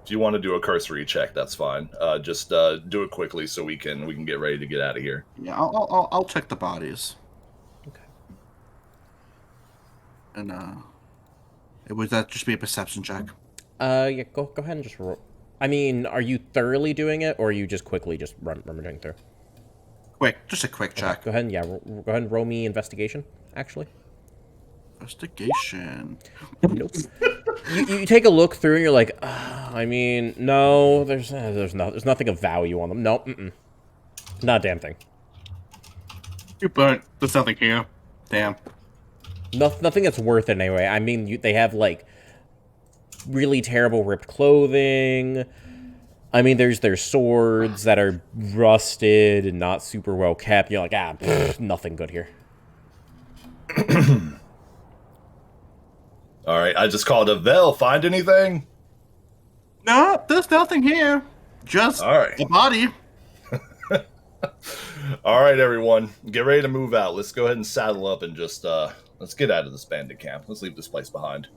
If you want to do a cursory check, that's fine. Just do it quickly so we can get ready to get out of here. Yeah, I'll check the bodies. Okay. And would that just be a perception check? Yeah, go ahead and just roll. I mean, are you thoroughly doing it, or are you just quickly just rummaging through? Just a quick check. Go ahead and go ahead and roll me investigation. Actually, investigation. Nope. you take a look through and you're like, I mean, no, there's nothing of value on them. Nope, not a damn thing. You burnt. There's nothing here. Damn. Nothing that's worth it anyway. I mean, they have like really terrible ripped clothing. I mean, there's their swords that are rusted and not super well kept. You're like, nothing good here. All right, I just called a Vel. Find anything? No, there's nothing here. Just All right. the body. All right, everyone, get ready to move out. Let's go ahead and saddle up and just let's get out of this bandit camp. Let's leave this place behind.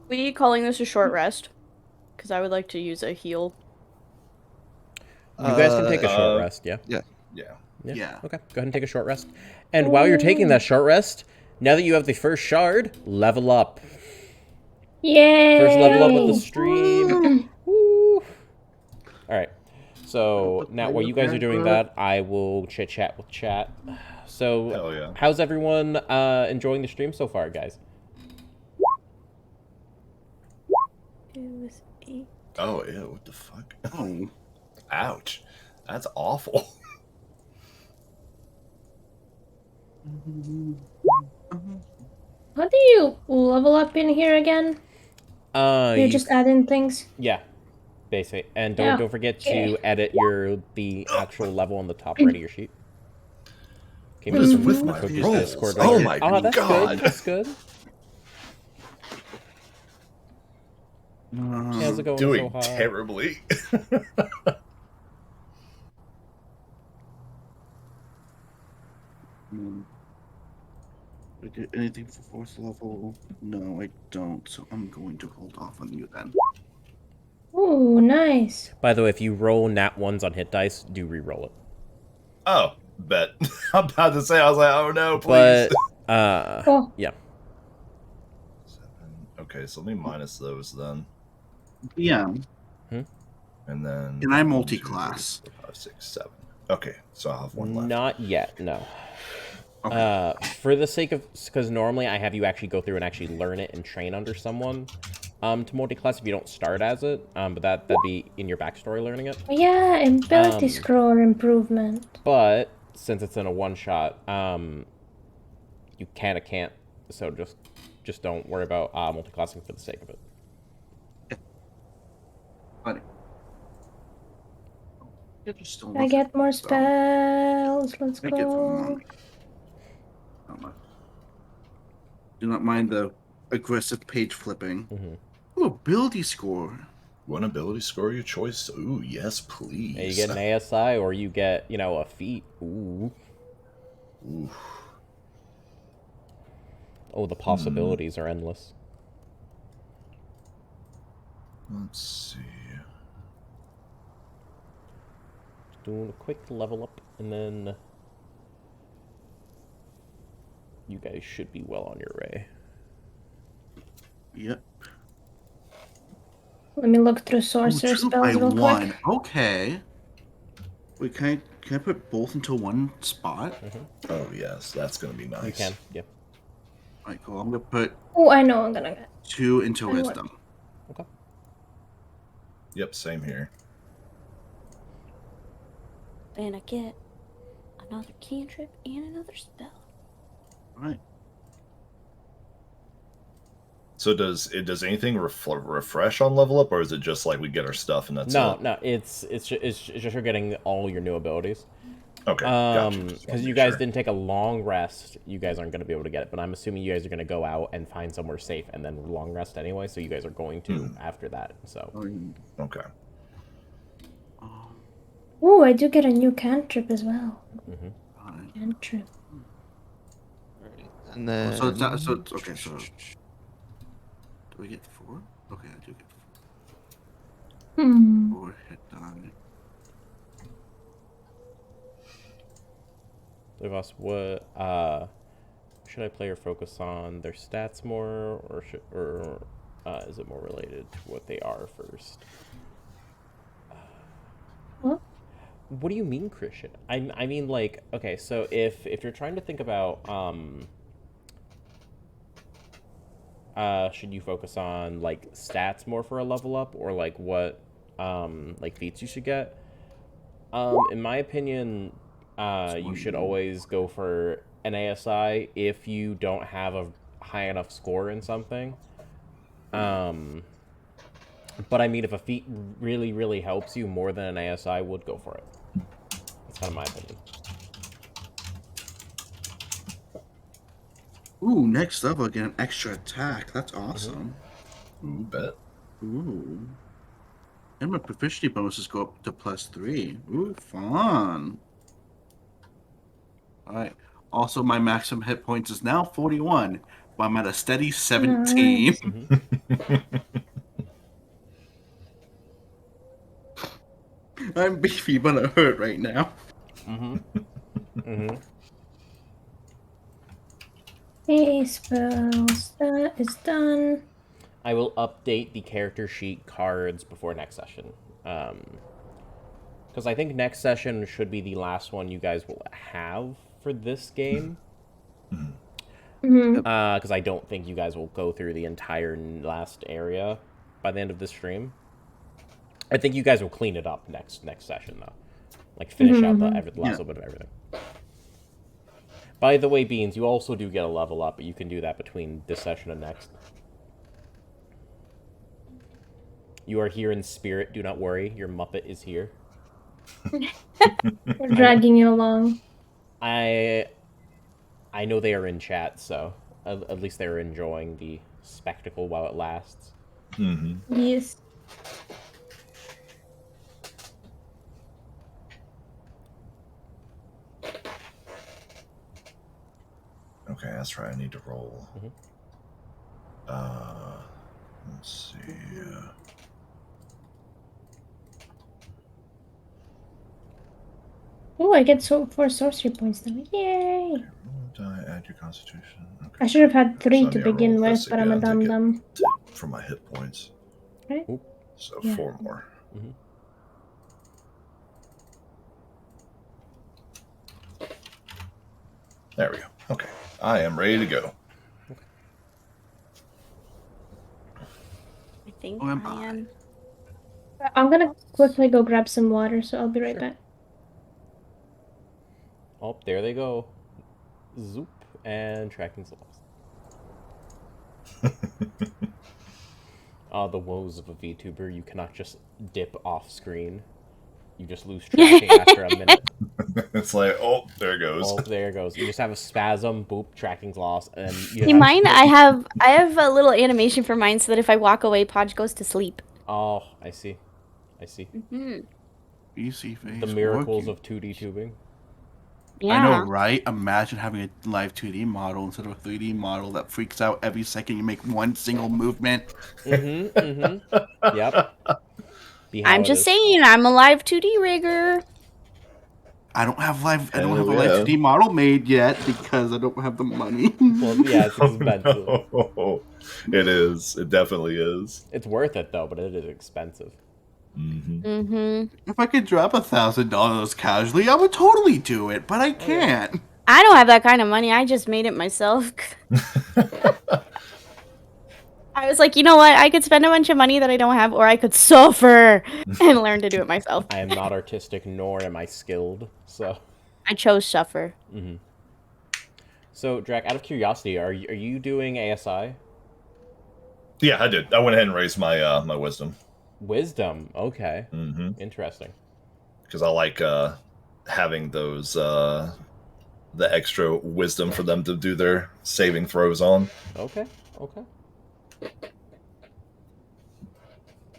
We calling this a short rest? Because I would like to use a heal. You guys can take a short rest, yeah? Yeah. Yeah. Okay, go ahead and take a short rest. And while you're taking that short rest, now that you have the first shard, level up. Yay! First level up of the stream. Woo! All right. So now while you guys are doing that, I will chit-chat with chat. So Hell yeah. how's everyone enjoying the stream so far, guys? Oh, ew, what the fuck? Oh. Ouch. That's awful. How do you level up in here again? You're just adding things? Yeah, basically. And don't forget to edit the actual level on the top right of your sheet. Okay, What is with my Coach's rolls? Discord Oh here. my that's god. Good. That's good. How's it going Doing so high? terribly. I get anything for fourth level? No, I don't. So I'm going to hold off on you then. Ooh, nice. By the way, if you roll nat ones on hit dice, do re-roll it. Oh, bet. I'm about to say, I was like, oh no, please. But, Cool. yeah. Okay, so let me minus those then. Yeah. And then... And I multi-class. 4, 5, 6, 7. Okay, so I'll have one left. Not yet, no. Okay. For the sake of... Because normally I have you actually go through and actually learn it and train under someone to multi-class if you don't start as it. But that'd be in your backstory learning it. Yeah, ability scroll improvement. But since it's in a one-shot, you can't. So just don't worry about multi-classing for the sake of it. Funny. I get more spells. Let's Thank you for go. money. Do not mind the aggressive page flipping. Ooh, ability score. One ability score your choice. Ooh, yes, please. Yeah, you get an ASI or you get, a feat. Ooh. Ooh. Oh, the possibilities are endless. Let's see. Doing a quick level up, and then you guys should be well on your way. Yep. Let me look through sorcerer spells real quick. Okay. Wait, can I put both into one spot? Oh, yes, that's going to be nice. You can, yeah. Alright, cool. I'm gonna put Oh, I know I'm gonna get. 2 into I know wisdom. Okay. Yep, same here. and I get another cantrip and another spell. All right. So does anything refresh on level up, or is it just like we get our stuff and that's it? No, it's just you're getting all your new abilities. Okay, gotcha. Because you guys didn't take a long rest, you guys aren't going to be able to get it. But I'm assuming you guys are going to go out and find somewhere safe and then long rest anyway. So you guys are going to after that. So Okay. Oh, I do get a new cantrip as well. Cantrip. And then So it's not. So it's, okay. So do we get 4? Okay, I do get 4 hit die. Devos, what should I play or focus on their stats more, or is it more related to what they are first? What? What do you mean, Christian? I mean, like, okay, so if you're trying to think about should you focus on like stats more for a level up, or like what like feats you should get? In my opinion, you should always go for an ASI if you don't have a high enough score in something. But I mean, if a feat really, really helps you more than an ASI, I would go for it. That's kind of my opinion. Ooh, next level, I get an extra attack. That's awesome. Ooh, bet. Ooh. And my proficiency bonuses go up to +3. Ooh, fun. Alright. Also, my maximum hit points is now 41, but I'm at a steady 17. I'm beefy, but I hurt right now. Hey, spells. That is done. I will update the character sheet cards before next session. Because I think next session should be the last one you guys will have for this game. Because I don't think you guys will go through the entire last area by the end of this stream. I think you guys will clean it up next session, though. Like, finish out the last little bit of everything. By the way, Beans, you also do get a level up, but you can do that between this session and next. You are here in spirit, do not worry. Your Muppet is here. We're dragging you along. I know they are in chat, so at least they're enjoying the spectacle while it lasts. Yes. Okay, that's right. I need to roll. Let's see. Oh, I get 4 sorcery points now. Yay! Die, add your constitution. Okay. I should have had 3 So to I need to begin roll with, this but I'm a again to dum-dum. get for my hit points. Right? So Yeah. 4 more. There we go. Okay. I am ready to go. I think Oh, am I am. I'm gonna quickly go grab some water, so I'll be right back. Oh, there they go. Zoop. And tracking lost. The woes of a VTuber. You cannot just dip off screen. You just lose tracking after a minute. It's like, oh, there it goes. Oh, there it goes. You just have a spasm, boop, tracking's lost, and See, mine, I have a little animation for mine so that if I walk away, Podge goes to sleep. Oh, I see. Easy face. The miracles of 2D tubing. Yeah. I know, right? Imagine having a live 2D model instead of a 3D model that freaks out every second you make one single movement. Yep. I'm just saying, I'm a live 2D rigger. I don't have a live yeah. 2D model made yet because I don't have the money. Well, yeah, it's expensive. It is. It definitely is. It's worth it though, but it is expensive. If I could drop $1,000 casually, I would totally do it, but I can't. I don't have that kind of money. I just made it myself. I was like, you know what? I could spend a bunch of money that I don't have, or I could suffer and learn to do it myself. I am not artistic, nor am I skilled, so... I chose suffer. So, Drac, out of curiosity, are you doing ASI? Yeah, I did. I went ahead and raised my my wisdom. Wisdom, okay. Mm-hmm. Interesting. Because I like having those the extra wisdom for them to do their saving throws on. Okay.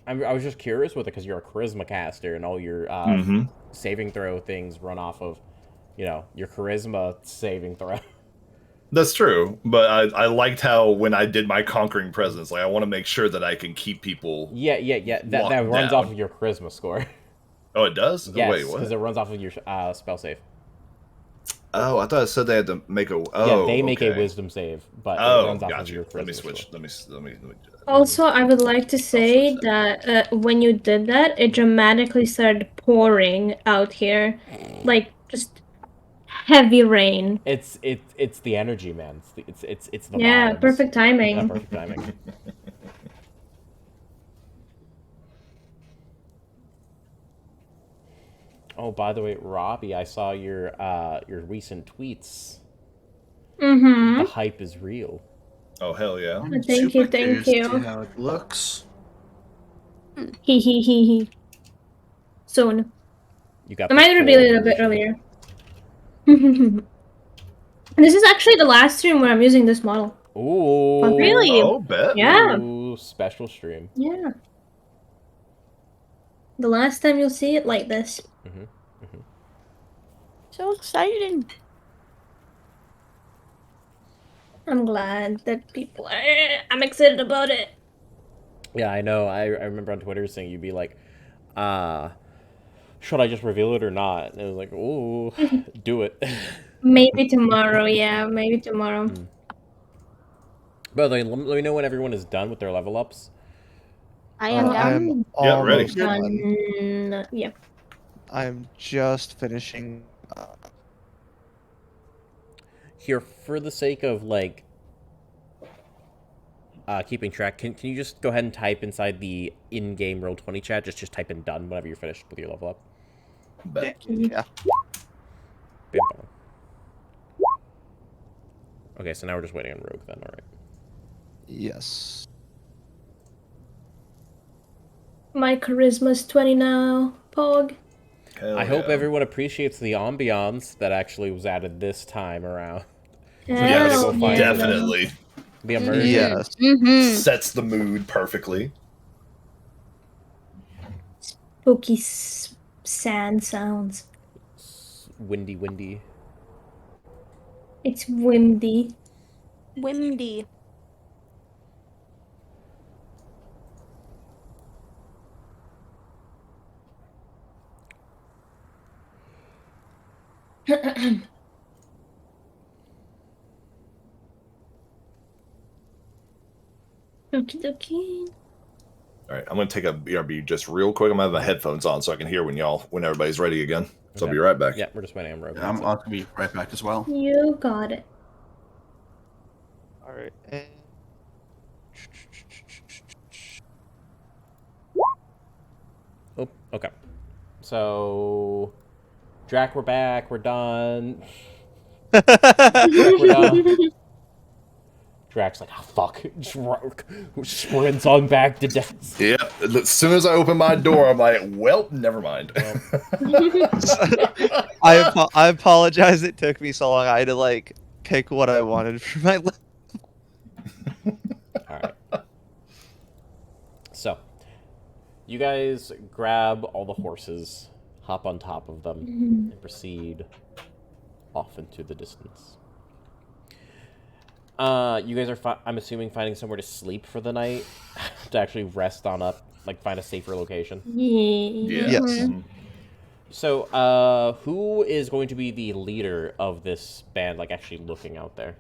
I was just curious with it because you're a charisma caster and all your saving throw things run off of, your charisma saving throw. That's true, but I liked how when I did my conquering presence, like I want to make sure that I can keep people. Yeah. That runs off of your charisma score. Oh, it does? Yes, Wait, what? because it runs off of your spell save. Oh, I thought it said they had to make a. Oh, yeah, they make a wisdom save, but it runs off of your charisma. Let me switch. Score. Let me Also, I would like to say that when you did that, it dramatically started pouring out here, like just heavy rain. It's the energy, man. It's the Yeah, vibes. perfect timing. Yeah, perfect timing. Oh, by the way, Robbie, I saw your recent tweets. Mm-hmm. The hype is real. Oh, hell yeah! I'm Thank super you, curious thank to see you. how it looks. He. Soon. You got. I might reveal it a bit earlier. This is actually the last stream where I'm using this model. Ooh. Really? Oh, bet. Yeah. Ooh, special stream. Yeah. The last time you'll see it like this. So exciting. I'm glad that people are... I'm excited about it. Yeah, I know. I remember on Twitter saying you'd be like, should I just reveal it or not? And it was like, ooh, do it. Maybe tomorrow, yeah. Maybe tomorrow. By the way, let me know when everyone is done with their level ups. I am down. I'm ready. almost done. Yeah. I'm just finishing. Here, for the sake of, like, keeping track, can you just go ahead and type inside the in-game Roll20 chat? Just type in done whenever you're finished with your level up. Bet. Yeah. Bam, bam. Okay, so now we're just waiting on Rogue then, alright. Yes. My charisma's 20 now. Pog. Hell I hope yeah. everyone appreciates the ambiance that actually was added this time around. Yes, Go find definitely. The immersion. Yes. Mm-hmm. Sets the mood perfectly. Spooky sand sounds. Windy. It's windy. Windy. Okie dokie. All right, I'm gonna take a BRB just real quick. I'm gonna have my headphones on so I can hear when everybody's ready again. So I'll be right back. Yeah, we're just waiting on Rogue. I'm going to be right back as well. You got it. All right. And... Oh, okay. So, Drac, we're back. We're done. We're done. Drac's like, oh, fuck. Just sprints on back to death. Yeah. As soon as I open my door, I'm like, well, never mind. I apologize. It took me so long. I had to like pick what I wanted for my. All right. So, you guys grab all the horses, hop on top of them, and proceed off into the distance. You guys are, I'm assuming, finding somewhere to sleep for the night, to actually rest on up, like find a safer location. Yeah. Yes. So, who is going to be the leader of this band, like actually looking out there?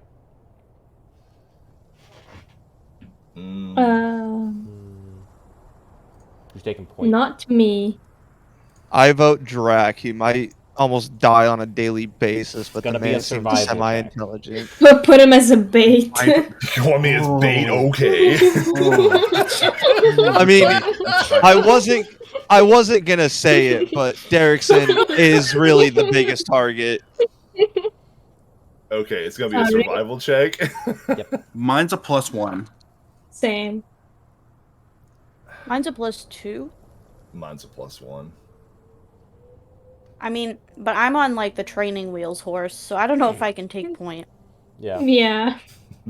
Who's taking point? Not me. I vote Drac. He might almost die on a daily basis, but the gonna be a man seems survival check. semi-intelligent. Put him as a bait. You want me as bait? Oh. Okay. I mean, I wasn't gonna say it, but Derrickson is really the biggest target. Okay, it's gonna be a Sorry. survival check. Mine's a +1. Same. Mine's a +2. Mine's a +1. I mean, but I'm on like the training wheels horse, so I don't know if I can take point. Yeah. Yeah.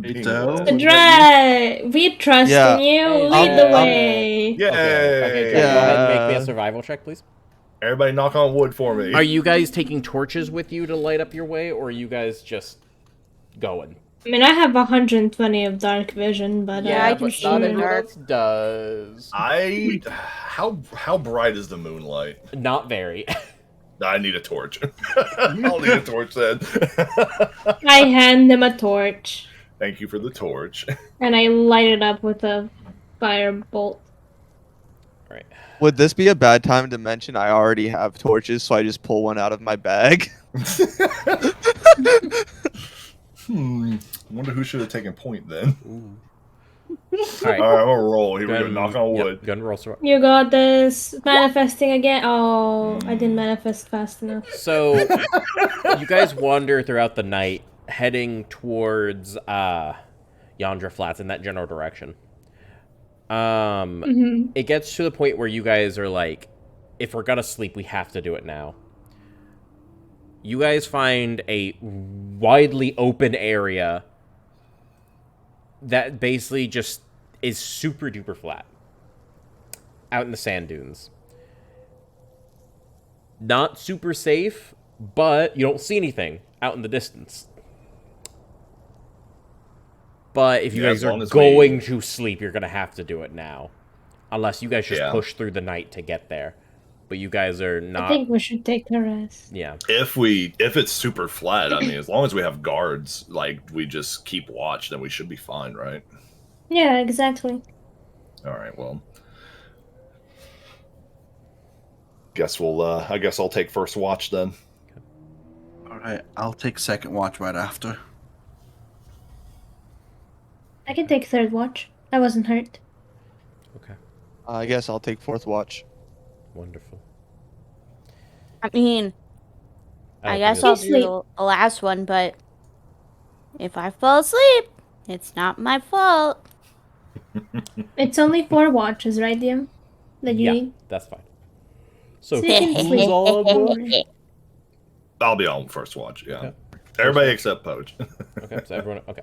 Being Doe? led. What about Dry. We trust Yeah. in you. Hey, Lead the I'll- way. Yay! Okay, Jack, go ahead and make me a Yeah. survival check, please. Everybody knock on wood for me. Are you guys taking torches with you to light up your way, or are you guys just going? I mean, I have 120 of dark vision, but Yeah, I can but see not in the everyone dark. else does. How bright is the moonlight? Not very. I need a torch. I'll need a torch then. I hand him a torch Thank you for the torch. and I light it up with a firebolt. Right. Would this be a bad time to mention I already have torches, so I just pull one out of my bag? I wonder who should have taken point then. All right. All right, I'm gonna roll. Here we go. Gun- Knock on wood. Yep, gun roll. You got this. Manifesting again. Oh, I didn't manifest fast enough. So, you guys wander throughout the night, heading towards Yandra Flats in that general direction. It gets to the point where you guys are like, if we're gonna sleep, we have to do it now. You guys find a widely open area that basically just is super duper flat out in the sand dunes. Not super safe, but you don't see anything out in the distance. But if you Yeah, guys as are long as going we- to sleep, you're going to have to do it now. Unless you guys just Yeah. push through the night to get there. But you guys are I not... think we should take a rest. Yeah. If it's super flat, I mean, as long as we have guards, like we just keep watch, then we should be fine, right? Yeah, exactly. All right. Well, guess we'll. I guess I'll take first watch then. Alright, I'll take second watch right after. I can take third watch. I wasn't hurt. Okay. I guess I'll take fourth watch. Wonderful. I mean, I don't guess think I'll it's- do the last one, but if I fall asleep, it's not my fault. It's only 4 watches, right, DM? That you Yeah, need? that's fine. So, So you can who's sleep. on Don't board? worry. I'll be on first watch. Yeah. Okay. Everybody except Poach. Okay, so everyone... Okay.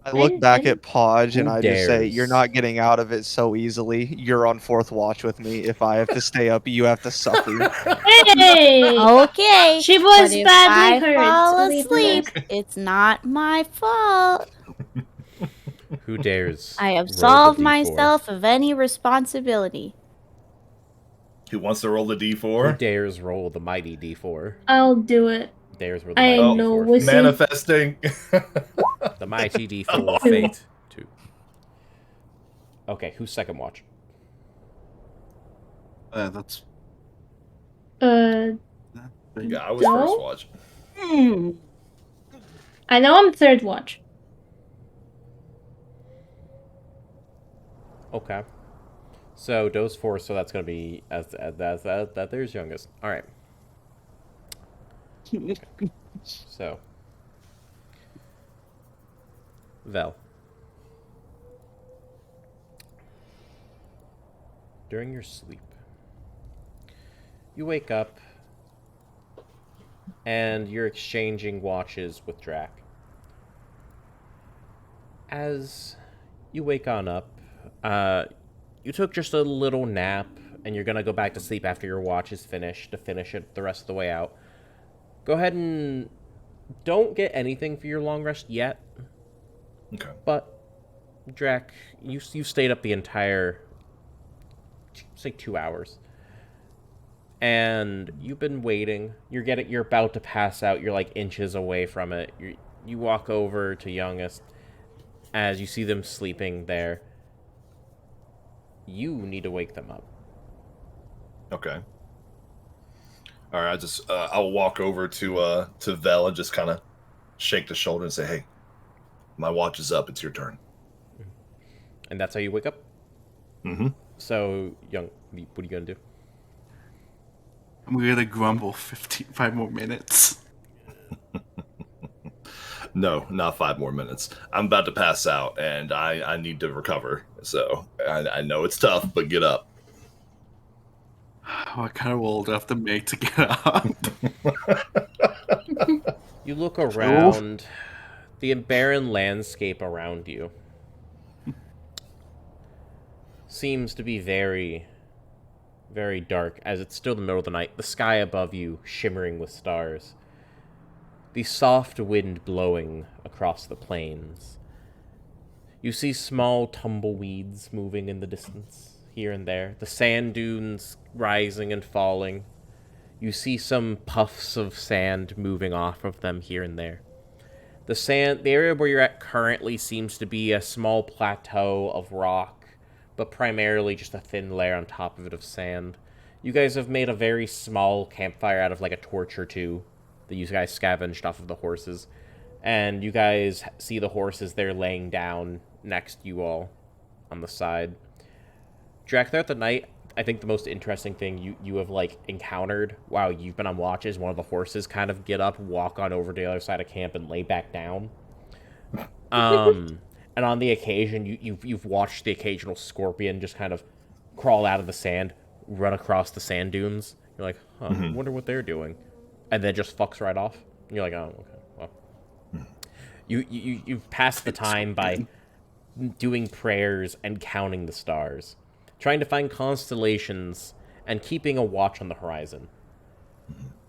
I look back at Podge and Who I just say, dares? "You're not getting out of it so easily. You're on fourth watch with me. If I have to stay up, you have to suffer." Hey! Okay. She was but if badly I hurt. fall Leave her asleep, there. it's not my fault. Who dares? I roll the absolve D4? myself of any responsibility. Who wants to roll the Who D4? dares roll the mighty D4? I'll do it. Dares roll the I mighty know D4. wussy. Manifesting. The mighty D4 fate 2. Okay, who's second watch? That's. Uh, Yeah, I was No? first watch. I know I'm third watch. Okay. So Doe's 4, so that's gonna be that there's youngest. All right. So, Vel. During your sleep, you wake up and you're exchanging watches with Drac. As you wake on up, you took just a little nap and you're gonna go back to sleep after your watch is finished to finish it the rest of the way out. Go ahead and don't get anything for your long rest yet. Okay. But, Drac, you stayed up the entire, say, 2 hours. And you've been waiting. You're about to pass out. You're like inches away from it. You walk over to youngest as you see them sleeping there. You need to wake them up. Okay. All right, I'll walk over to Vel and just kind of shake the shoulder and say, "Hey, my watch is up. It's your turn." And that's how you wake up? Mm-hmm. So, Young, what are you going to do? I'm gonna grumble 5 more minutes. No, not 5 more minutes. I'm about to pass out, and I need to recover. So I know it's tough, but get up. What kind of roll do I have to make to get up? You look around the barren landscape around you. Seems to be very, very dark, as it's still the middle of the night. The sky above you shimmering with stars. The soft wind blowing across the plains. You see small tumbleweeds moving in the distance, here and there. The sand dunes rising and falling. You see some puffs of sand moving off of them here and there. The area where you're at currently seems to be a small plateau of rock, but primarily just a thin layer on top of it of sand. You guys have made a very small campfire out of like a torch or two that you guys scavenged off of the horses. And you guys see the horses there laying down next to you all on the side. Drac, throughout the night, I think the most interesting thing you have like encountered while you've been on watch is one of the horses kind of get up, walk on over to the other side of camp, and lay back down. And on the occasion, you've watched the occasional scorpion just kind of crawl out of the sand, run across the sand dunes. You're like, huh, I wonder what they're doing, and then just fucks right off. And you're like, oh, okay, well. You've passed the time by doing prayers and counting the stars, trying to find constellations and keeping a watch on the horizon.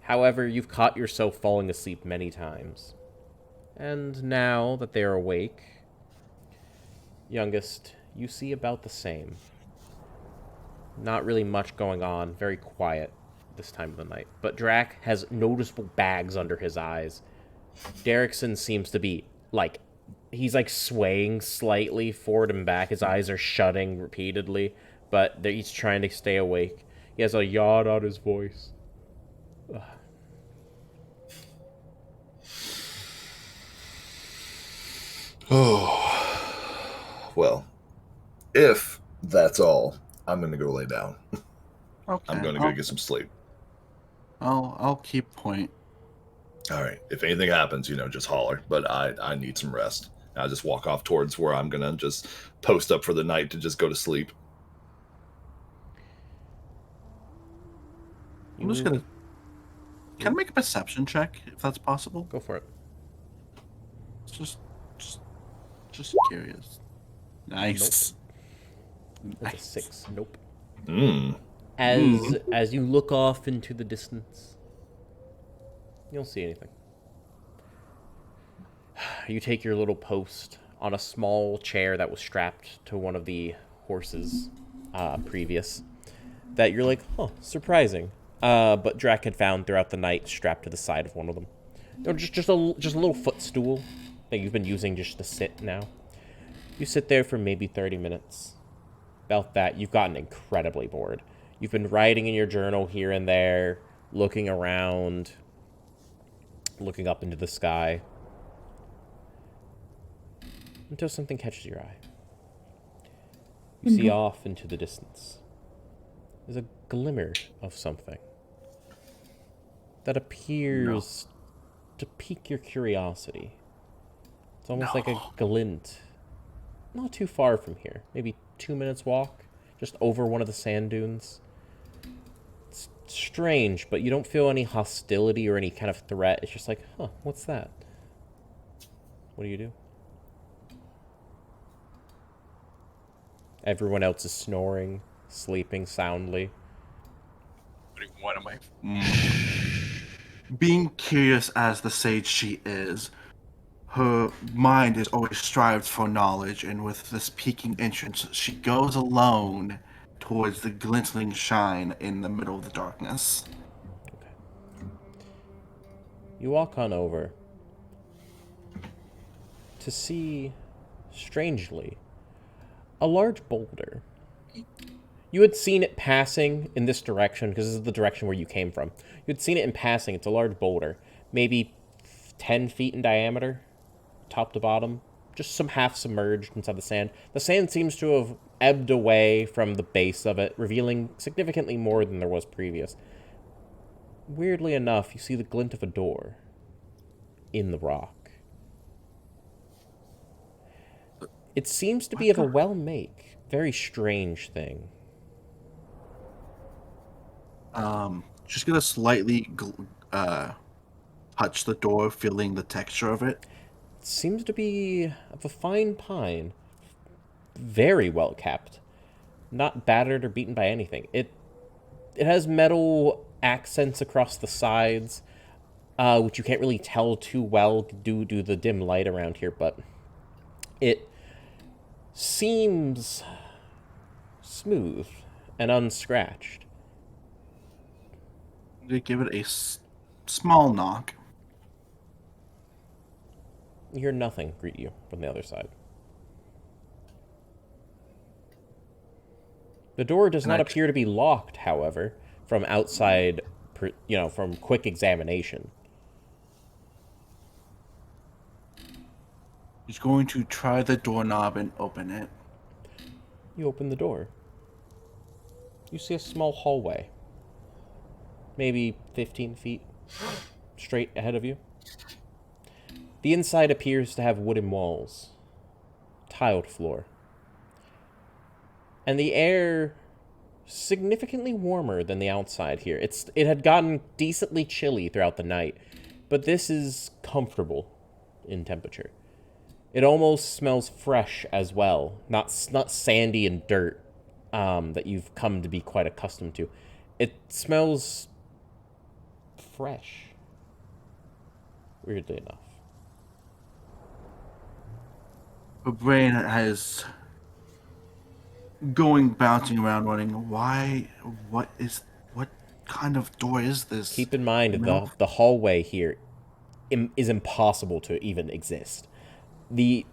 However, you've caught yourself falling asleep many times. And now that they are awake, Youngest, you see about the same. Not really much going on, very quiet this time of the night. But Drac has noticeable bags under his eyes. Derrickson seems to be, like, he's, like, swaying slightly forward and back. His eyes are shutting repeatedly, but he's trying to stay awake. He has a yawn on his voice. Ugh. Oh, well, if that's all, I'm going to go lay down. Okay, I'm going to go get some sleep. I'll keep point. All right. If anything happens, just holler. But I need some rest. I'll just walk off towards where I'm going to just post up for the night to just go to sleep. I'm just going to... Can I make a perception check, if that's possible? Go for it. It's just curious. Nice. Nope. That's a 6. Nope. Mm. As you look off into the distance, you don't see anything. You take your little post on a small chair that was strapped to one of the horses previous. That you're like, huh, surprising. But Drac had found throughout the night strapped to the side of one of them. Just a little footstool that you've been using just to sit now. You sit there for maybe 30 minutes. About that, you've gotten incredibly bored. You've been writing in your journal here and there, looking around, looking up into the sky, until something catches your eye. You see off into the distance. There's a glimmer of something that appears to pique your curiosity. It's almost like a glint. Not too far from here. Maybe 2 minutes walk, just over one of the sand dunes. It's strange, but you don't feel any hostility or any kind of threat. It's just like, huh, what's that? What do you do? Everyone else is snoring, sleeping soundly. What am I... Being curious as the sage she is, her mind is always strived for knowledge, and with this piquing interest, she goes alone towards the glinting shine in the middle of the darkness. Okay. You walk on over to see, strangely, a large boulder. You had seen it passing in this direction, because this is the direction where you came from. You had seen it in passing. It's a large boulder, maybe 10 feet in diameter, top to bottom. Just some half submerged inside the sand. The sand seems to have ebbed away from the base of it, revealing significantly more than there was previous. Weirdly enough, you see the glint of a door in the rock. It seems to be of a well-make, very strange thing. Just gonna slightly touch the door, feeling the texture of it. It seems to be of a fine pine, very well kept, not battered or beaten by anything. It has metal accents across the sides, which you can't really tell too well due to the dim light around here, but it seems smooth and unscratched. They give it a small knock. You hear nothing greet you from the other side. The door does not appear to be locked, however, from outside, from quick examination. He's going to try the doorknob and open it. You open the door. You see a small hallway. Maybe 15 feet straight ahead of you. The inside appears to have wooden walls, tiled floor, and the air significantly warmer than the outside here. It had gotten decently chilly throughout the night, but this is comfortable in temperature. It almost smells fresh as well, not sandy and dirt that you've come to be quite accustomed to. It smells fresh, weirdly enough. Her brain has bouncing around, running. What kind of door is this? Keep in mind, the hallway here is impossible to even exist. You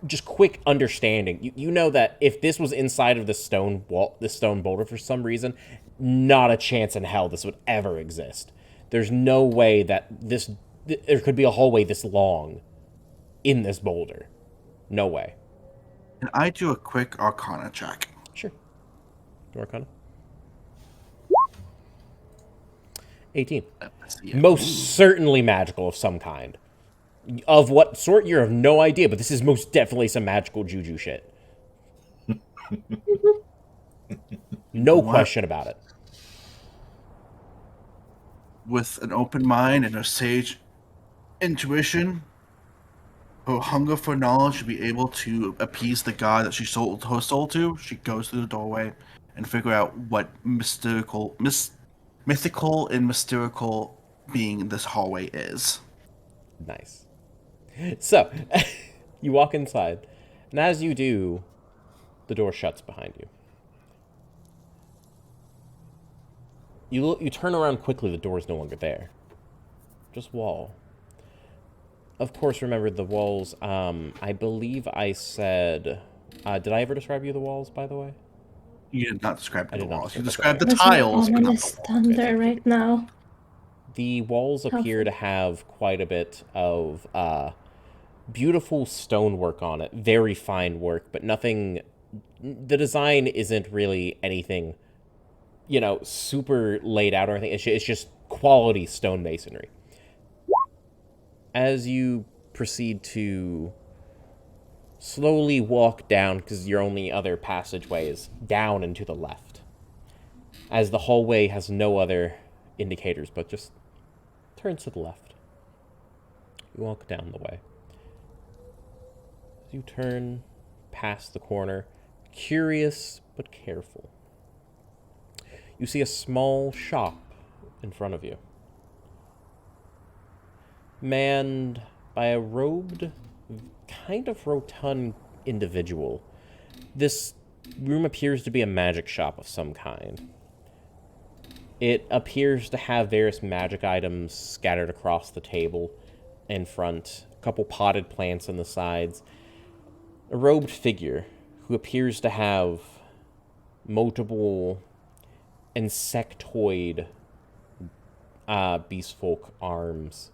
just quick understanding. You know that if this was inside of the stone boulder for some reason, not a chance in hell this would ever exist. There's no way that there could be a hallway this long in this boulder. No way. Can I do a quick Arcana check? Sure. Arcana. 18. Most certainly magical of some kind. Of what sort, you have no idea, but this is most definitely some magical juju shit. No question about it. With an open mind and a sage intuition, her hunger for knowledge should be able to appease the god that she sold her soul to. She goes through the doorway and figure out what mythical and mysterical being this hallway is. Nice. So, you walk inside, and as you do, the door shuts behind you. You turn around quickly, the door is no longer there. Just wall. Of course, remember the walls, I believe I said... did I ever describe you the walls, by the way? You did not describe the walls. You described described the tiles, but not is thunder right now. The walls appear to have quite a bit of beautiful stonework on it. Very fine work, but nothing... The design isn't really anything, super laid out or anything. It's just quality stonemasonry. As you proceed to slowly walk down, because your only other passageway is down and to the left, as the hallway has no other indicators but just turns to the left. You walk down the way. As you turn past the corner, curious but careful, you see a small shop in front of you, manned by a robed, kind of rotund individual. This room appears to be a magic shop of some kind. It appears to have various magic items scattered across the table in front, a couple potted plants on the sides, a robed figure who appears to have multiple insectoid beast folk arms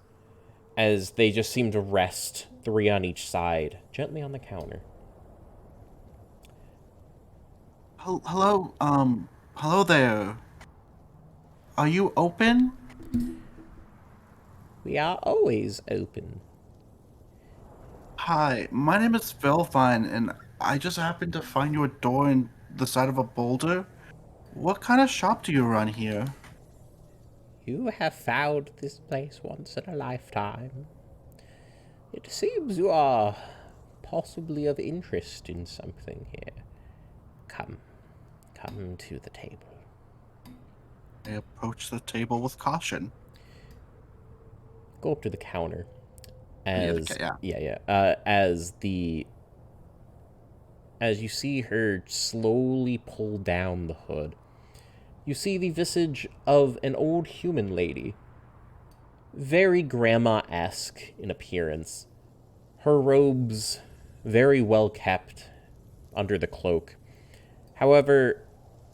as they just seem to rest 3 on each side, gently on the counter. Hello, hello there. Are you open? We are always open. Hi, my name is Velvine, and I just happened to find your door in the side of a boulder. What kind of shop do you run here? You have found this place once in a lifetime. It seems you are possibly of interest in something here. Come to the table. I approach the table with caution. Go up to the counter. As As you see her slowly pull down the hood, you see the visage of an old human lady, very grandma-esque in appearance. Her robes very well kept under the cloak. However,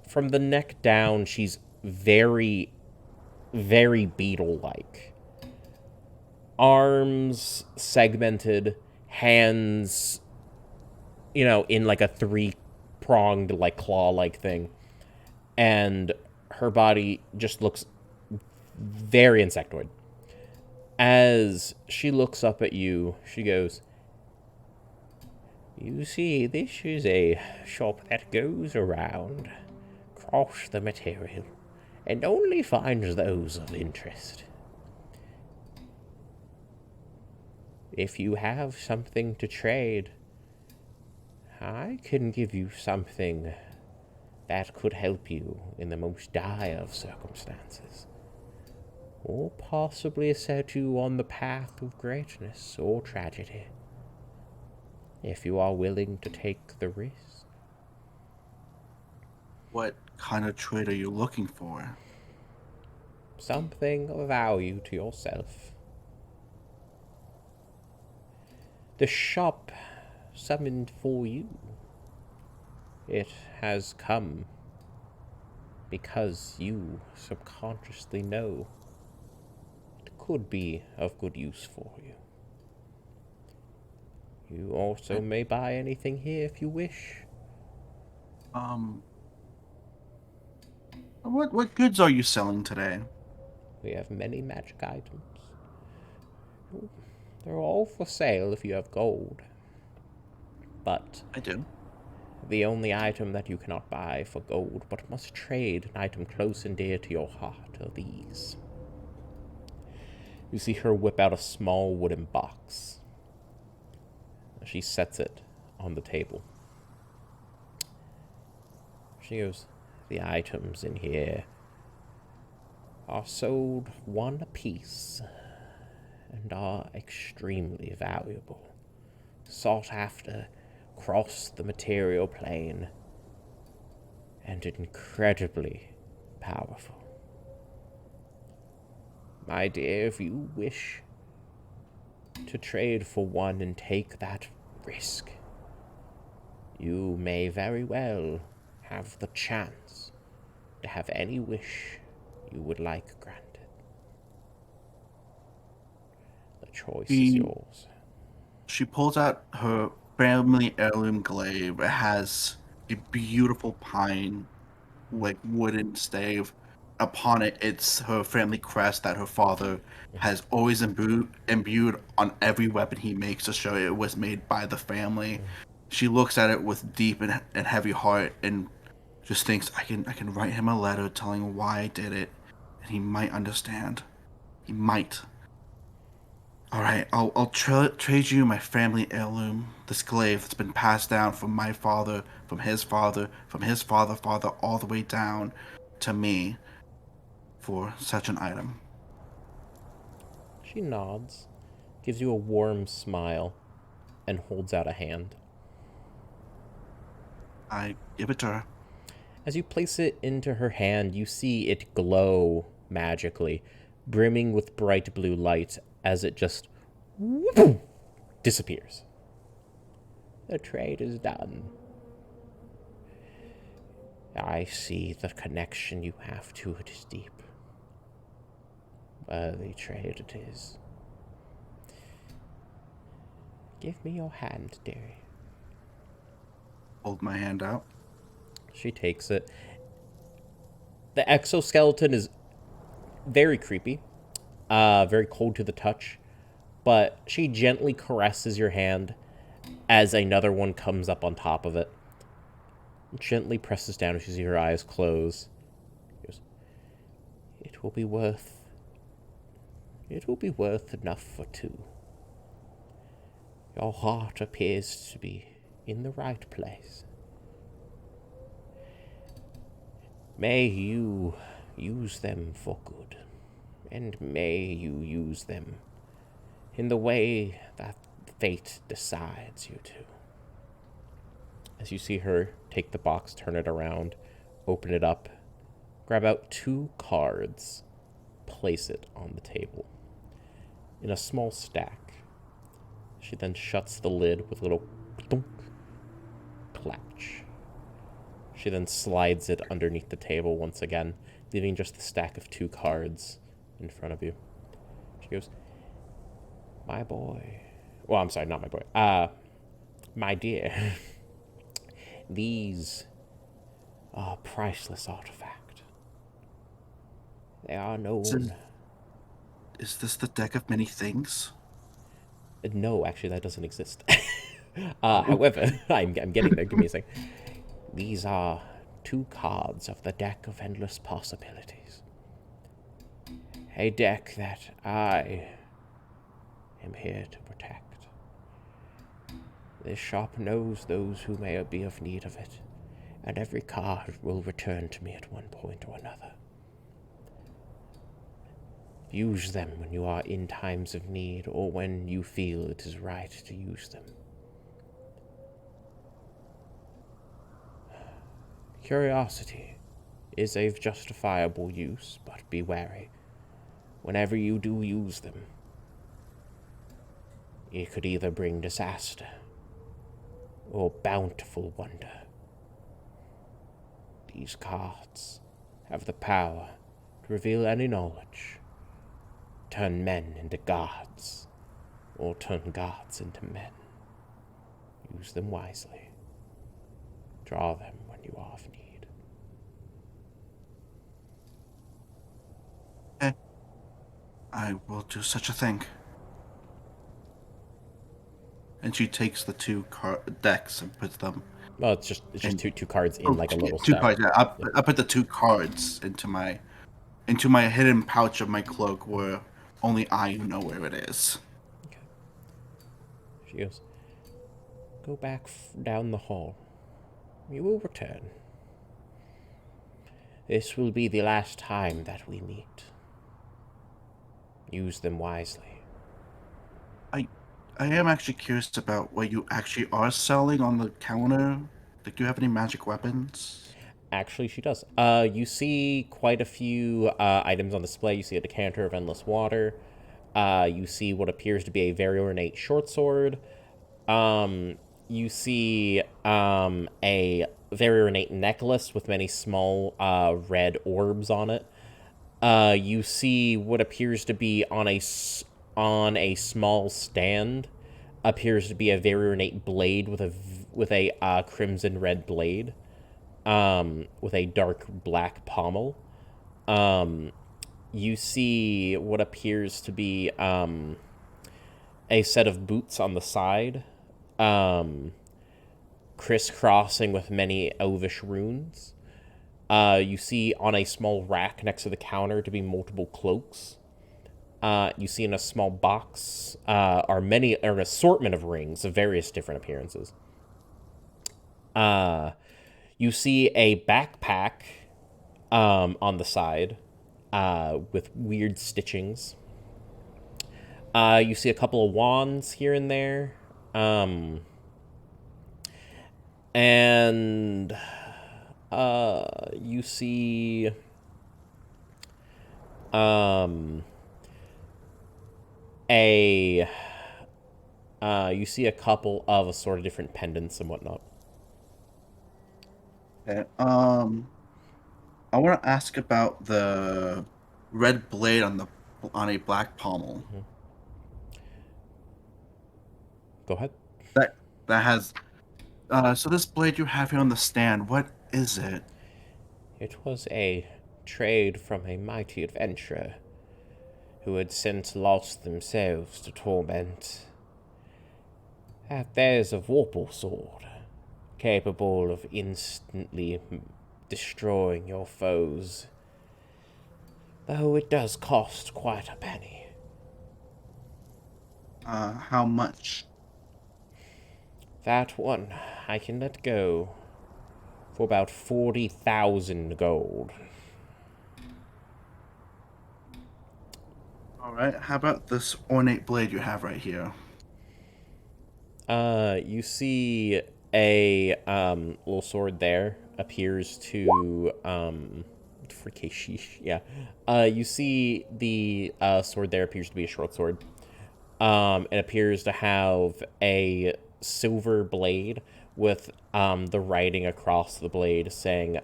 from the neck down, she's very, very beetle-like. Arms segmented, hands, in like a 3-pronged, like claw-like thing. And her body just looks very insectoid. As she looks up at you, she goes, "You see, this is a shop that goes around, across the material, and only finds those of interest. If you have something to trade, I can give you something that could help you in the most dire of circumstances, or possibly set you on the path of greatness or tragedy, if you are willing to take the risk." What kind of trade are you looking for? Something of value to yourself. The shop summoned for you. It has come because you subconsciously know it could be of good use for you. You also may buy anything here if you wish. What goods are you selling today? We have many magic items. They're all for sale if you have gold. But I do. the only item that you cannot buy for gold, but must trade an item close and dear to your heart, are these. You see her whip out a small wooden box. She sets it on the table. She goes, "The items in here are sold one apiece and are extremely valuable, sought after across the material plane, and incredibly powerful. My dear, if you wish to trade for one and take that risk, you may very well have the chance to have any wish you would like granted. The choice is yours." She pulls out her family heirloom glaive. It has a beautiful pine, like wooden stave. Upon it, it's her family crest that her father has always imbued on every weapon he makes to show it was made by the family. She looks at it with deep and heavy heart and just thinks, I can write him a letter telling why I did it, and he might understand. He might. All right, I'll trade you my family heirloom, this glaive that's been passed down from my father, from his father, from his father, all the way down to me, for such an item. She nods, gives you a warm smile, and holds out a hand. I give it to her. As you place it into her hand, you see it glow magically, brimming with bright blue light as it just disappears. The trade is done. I see the connection you have to it is deep. Worthy trade it is. Give me your hand, dearie. Hold my hand out. She takes it. The exoskeleton is very creepy, very cold to the touch, but she gently caresses your hand as another one comes up on top of it. Gently presses down as you see her eyes close. She goes, It will be worth enough for two. Your heart appears to be in the right place. May you use them for good, and may you use them in the way that fate decides you to. As you see her take the box, turn it around, open it up, grab out 2 cards, place it on the table in a small stack. She then shuts the lid with a little thunk, clatch. She then slides it underneath the table once again, leaving just the stack of 2 cards in front of you. She goes, My boy. Well, I'm sorry, not my boy. My dear. These are priceless artifact. They are known. Is this the deck of many things? No, actually, that doesn't exist. However, I'm getting there. Give me a second. These are 2 cards of the deck of endless possibilities. A deck that I am here to protect. This shop knows those who may be of need of it, and every card will return to me at one point or another. Use them when you are in times of need or when you feel it is right to use them. Curiosity is a justifiable use, but be wary. Whenever you do use them, it could either bring disaster or bountiful wonder. These cards have the power to reveal any knowledge, turn men into gods, or turn gods into men. Use them wisely. Draw them when you are of need. Okay. I will do such a thing. And she takes the 2 decks and puts them. Well, it's just two cards in like a little 2 stack. cards. Yeah, I put the 2 cards into my hidden pouch of my cloak, where only I know where it is. Okay. She goes, Go back down the hall. You will return. This will be the last time that we meet. Use them wisely. I am actually curious about what you actually are selling on the counter. Do you have any magic weapons? Actually, she does. You see quite a few items on display. You see a decanter of endless water. You see what appears to be a very ornate short sword. You see a very ornate necklace with many small red orbs on it. You see what appears to be on a small stand appears to be a very ornate blade with a crimson red blade, with a dark black pommel. You see what appears to be a set of boots on the side, crisscrossing with many elvish runes. You see on a small rack next to the counter to be multiple cloaks. You see in a small box are an assortment of rings of various different appearances. You see a backpack on the side with weird stitchings. You see a couple of wands here and there. And you see you see a couple of assorted different pendants and whatnot. Okay. I want to ask about the red blade on a black pommel. Go ahead. That has. So this blade you have here on the stand, what is it? It was a trade from a mighty adventurer who had since lost themselves to torment. There's a Vorpal sword, capable of instantly destroying your foes, though it does cost quite a penny. How much? That one I can let go for about 40,000 gold. All right. How about this ornate blade you have right here? You see a little sword there appears to for Keshish, yeah. You see the sword there appears to be a short sword. It appears to have a silver blade with the writing across the blade saying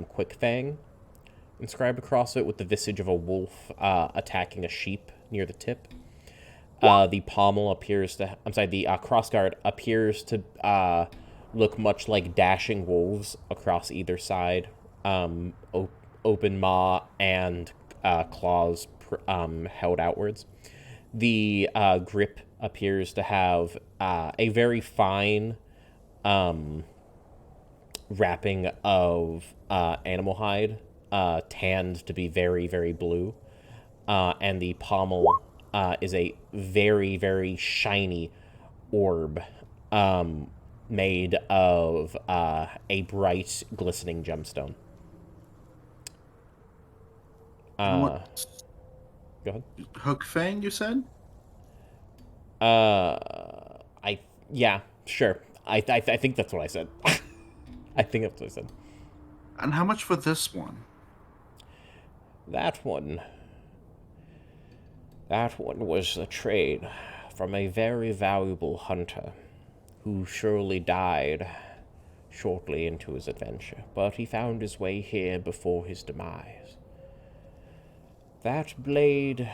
Quick Fang inscribed across it with the visage of a wolf attacking a sheep near the tip. The pommel appears to, I'm sorry, the crossguard appears to look much like dashing wolves across either side. Open maw and claws held outwards. The grip appears to have a very fine wrapping of animal hide, tanned to be very, very blue. And the pommel is a very, very shiny orb made of a bright, glistening gemstone. What? Go ahead. Hook Fang, you said? Yeah, sure. I think that's what I said. I think that's what I said. And how much for this one? That one was a trade from a very valuable hunter who surely died shortly into his adventure, but he found his way here before his demise. That blade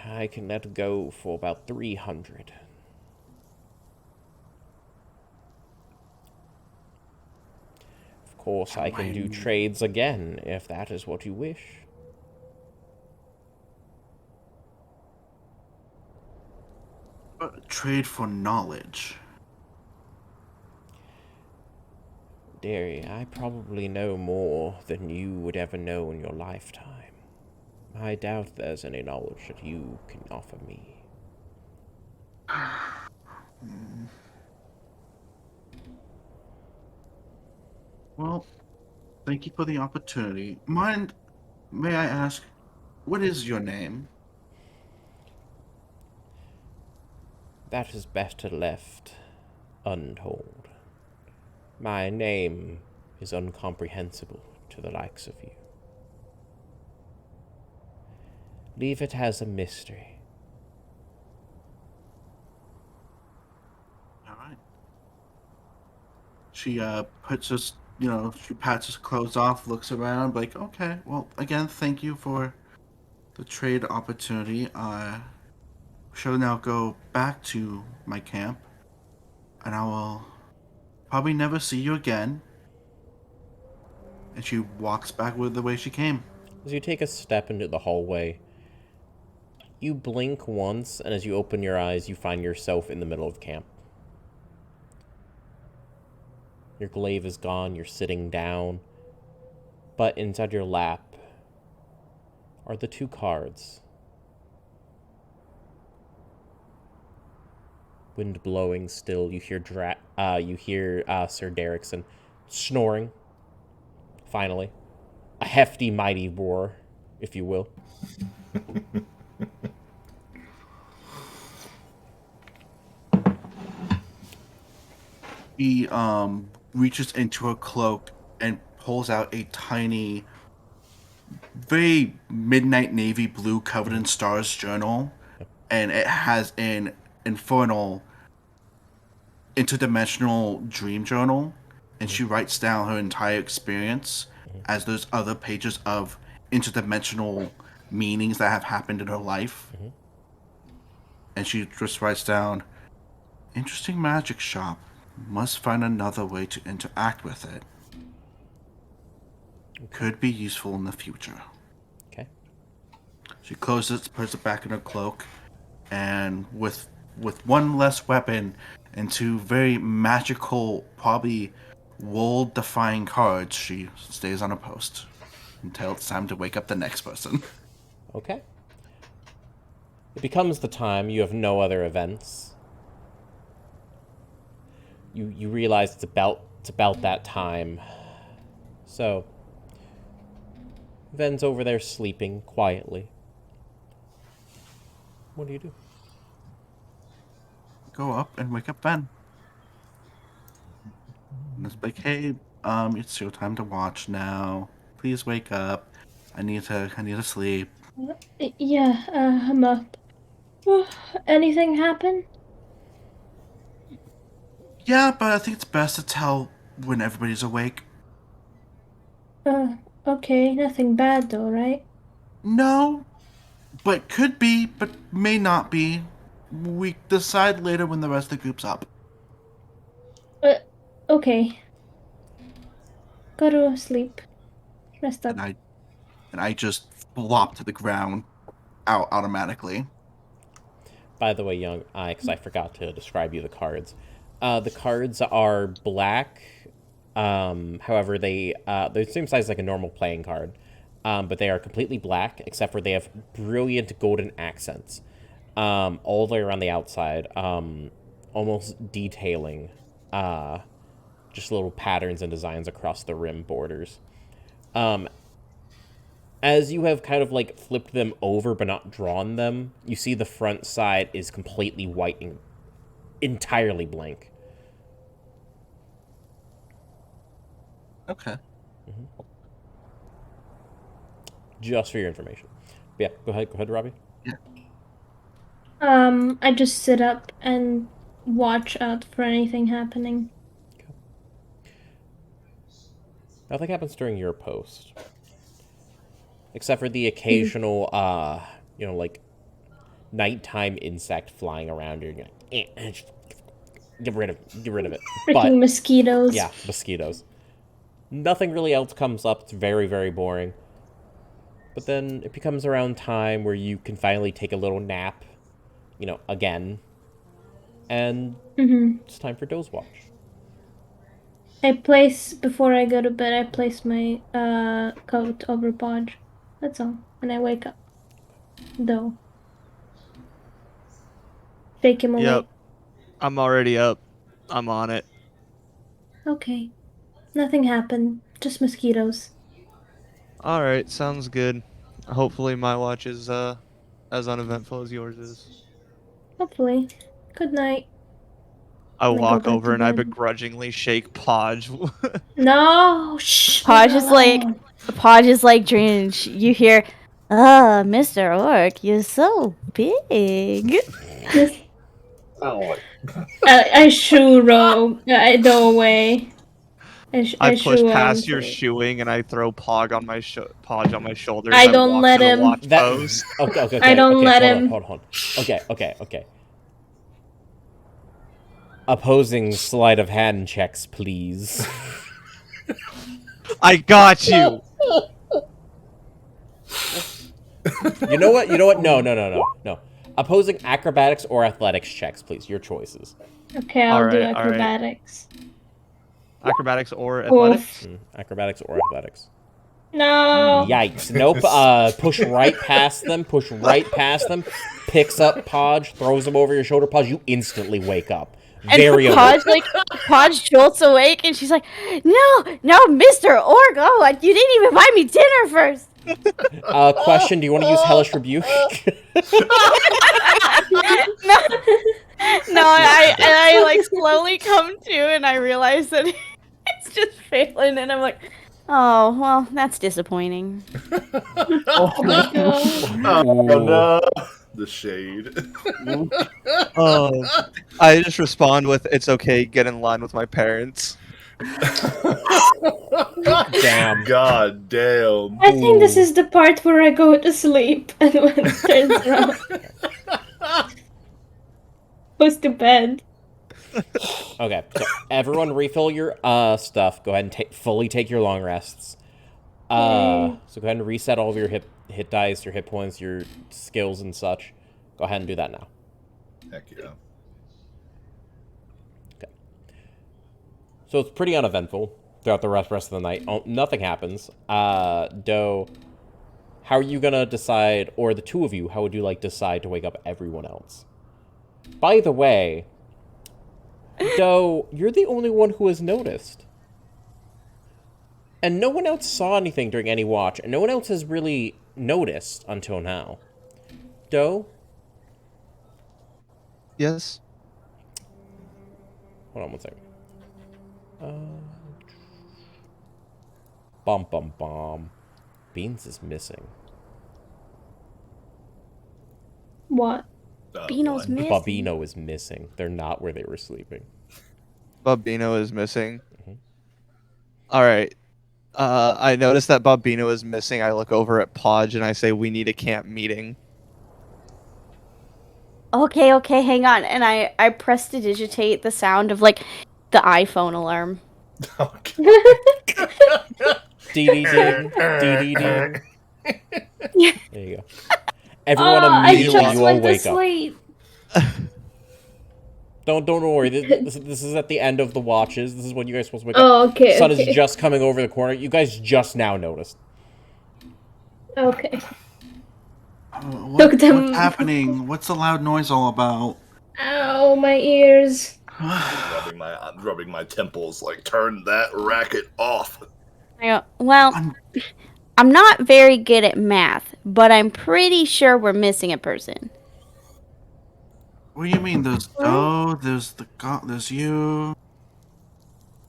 I can let go for about 300. Of course, I can do trades again if that is what you wish. Trade for knowledge. Dearie, I probably know more than you would ever know in your lifetime. I doubt there's any knowledge that you can offer me. Well, thank you for the opportunity. May I ask, what is your name? That is better left untold. My name is incomprehensible to the likes of you. Leave it as a mystery. All right. She she pats his clothes off, looks around, like, okay, well, again, thank you for the trade opportunity. I shall now go back to my camp, and I will probably never see you again. And she walks back with the way she came. As you take a step into the hallway, you blink once, and as you open your eyes, you find yourself in the middle of camp. Your glaive is gone, you're sitting down, but inside your lap are the 2 cards. Wind blowing still, you hear Sir Derrickson snoring. Finally, a hefty, mighty roar, if you will. He reaches into her cloak and pulls out a tiny, very midnight navy blue covered in stars journal, and it has an infernal interdimensional dream journal, and she writes down her entire experience as there's other pages of interdimensional meanings that have happened in her life. And she just writes down, interesting magic shop. Must find another way to interact with it. Could be useful in the future. Okay. She closes, puts it back in her cloak, and with one less weapon and 2 very magical, probably world-defying cards, she stays on her post until it's time to wake up the next person. Okay. It becomes the time. You have no other events. You realize it's about that time. So Ven's over there sleeping quietly. What do you do? Go up and wake up Ben. And it's like, hey, it's your time to watch now. Please wake up. I need to sleep. Yeah, I'm up. Anything happen? Yeah, but I think it's best to tell when everybody's awake. Okay, nothing bad though, right? No, but could be, but may not be. We decide later when the rest of the group's up. Okay. Go to sleep. Rest up. And I just flop to the ground out automatically. By the way, young, because I forgot to describe you the cards. The cards are black. However, they're the same size like a normal playing card, but they are completely black, except for they have brilliant golden accents all the way around the outside, almost detailing just little patterns and designs across the rim borders. As you have kind of like flipped them over but not drawn them, you see the front side is completely white and entirely blank. Okay. Just for your information. But yeah, go ahead, Robbie. Yeah. I just sit up and watch out for anything happening. Nothing happens during your post. Except for the occasional, like, nighttime insect flying around you. And you're like, get rid of it. Freaking mosquitoes. Yeah, mosquitoes. Nothing really else comes up. It's very, very boring. But then it becomes around time where you can finally take a little nap, again. And it's time for Doze Watch. Before I go to bed, I place my coat over Podge. That's all. And I wake up. Though. Shake him away. Yep. I'm already up. I'm on it. Okay. Nothing happened. Just mosquitoes. Alright, sounds good. Hopefully my watch is as uneventful as yours is. Hopefully. Good night. I I'm gonna walk go back over to and I bed. begrudgingly shake Podge. No! Shh! Podge leave is her like, alone. Podge is like dreaming. You hear, Mr. Orc, you're so big. Oh, I shoo Rogue. I go away. I push shoo past him your to- shoeing and I throw Podge on my shoulders. I and don't walk let to the him. watch That pose. okay. I don't let him. Hold on. Okay. Opposing sleight of hand checks, please. I got you. You know what? No. Opposing acrobatics or athletics checks, please. Your choices. Okay, I'll do Alright, alright. acrobatics. Acrobatics or athletics? Acrobatics or athletics. No. Yikes. Nope. Push right past them. Picks up Podge, throws him over your shoulder. Podge, you instantly wake up. And Very alert. Podge jolts awake, and she's like, no, Mr. Orc, you didn't even buy me dinner first. Question, do you want to use Hellish Rebuke? No, I like slowly come to, and I realize that it's just failing, and I'm like, oh, well, that's disappointing. oh no. The shade. I just respond with, it's okay, get in line with my parents. Damn. God damn. I think this is the part where I go to sleep and when it turns around, goes to bed. Okay, so everyone refill your stuff. Go ahead and fully take your long rests. So go ahead and reset all of your hit dice, your hit points, your skills and such. Go ahead and do that now. Heck yeah. Okay. So it's pretty uneventful throughout the rest of the night. Nothing happens. Doe, how are you gonna decide, or the two of you, how would you like decide to wake up everyone else? By the way, Doe, you're the only one who has noticed. And no one else saw anything during any watch, and no one else has really noticed until now. Doe? Yes. Hold on one second. Bum bum bum. Beans is missing. What? Beano's One. missing. Babino is missing. They're not where they were sleeping. Babino is missing. All right. I noticed that Babino is missing. I look over at Podge and I say, "We need a camp meeting." Okay, hang on. And I prestidigitate the sound of like the iPhone alarm. Okay. Dee dee ding. Dee dee ding. There you go. Everyone I immediately just you all went to wake up. sleep. Don't worry. This is at the end of the watches. This is when you guys are supposed to wake up. Oh, okay. Sun okay. is just coming over the corner. You guys just now noticed. Okay. What's happening? What's the loud noise all about? Ow, my ears. I'm rubbing my temples. Like, turn that racket off. I go, well, I'm not very good at math, but I'm pretty sure we're missing a person. What do you mean? There's there's you.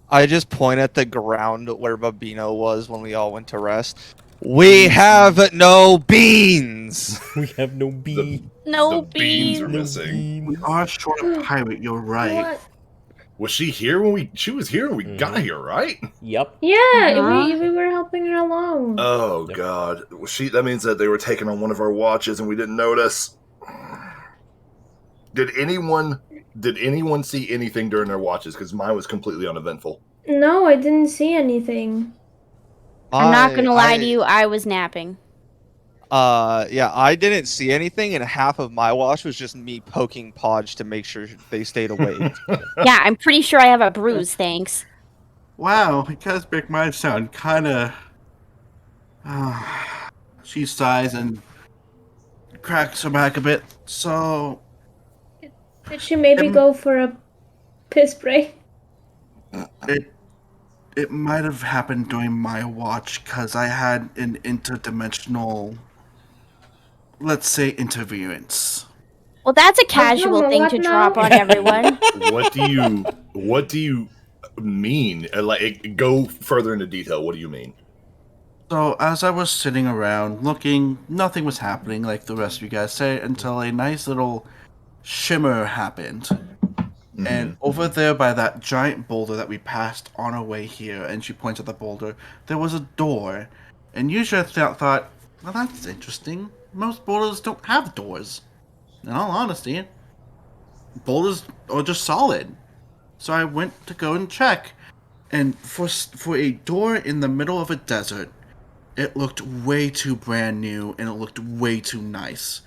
I just point at the ground where Babino was when we all went to rest. We have no beans. We have no bee. No The beans are beans. missing. We are short of pirate. You're right. What? Was she here when she was here when we got here, right? Yep. Yeah, Uh-huh. we were helping her along. Oh God. That means that they were taking on one of our watches and we didn't notice. Did anyone see anything during their watches? Because mine was completely uneventful. No, I didn't see anything. I'm not gonna lie to you, I was napping. Yeah, I didn't see anything, and half of my watch was just me poking Podge to make sure they stayed awake. Yeah, I'm pretty sure I have a bruise, thanks. Wow, it does make my sound kind of. She sighs and cracks her back a bit. So Did she maybe go for a piss break? it might have happened during my watch because I had an interdimensional, let's say, interference. Well, that's a casual thing to drop on everyone. What do you mean? Like, go further into detail. What do you mean? So as I was sitting around looking, nothing was happening like the rest of you guys say until a nice little shimmer happened. Mm-hmm. And over there by that giant boulder that we passed on our way here, and she points at the boulder, there was a door. And usually I thought, well, that's interesting. Most boulders don't have doors. In all honesty, boulders are just solid. So I went to go and check. And for a door in the middle of a desert, it looked way too brand new and it looked way too nice.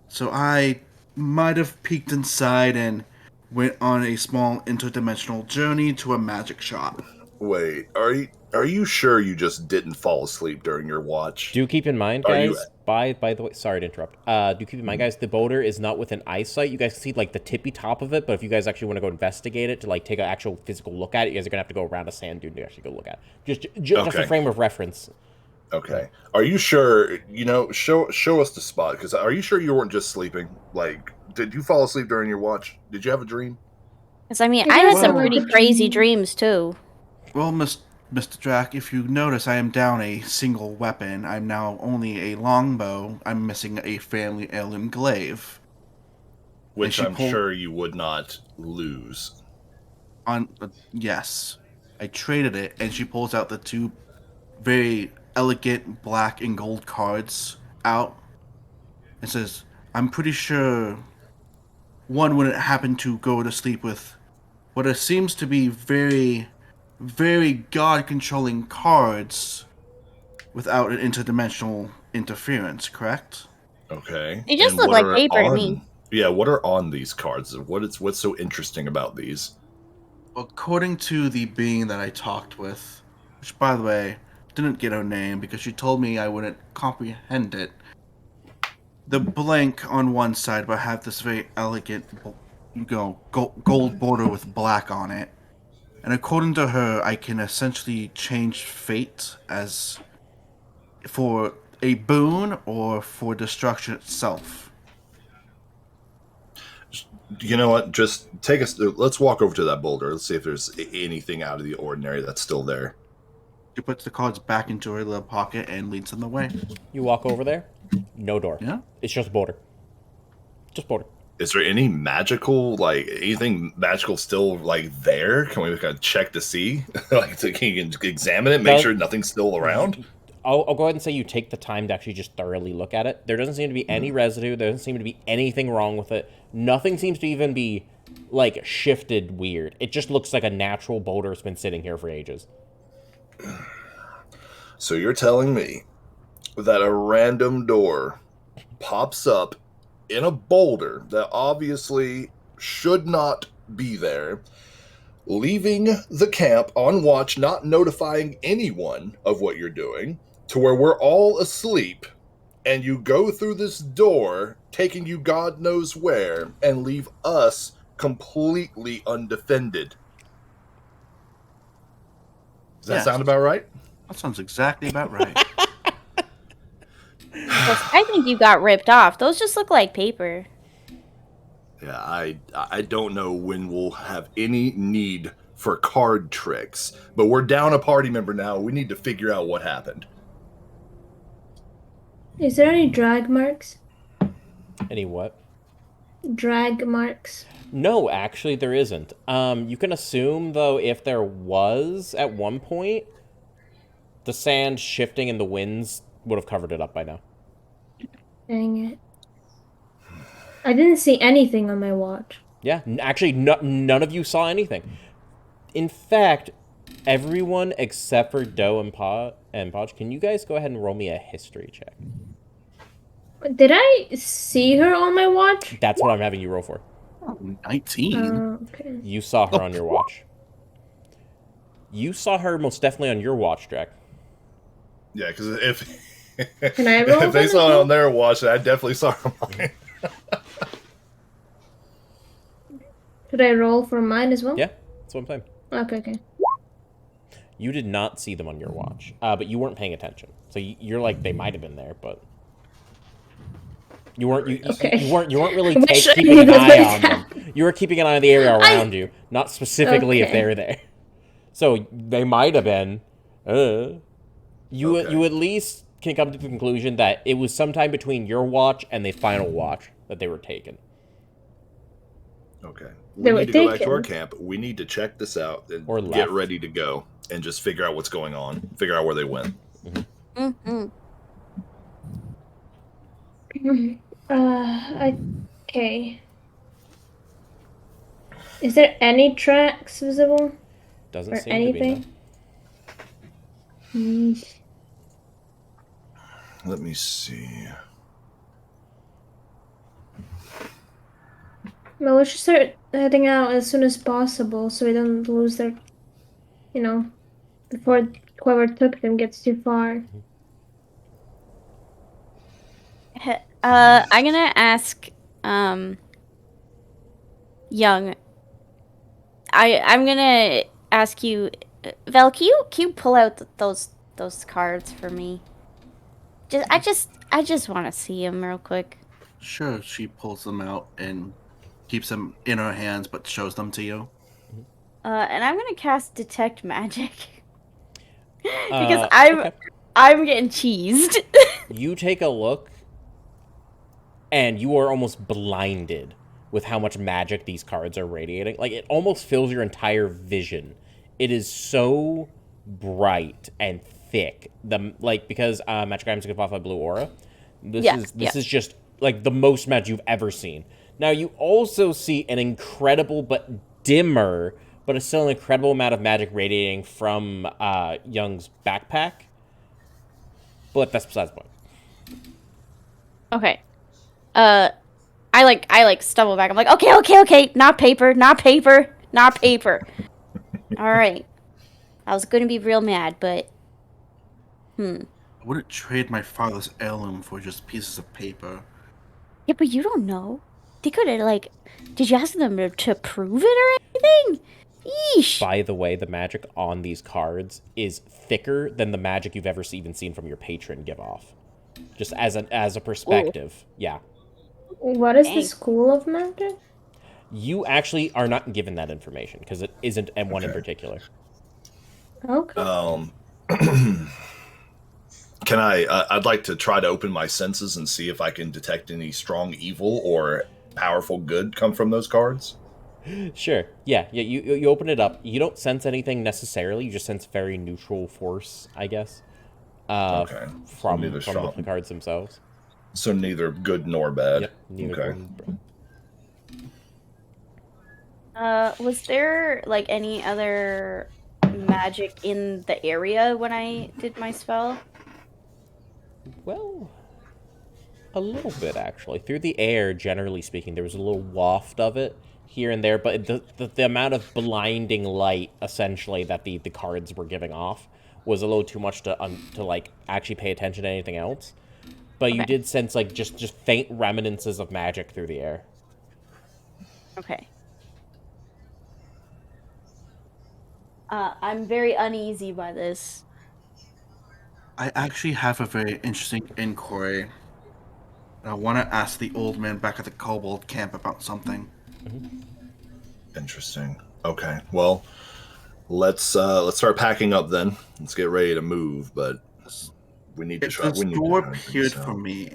So I might have peeked inside and went on a small interdimensional journey to a magic shop. Wait, are you sure you just didn't fall asleep during your watch? Do keep in mind, guys. By the way, sorry to interrupt. Do keep in mind, guys, the boulder is not within eyesight. You guys can see like the tippy top of it, but if you guys actually want to go investigate it to like take an actual physical look at it, you guys are gonna have to go around a sand dune to actually go look at it. Just a frame of reference. Okay. Are you sure? Show us the spot. Because are you sure you weren't just sleeping? Like, did you fall asleep during your watch? Did you have a dream? Because I mean, I had some pretty crazy dreams too. Well, Mr. Drac, if you notice, I am down a single weapon. I'm now only a longbow. I'm missing a family heirloom glaive. Which I'm sure you would not lose. Yes. I traded it, and she pulls out the two very elegant black and gold cards out and says, I'm pretty sure one wouldn't happen to go to sleep with what it seems to be very, very God-controlling cards without an interdimensional interference, correct? Okay. They just And look what like are paper to on? me. Yeah, what are on these cards? What's so interesting about these? According to the being that I talked with, which, by the way, didn't get her name because she told me I wouldn't comprehend it, the blank on one side but have this very elegant, gold border with black on it. And according to her, I can essentially change fate as for a boon or for destruction itself. You know what? Just take us. Let's walk over to that boulder. Let's see if there's anything out of the ordinary that's still there. She puts the cards back into her little pocket and leads them the way. You walk over there, no door. Yeah? It's just a boulder. Just boulder. Is there any magical, like anything magical still like there? Can we kind of check to see, like, can you examine it, make No. sure nothing's still around? I'll go ahead and say you take the time to actually just thoroughly look at it. There doesn't seem to be any residue. There doesn't seem to be anything wrong with it. Nothing seems to even be, like, shifted weird. It just looks like a natural boulder that's been sitting here for ages. So you're telling me that a random door pops up in a boulder that obviously should not be there, leaving the camp on watch, not notifying anyone of what you're doing, to where we're all asleep, and you go through this door, taking you God knows where, and leave us completely undefended. Does that Yes. sound about right? That sounds exactly about right. Plus, I think you got ripped off. Those just look like paper. Yeah, I don't know when we'll have any need for card tricks, but we're down a party member now. We need to figure out what happened. Is there any drag marks? Any what? Drag marks. No, actually, there isn't. You can assume, though, if there was at one point, the sand shifting and the winds would have covered it up by now. Dang it. I didn't see anything on my watch. Yeah, actually, none of you saw anything. In fact, everyone except for Doe and Podge, can you guys go ahead and roll me a history check? Did I see her on my watch? That's what I'm having you roll for. 19? Okay. You saw her on your watch. You saw her most definitely on your watch, Drac. Yeah, because if Can I roll if they then saw as it well? on their watch, I definitely saw it on mine. Should I roll for mine as well? Yeah, that's what I'm saying. Okay. You did not see them on your watch, but you weren't paying attention. So you're like, they might have been there, but you weren't. Okay. You weren't really Wish I keeping an knew eye this on them. You were keeping an eye on the area around you, not specifically if Okay. they were there. So they might have been. You at least can come to the conclusion that it was sometime between your watch and the final watch that they were taken. Okay. They We were need to go back to our taken. camp. We need to check this out and Or get left. ready to go and just figure out what's going on. Figure out where they went. Mm-hmm. Okay. Is there any tracks visible Doesn't or seem anything? to be. No. Let me see. Well, we should start heading out as soon as possible so we don't lose their, before whoever took them gets too far. I'm gonna ask, Young. I'm gonna ask you, Vel. Can you pull out those cards for me? I just want to see them real quick. Sure, she pulls them out and keeps them in her hands but shows them to you. And I'm gonna cast Detect Magic because Okay. I'm getting cheesed. You take a look, and you are almost blinded with how much magic these cards are radiating. Like, it almost fills your entire vision It is so bright and thick. Because magic items give off a blue aura. This is just like the most magic you've ever seen. Now you also see an incredible but dimmer, but it's still an incredible amount of magic radiating from Young's backpack. But that's besides the point. Okay. I stumble back. I'm like, okay. Not paper. All right. I was gonna be real mad, but I wouldn't trade my father's heirloom for just pieces of paper. yeah, but you don't know. They could have did you ask them to prove it or anything? Yeesh. By the way, the magic on these cards is thicker than the magic you've ever even seen from your patron give off. Just as a perspective. Ooh. Yeah. What is the school of magic? You actually are not given that information because it isn't one in particular. Okay. Can I'd like to try to open my senses and see if I can detect any strong evil or powerful good come from those cards. Sure. Yeah. You open it up. You don't sense anything necessarily. You just sense very neutral force, I guess. Okay. From the cards themselves. So neither good nor bad. Yep. Neither good. Was there any other magic in the area when I did my spell? Well, a little bit actually. Through the air, generally speaking, there was a little waft of it here and there, but the amount of blinding light essentially that the cards were giving off was a little too much to actually pay attention to anything else. But you did sense just faint reminiscences of magic through the air. Okay. I'm very uneasy by this. I actually have a very interesting inquiry. I want to ask the old man back at the kobold camp about something. Mm-hmm. Interesting. Okay. Well, let's start packing up then. Let's get ready to move. But we need to try. If this door appeared for me,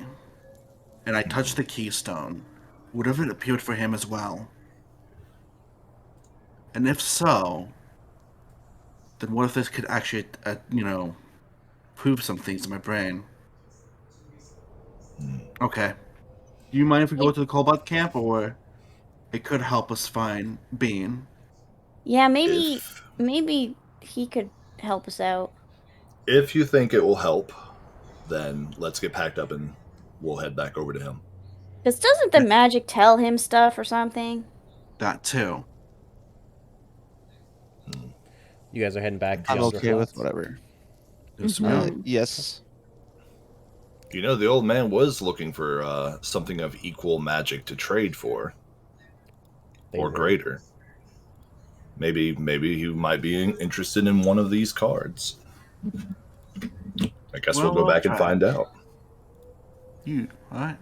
and I touched the keystone, would have it appeared for him as well? And if so, then what if this could actually, prove some things in my brain? Okay. Do you mind if we go to the kobold camp, or it could help us find Bean? Yeah, maybe he could help us out. If you think it will help, then let's get packed up and we'll head back over to him. Because doesn't the magic tell him stuff or something? That too. You guys are heading back to I'm okay with whatever. Yes. You know, the old man was looking for something of equal magic to trade for. Or greater. Maybe he might be interested in one of these cards. I guess we'll go back and find out. Alright.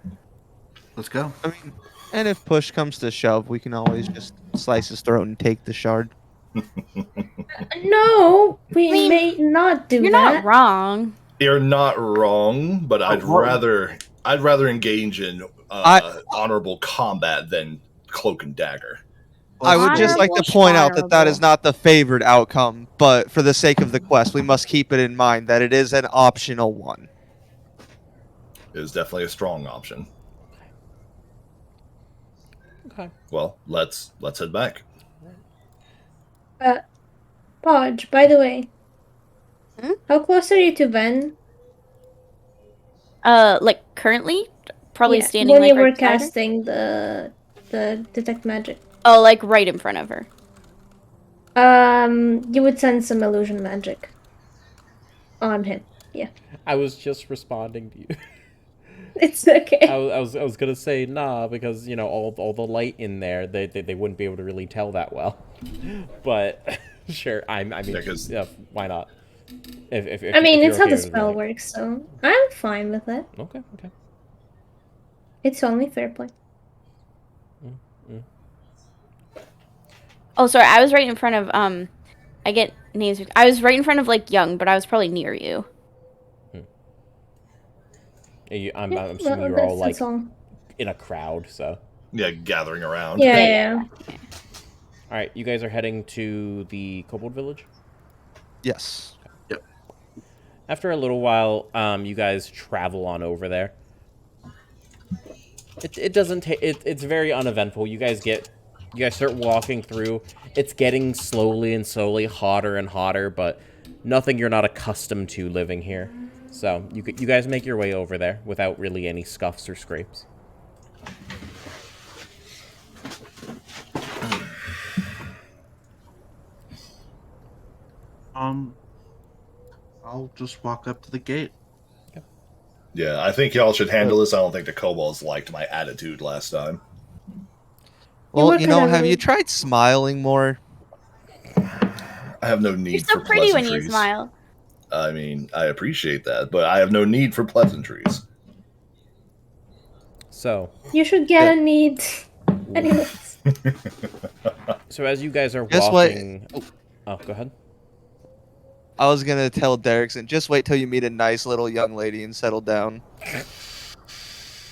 Let's go. I mean, and if push comes to shove, we can always just slice his throat and take the shard. No, we may not do that. You're not wrong. You're not wrong, but I'd rather engage in honorable combat than cloak and dagger. I would just like to point out that is not the favored outcome, but for the sake of the quest, we must keep it in mind that it is an optional one. It is definitely a strong option. Okay. Well, let's head back. Podge, by the way. How close are you to Ben? Currently? Probably standing when you right were beside her? casting the detect magic. Oh, right in front of her. You would send some illusion magic on him. Yeah. I was just responding to you. It's okay. I was gonna say nah because all the light in there they wouldn't be able to really tell that well, but sure I mean yeah, why not? If it's how the spell works, so I'm fine with it. Okay. It's only fair play. Oh, sorry, I was right in front of I get names. I was right in front of Young, but I was probably near you. I'm assuming you're all in a crowd, so yeah, gathering around. Yeah. All right, you guys are heading to the Kobold Village? Yes. Yep. After a little while, you guys travel on over there. It doesn't take... It's very uneventful. You guys start walking through. It's getting slowly and slowly hotter and hotter, but nothing you're not accustomed to living here. So you guys make your way over there without really any scuffs or scrapes. I'll just walk up to the gate. Yeah, I think y'all should handle this. I don't think the kobolds liked my attitude last time. Well, were you know, kinda have you rude. tried smiling more? I have no need You're so for pretty when you pleasantries. smile. I mean, I appreciate that, but I have no need for pleasantries. So, You should get a need. Anyways. so as you guys are Guess what? walking... Oh, go ahead. I was gonna tell Derrickson, just wait till you meet a nice little young lady and settle down.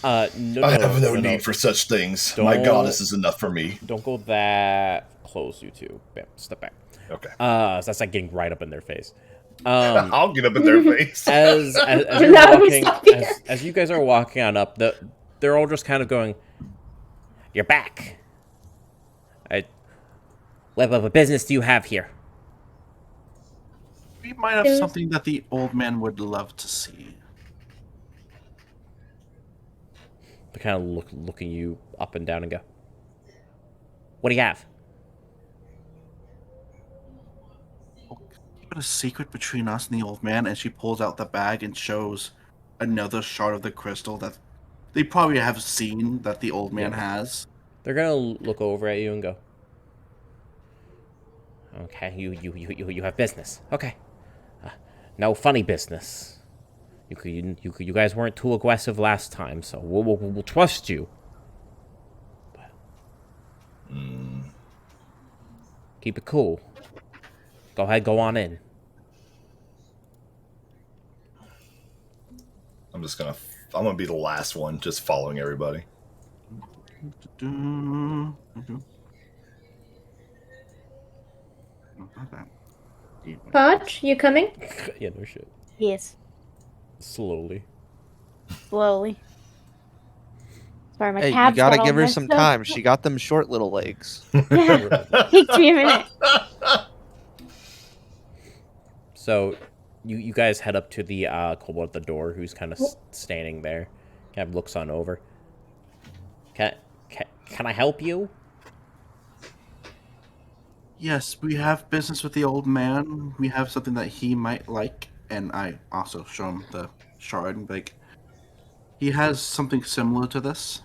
No, I have no no. need for such things. My Don't- goddess is enough for me. Don't go that close, you two. Bam, step back. Okay. So that's like getting right up in their face. I'll get up in their face. As you're Now we walking, stop here. as you guys are walking on up, they're all just kind of going, "You're back. What business do you have here?" We might have There's- something that the old man would love to see. They kind of looking you up and down and go, "What do you have?" Keep it a secret between us and the old man, and she pulls out the bag and shows another shard of the crystal that they probably have seen that the old man has. They're gonna look over at you and go, "Okay, you have business. Okay, no funny business. You guys weren't too aggressive last time, so we'll trust you. Keep it cool. Go ahead, go on in." I'm gonna be the last one, just following everybody. Podge, you coming? Yeah, no shit. Yes, Slowly. slowly. Sorry, my Hey, you calves gotta got all give her messed some up. time. She got them short little legs. Yeah, takes me a minute. So, you guys head up to the kobold at the door, who's kind of standing there. Kind of looks on over. Can I help you? Yes, we have business with the old man. We have something that he might like, and I also show him the shard. Like, he has something similar to this.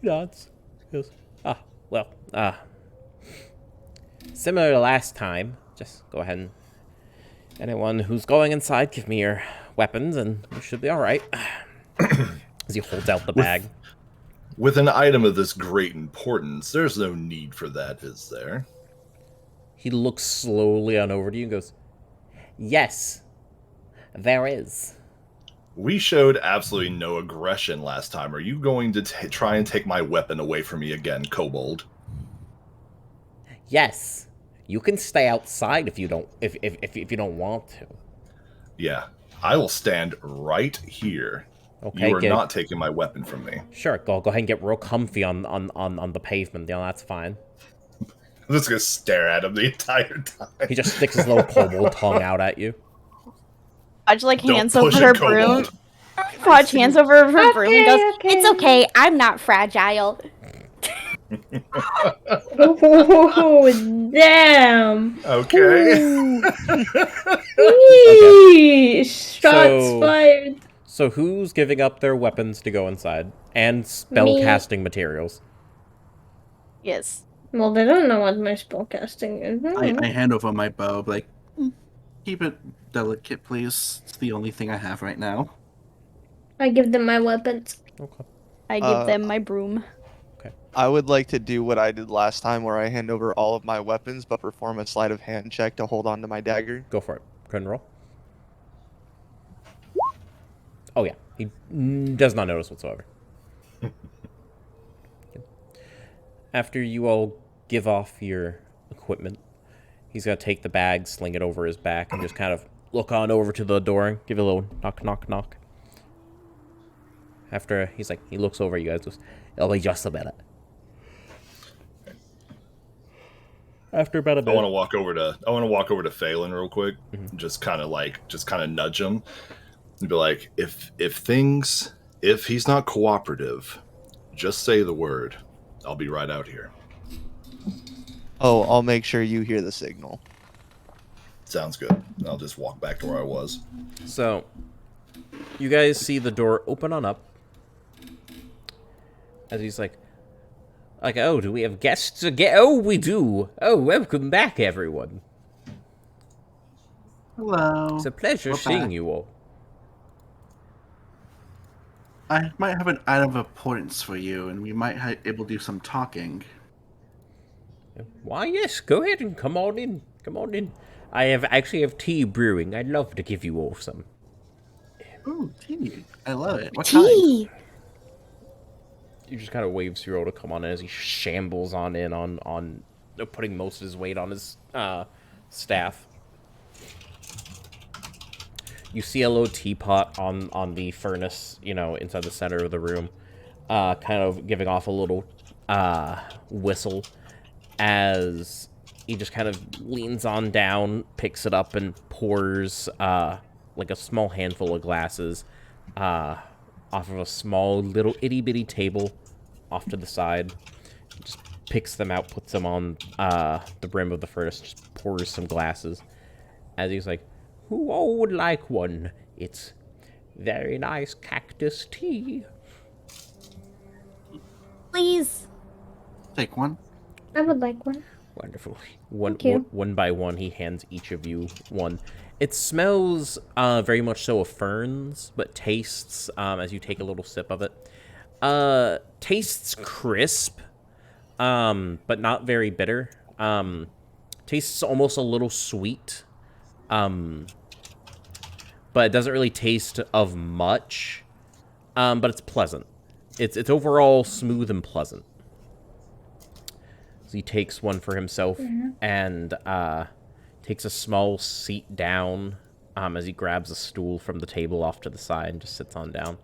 Nods. Yes. Similar to last time. Just go ahead and anyone who's going inside, give me your weapons, and you should be all right. As he holds out the bag. With an item of this great importance, there's no need for that, is there? He looks slowly on over to you and goes, "Yes, there is." We showed absolutely no aggression last time. Are you going to try and take my weapon away from me again, kobold? Yes, you can stay outside if you don't if you don't want to. Yeah, I will stand right here. Okay, You are not taking my weapon from me. Sure, go ahead and get real comfy on the pavement. You know, that's fine. I'm just gonna stare at him the entire time. He just sticks his little kobold tongue out at you. Podge like Don't hands over push it, her broom. kobold. Podge hands over her broom and goes, Okay. "It's okay. I'm not fragile." Oh, damn. Okay. Yeesh. Shots So- fired. So who's giving up their weapons to go inside and spell Me. casting materials? Yes. Well, they don't know what my spellcasting is. I hand over my bow, like, keep it delicate, please. It's the only thing I have right now. I give them my weapons. Okay. I give them my broom. I would like to do what I did last time, where I hand over all of my weapons, but perform a sleight of hand check to hold on to my dagger. Go for it. Go ahead and roll. Oh yeah, he does not notice whatsoever. After you all give off your equipment. He's gonna take the bag, sling it over his back, and just kind of look on over to the door and give it a little knock, knock, knock. After he looks over at you guys, goes, "It'll be just a minute." After about a minute, I want to walk over to Phelan real quick, just kind of nudge him, and be like, if he's not cooperative, just say the word. I'll be right out here. Oh, I'll make sure you hear the signal. Sounds good. I'll just walk back to where I was. So, you guys see the door open on up. As he's like, oh, do we have guests again? Oh, we do. Oh, welcome back, everyone. Hello. It's a pleasure seeing you all. I might have an item of importance for you, and we might be able to do some talking. Why, yes, go ahead and come on in. Come on in. I actually have tea brewing. I'd love to give you all some. Ooh, tea. I love it. What Tea. kind? He just kind of waves you all to come on in as he shambles on in on putting most of his weight on his staff. You see a little teapot on the furnace, inside the center of the room, kind of giving off a little whistle as he just kind of leans on down, picks it up, and pours like a small handful of glasses off of a small little itty-bitty table off to the side. He just picks them out, puts them on the brim of the furnace, just pours some glasses. As he's like, who all would like one? It's very nice cactus tea. Please. Take one. I would like one. Wonderful. Thank you. One by one, he hands each of you one. It smells very much so of ferns, but tastes, as you take a little sip of it, tastes crisp, but not very bitter. Tastes almost a little sweet, but it doesn't really taste of much, but it's pleasant. It's overall smooth and pleasant. So he takes one for himself and takes a small seat down as he grabs a stool from the table off to the side and just sits on down.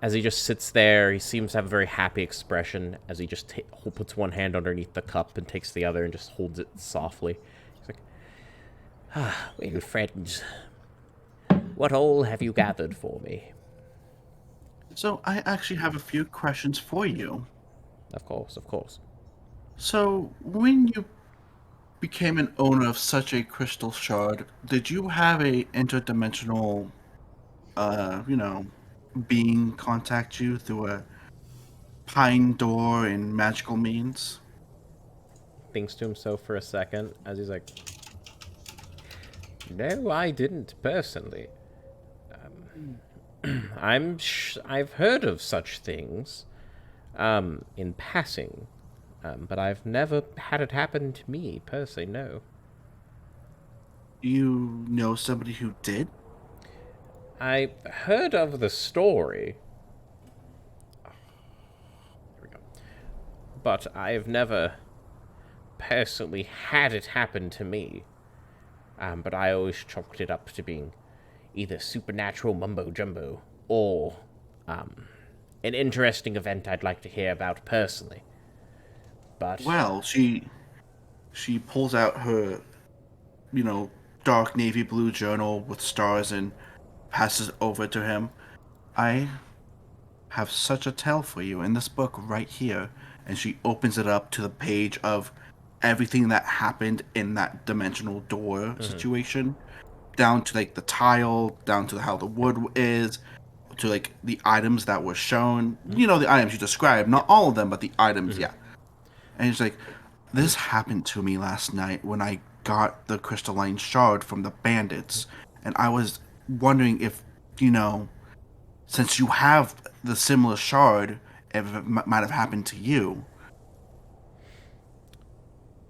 As he just sits there, he seems to have a very happy expression as he just puts one hand underneath the cup and takes the other and just holds it softly. He's like, well, friends, what all have you gathered for me? So I actually have a few questions for you. Of course, of course. So when you became an owner of such a crystal shard, did you have a interdimensional, being contact you through a pine door and magical means? Thinks to himself for a second as he's like, no, I didn't personally. I've heard of such things, in passing, but I've never had it happen to me personally. No. You know somebody who did? I heard of the story. Here we go. But I've never personally had it happen to me. But I always chalked it up to being either supernatural mumbo-jumbo or an interesting event I'd like to hear about personally. But Well, she pulls out her, dark navy blue journal with stars and passes it over to him. I have such a tale for you in this book right here. And she opens it up to the page of everything that happened in that dimensional door situation, down to like the tile, down to how the wood is, to like the items that were shown. The items you described, not all of them, but the items, yeah. And he's like, this happened to me last night when I got the crystalline shard from the bandits. And I was wondering if, since you have the similar shard, if it might have happened to you.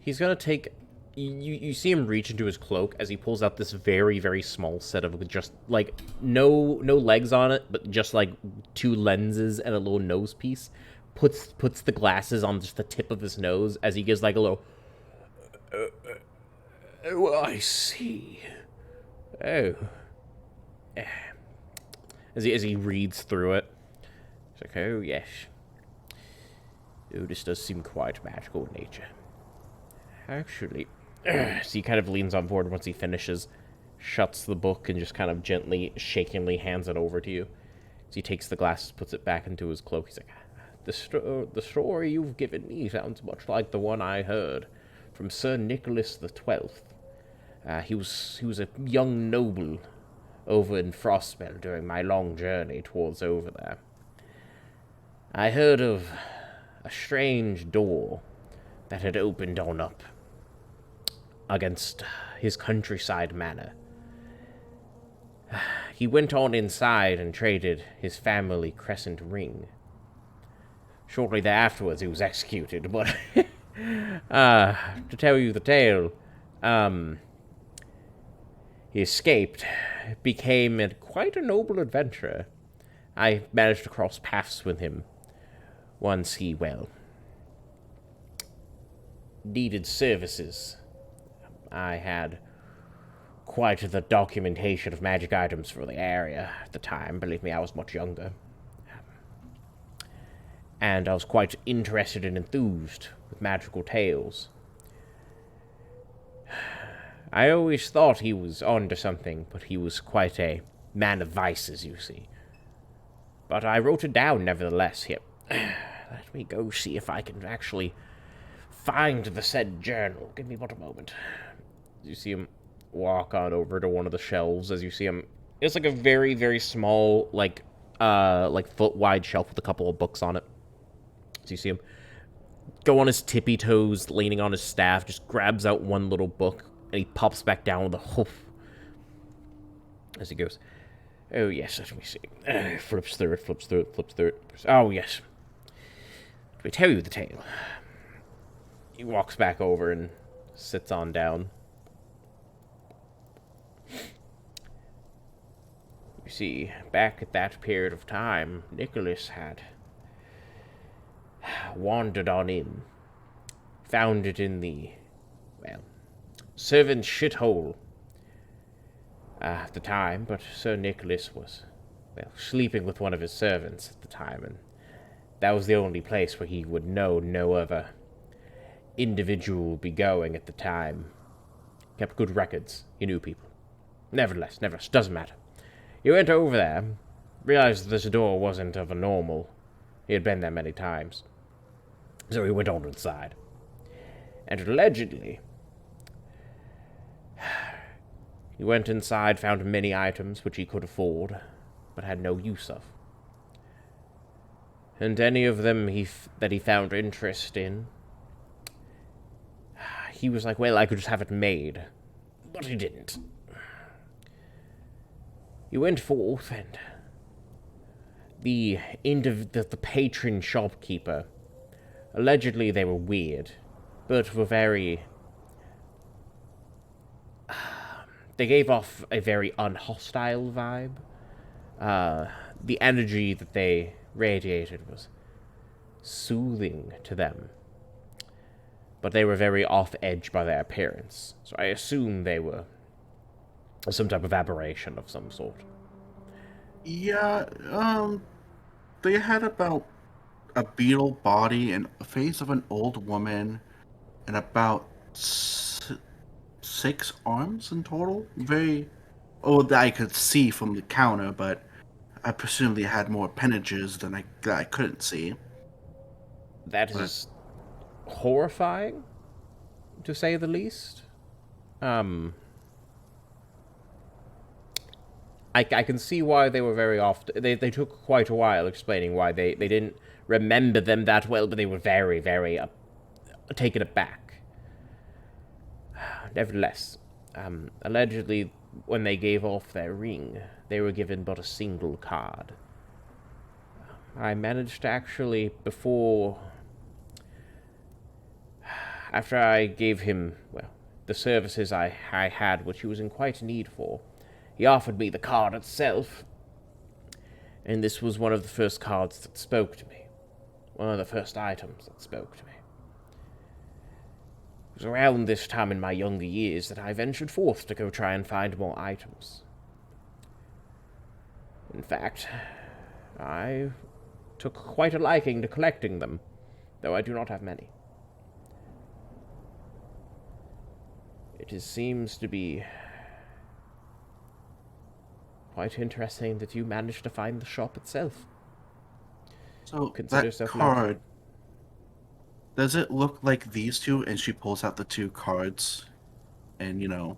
he's gonna take. You see him reach into his cloak as he pulls out this very, very small set of just like no legs on it, but just like two lenses and a little nose piece. Puts the glasses on just the tip of his nose as he gives like a little Oh, I see. Oh. As he reads through it, he's like, oh, yes. Oh, this does seem quite magical in nature. Actually, so he kind of leans on board once he finishes, shuts the book, and just kind of gently, shakingly hands it over to you. So he takes the glasses, puts it back into his cloak. He's like, the story you've given me sounds much like the one I heard from Sir Nicholas the XII. He was a young noble over in Frostspell during my long journey towards over there. I heard of a strange door that had opened on up against his countryside manor. He went on inside and traded his family crescent ring. Shortly thereafterwards, he was executed, but to tell you the tale, he escaped, became quite a noble adventurer. I managed to cross paths with him once he, needed services. I had quite the documentation of magic items for the area at the time. Believe me, I was much younger. And I was quite interested and enthused with magical tales. I always thought he was onto something, but he was quite a man of vices, you see. But I wrote it down, nevertheless. Here, let me go see if I can actually find the said journal. Give me but a moment. You see him walk on over to one of the shelves. As you see him, it's like a very, very small, like foot-wide shelf with a couple of books on it. So you see him go on his tippy toes, leaning on his staff, just grabs out one little book, and he pops back down with a hoof. As he goes, oh yes, let me see. Flips through it. Oh yes. Let me tell you the tale. He walks back over and sits on down. You see, back at that period of time, Nicholas had wandered on in, found it in the, servant's shithole at the time, but Sir Nicholas was, sleeping with one of his servants at the time, and that was the only place where he would know no other individual would be going at the time. Kept good records. He knew people. Nevertheless, doesn't matter. He went over there, realized this door wasn't of a normal. He had been there many times. So he went on inside. And allegedly, he went inside, found many items which he could afford, but had no use of. And any of them that he found interest in, he was like, well, I could just have it made. But he didn't. He went forth, and the patron shopkeeper, allegedly they were weird, but were very... they gave off a very unhostile vibe. The energy that they radiated was soothing to them. But they were very off-edge by their appearance, so I assume they were some type of aberration of some sort. Yeah, they had about a beetle body and a face of an old woman and about 6 arms in total. Very old that I could see from the counter, but I presume they had more appendages than I couldn't see. That is horrifying, to say the least. I can see why they were very they took quite a while explaining why they didn't remember them that well, but they were very, very taken aback. Nevertheless, allegedly, when they gave off their ring, they were given but a single card. I managed to actually, after I gave him, the services I had, which he was in quite need for, he offered me the card itself, and this was one of the first cards that spoke to me. One of the first items that spoke to me. It was around this time in my younger years that I ventured forth to go try and find more items. In fact, I took quite a liking to collecting them, though I do not have many. Seems to be quite interesting that you managed to find the shop itself. So Consider that yourself card, does it look like these two? And she pulls out the two cards and,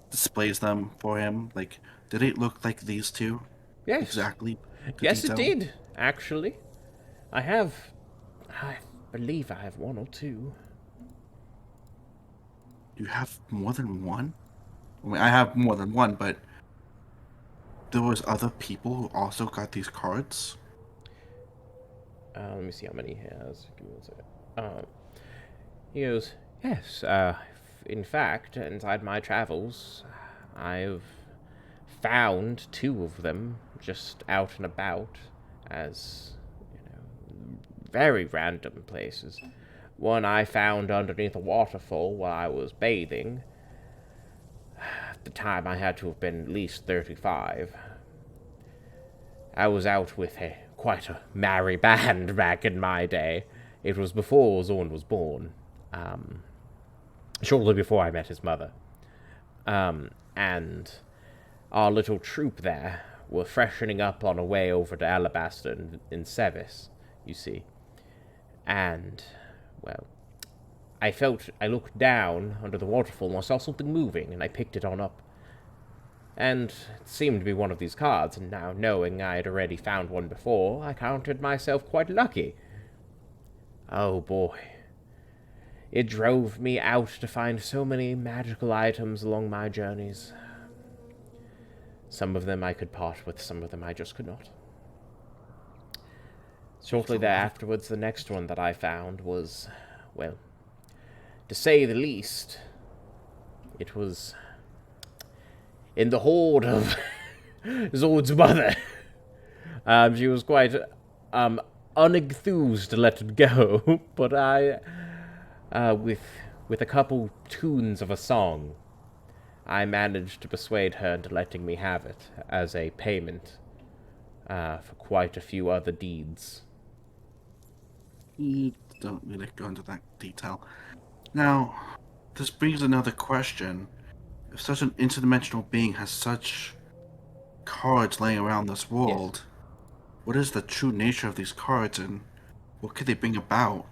displays them for him. Like, did it look like these two? Yes. Exactly. Yes, detail? it did, actually. I believe I have one or two. You have more than one? I mean, I have more than one, but there was other people who also got these cards? Let me see how many he has. Give me one second. He goes, yes, in fact, inside my travels, I've found two of them just out and about as, very random places. One I found underneath a waterfall while I was bathing. At the time, I had to have been at least 35. I was out with quite a merry band back in my day. It was before Zorn was born. Shortly before I met his mother. And our little troop there were freshening up on a way over to Alabaster in Sevis, you see. And, well, I looked down under the waterfall and I saw something moving, and I picked it on up. And it seemed to be one of these cards, and now knowing I had already found one before, I counted myself quite lucky. Oh boy. It drove me out to find so many magical items along my journeys. Some of them I could part with, some of them I just could not. Shortly thereafterwards, the next one that I found was, well, to say the least, it was in the hoard of Zord's mother. She was quite unenthused to let it go, but I, with a couple tunes of a song, I managed to persuade her into letting me have it as a payment for quite a few other deeds. You don't really go into that detail. Now, this brings another question. If such an interdimensional being has such cards laying around this world, what is the true nature of these cards and what could they bring about?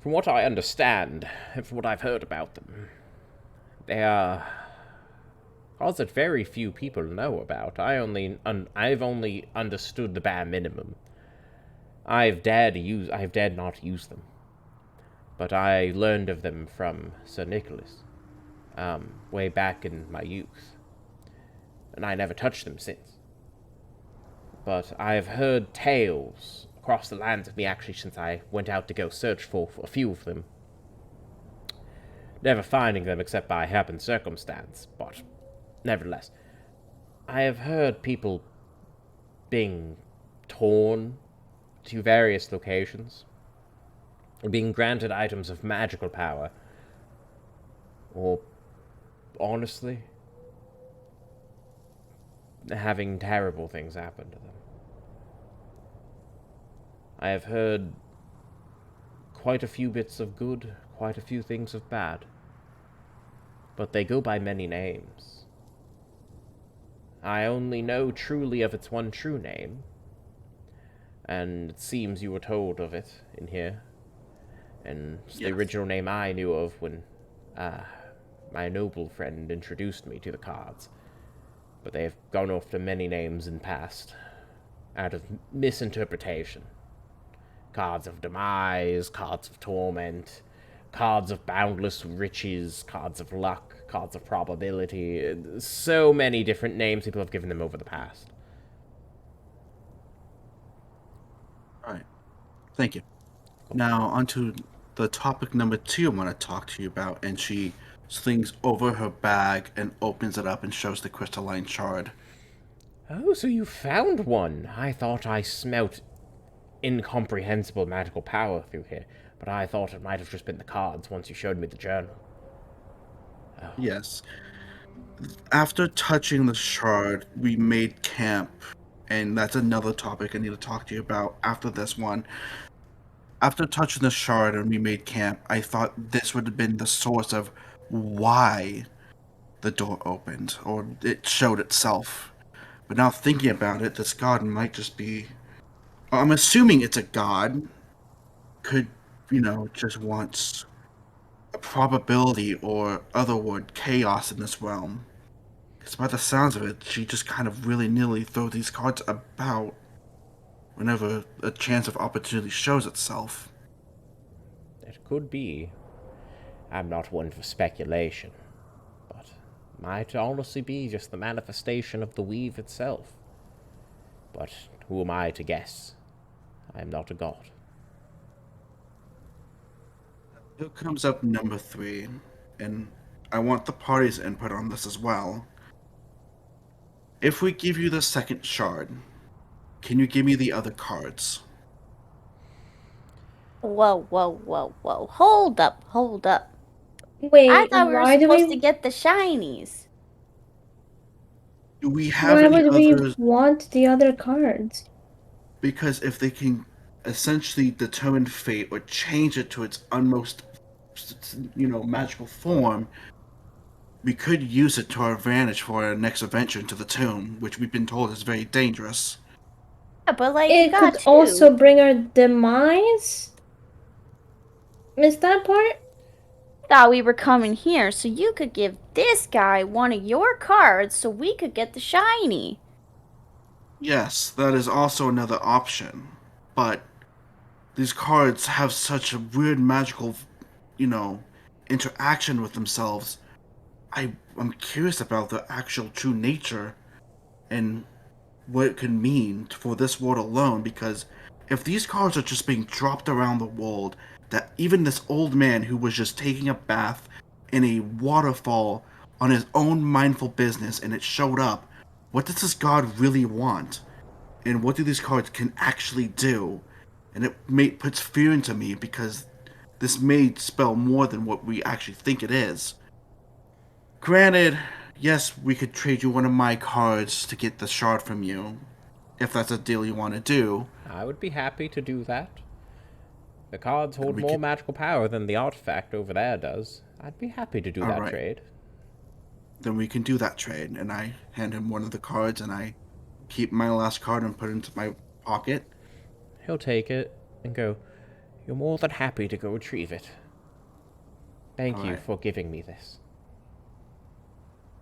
From what I understand, and from what I've heard about them, they are cards that very few people know about. I've only understood the bare minimum. I've dared not use them. But I learned of them from Sir Nicholas, way back in my youth. And I never touched them since. But I've heard tales across the lands of me actually since I went out to go search for a few of them. Never finding them except by happen circumstance, but nevertheless. I have heard people being torn to various locations, being granted items of magical power, or, honestly, having terrible things happen to them. I have heard quite a few bits of good, quite a few things of bad, but they go by many names. I only know truly of its one true name, and it seems you were told of it in here. And it's the original name I knew of when my noble friend introduced me to the cards. But they have gone off to many names in past, out of misinterpretation. Cards of demise, cards of torment, cards of boundless riches, cards of luck, cards of probability. So many different names people have given them over the past. Alright. Thank you. Now, onto the topic number 2 I want to talk to you about, and she slings over her bag and opens it up and shows the crystalline shard. Oh, so you found one. I thought I smelt incomprehensible magical power through here. but I thought it might have just been the cards once you showed me the journal. Yes. After touching the shard, we made camp, and that's another topic I need to talk to you about after this one. After touching the shard and we made camp, I thought this would have been the source of why the door opened, or it showed itself. But now thinking about it, this god might just be. I'm assuming it's a god. Could, just wants a probability or other word, chaos in this realm. Because by the sounds of it, she just kind of willy-nilly throw these cards about whenever a chance of opportunity shows itself. It could be. I'm not one for speculation, but might honestly be just the manifestation of the weave itself. But who am I to guess? I am not a god. Here comes up number 3, and I want the party's input on this as well. If we give you the second shard, can you give me the other cards? Whoa, whoa, whoa, whoa. Hold up, hold up. Wait, I thought we were why do supposed to we get the shinies. Do we have why any would we others? want the other cards? Because if they can essentially determine fate or change it to its utmost, magical form, we could use it to our advantage for our next adventure into the tomb, which we've been told is very dangerous. Yeah, but like, you It got could two. also bring our demise? Missed that part? Thought we were coming here so you could give this guy one of your cards so we could get the shiny. Yes, that is also another option. But these cards have such a weird magical, interaction with themselves. I'm curious about the actual true nature and what it could mean for this world alone, because if these cards are just being dropped around the world, that even this old man who was just taking a bath in a waterfall on his own mindful business and it showed up, what does this god really want? And what do these cards can actually do? And it puts fear into me because this may spell more than what we actually think it is. Granted, yes, we could trade you one of my cards to get the shard from you, if that's a deal you want to do. I would be happy to do that. The cards hold we more could- magical power than the artifact over there does. I'd be happy to do that Alright. trade. Then we can do that trade. And I hand him one of the cards and I keep my last card and put it into my pocket. He'll take it and go, "You're more than happy to go retrieve it. Thank you Alright. for giving me this."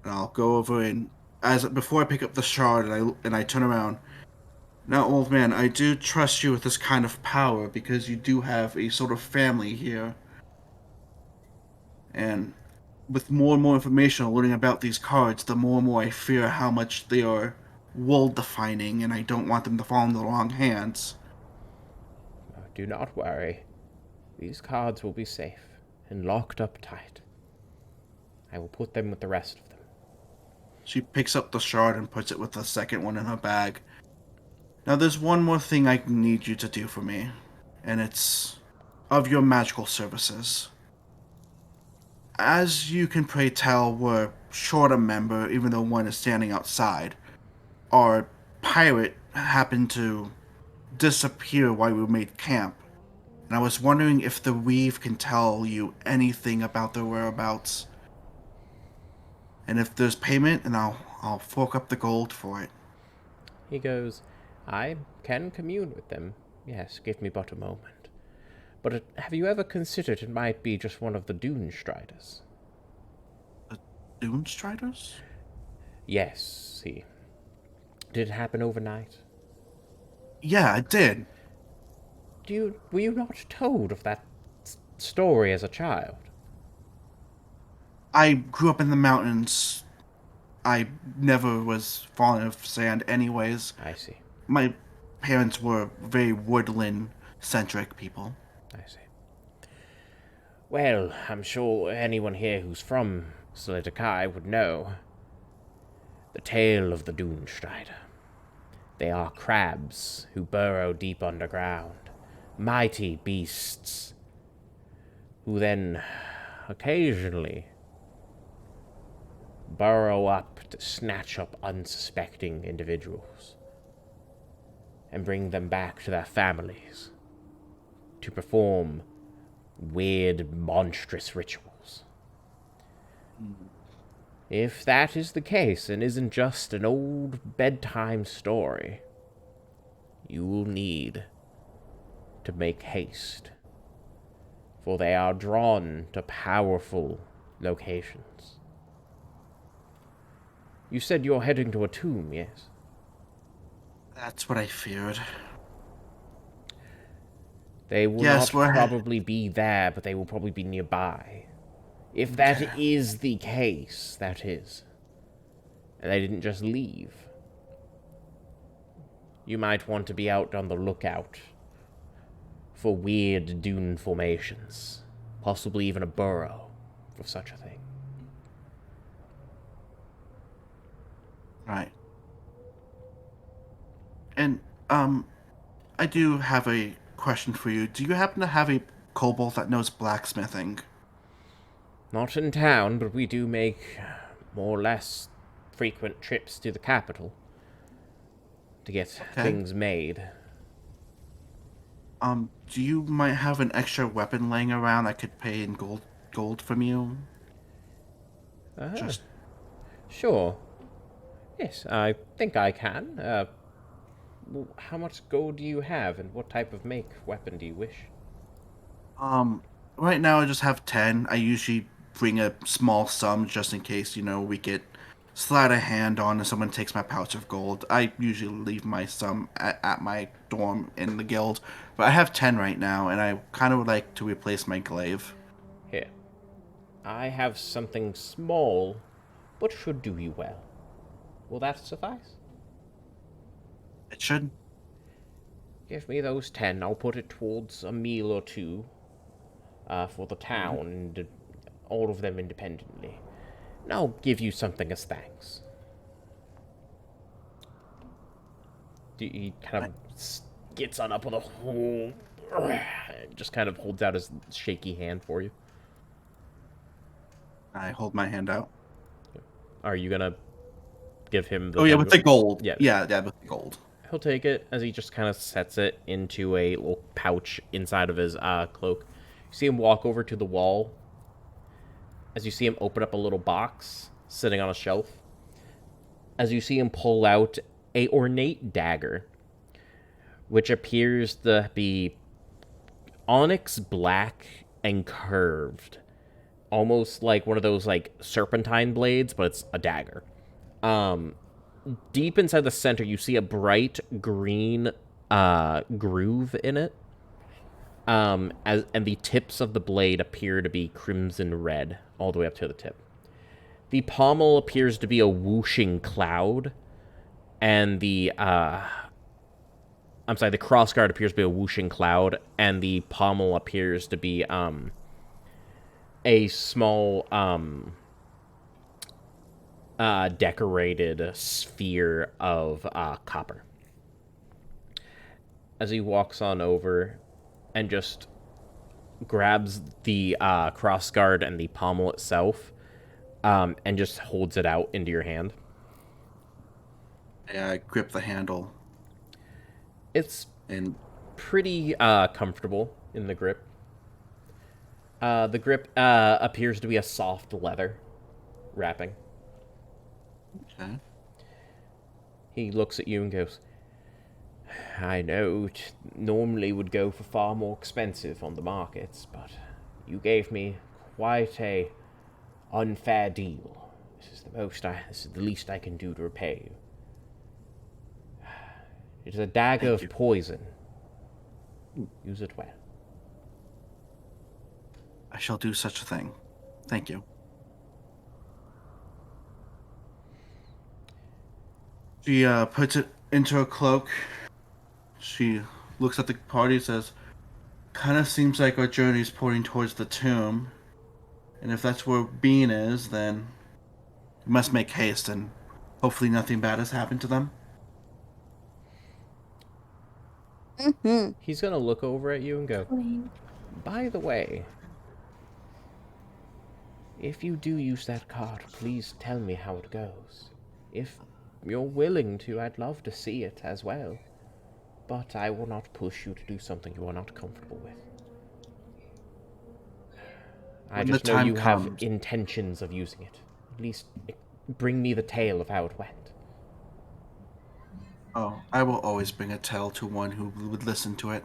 And I'll go over and before I pick up the shard and I turn around. Now, old man, I do trust you with this kind of power because you do have a sort of family here. And with more and more information I'm learning about these cards, the more and more I fear how much they are world defining, and I don't want them to fall into the wrong hands. Do not worry. These cards will be safe and locked up tight. I will put them with the rest of them. She picks up the shard and puts it with the second one in her bag. Now, there's one more thing I need you to do for me, and it's of your magical services. As you can pray tell, we're short a member, even though one is standing outside. Our pirate happened to disappear while we made camp, and I was wondering if the weave can tell you anything about their whereabouts. And if there's payment, then I'll fork up the gold for it. He goes, "I can commune with them. Yes, give me but a moment. But have you ever considered it might be just one of the Dune Striders?" The Dune Striders? Yes, he. Did it happen overnight? Yeah, it did. Were you not told of that story as a child? I grew up in the mountains. I never was fond of sand anyways. I see. My parents were very woodland-centric people. I see. Well, I'm sure anyone here who's from Slitakai would know the tale of the Dune Strider. They are crabs who burrow deep underground, mighty beasts who then occasionally burrow up to snatch up unsuspecting individuals and bring them back to their families to perform weird, monstrous rituals. If that is the case and isn't just an old bedtime story, you will need to make haste, for they are drawn to powerful locations. You said you're heading to a tomb, yes? That's what I feared. They will Yes, not probably be there, but they will probably be nearby. If that is the case, that is. And they didn't just leave. You might want to be out on the lookout for weird dune formations. Possibly even a burrow of such a thing. Right. And, I do have a question for you. Do you happen to have a kobold that knows blacksmithing? Not in town, but we do make more or less frequent trips to the capital to get things made. Do you might have an extra weapon laying around I could pay in gold from you? Just Sure. Yes, I think I can. How much gold do you have, and what type of weapon do you wish? right now I just have 10. I usually bring a small sum just in case, we get sleight of hand on and someone takes my pouch of gold. I usually leave my sum at my dorm in the guild, but I have 10 right now, and I kind of would like to replace my glaive. Here. I have something small, but should do you well. Will that suffice? It should. Give me those 10. I'll put it towards a meal or two for the town, and all of them independently. And I'll give you something as thanks. He kind of gets on up with a just kind of holds out his shaky hand for you. I hold my hand out. Are you gonna give him the... Oh, yeah, with the gold. Yeah, with the gold. He'll take it as he just kind of sets it into a little pouch inside of his cloak. You see him walk over to the wall. As you see him open up a little box sitting on a shelf. As you see him pull out a ornate dagger, which appears to be onyx black and curved. Almost like one of those like serpentine blades, but it's a dagger. Deep inside the center, you see a bright green groove in it. And the tips of the blade appear to be crimson red all the way up to the tip. The pommel appears to be a whooshing cloud, and the crossguard appears to be a whooshing cloud, and the pommel appears to be a small decorated sphere of copper. As he walks on over and just grabs the crossguard and the pommel itself, and just holds it out into your hand. I grip the handle. It's pretty comfortable in the grip. The grip appears to be a soft leather wrapping. Okay. He looks at you and goes, I know it normally would go for far more expensive on the markets, but you gave me quite a unfair deal. This is the least I can do to repay you. It is a dagger of poison. Use it well. I shall do such a thing. Thank you. She puts it into a cloak. She looks at the party and says, kind of seems like our journey is pointing towards the tomb. And if that's where Bean is, then we must make haste and hopefully nothing bad has happened to them. He's going to look over at you and go, by the way, If you do use that card, please tell me how it goes. If you're willing to, I'd love to see it as well. But I will not push you to do something you are not comfortable with. I When just the know time you have comes. intentions of using it. At least bring me the tale of how it went. Oh, I will always bring a tale to one who would listen to it.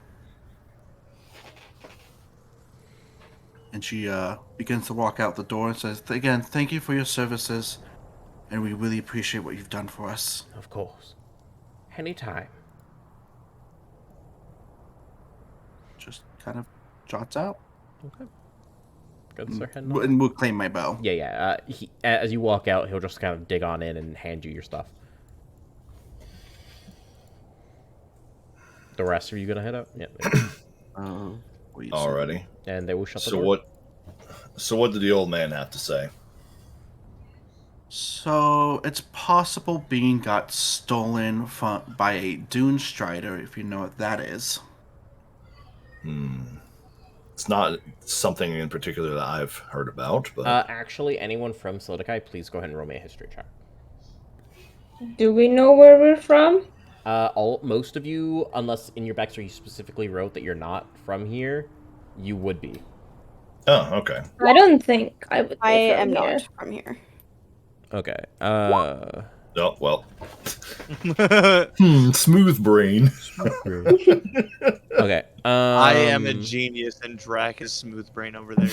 And she begins to walk out the door and says, "Again, thank you for your services, and we really appreciate what you've done for us." Of course. Anytime. Just kind of jots out. Okay. Good, sir. Heading on. And we'll claim my bow. Yeah. As you walk out, he'll just kind of dig on in and hand you your stuff. The rest of you gonna head out? Yeah. Alrighty. And they will shut the So door. what did the old man have to say? So it's possible Bean got stolen by a Dune Strider, if you know what that is. It's not something in particular that I've heard about, but Actually, anyone from Solidikai, please go ahead and roll me a history check. Do we know where we're from? Most of you, unless in your backstory you specifically wrote that you're not from here, you would be. oh, okay. I don't think I would. Be I am from here. not from here. Okay. Oh well. Smooth brain. Okay. I am a genius, and Drac is smooth brain over there.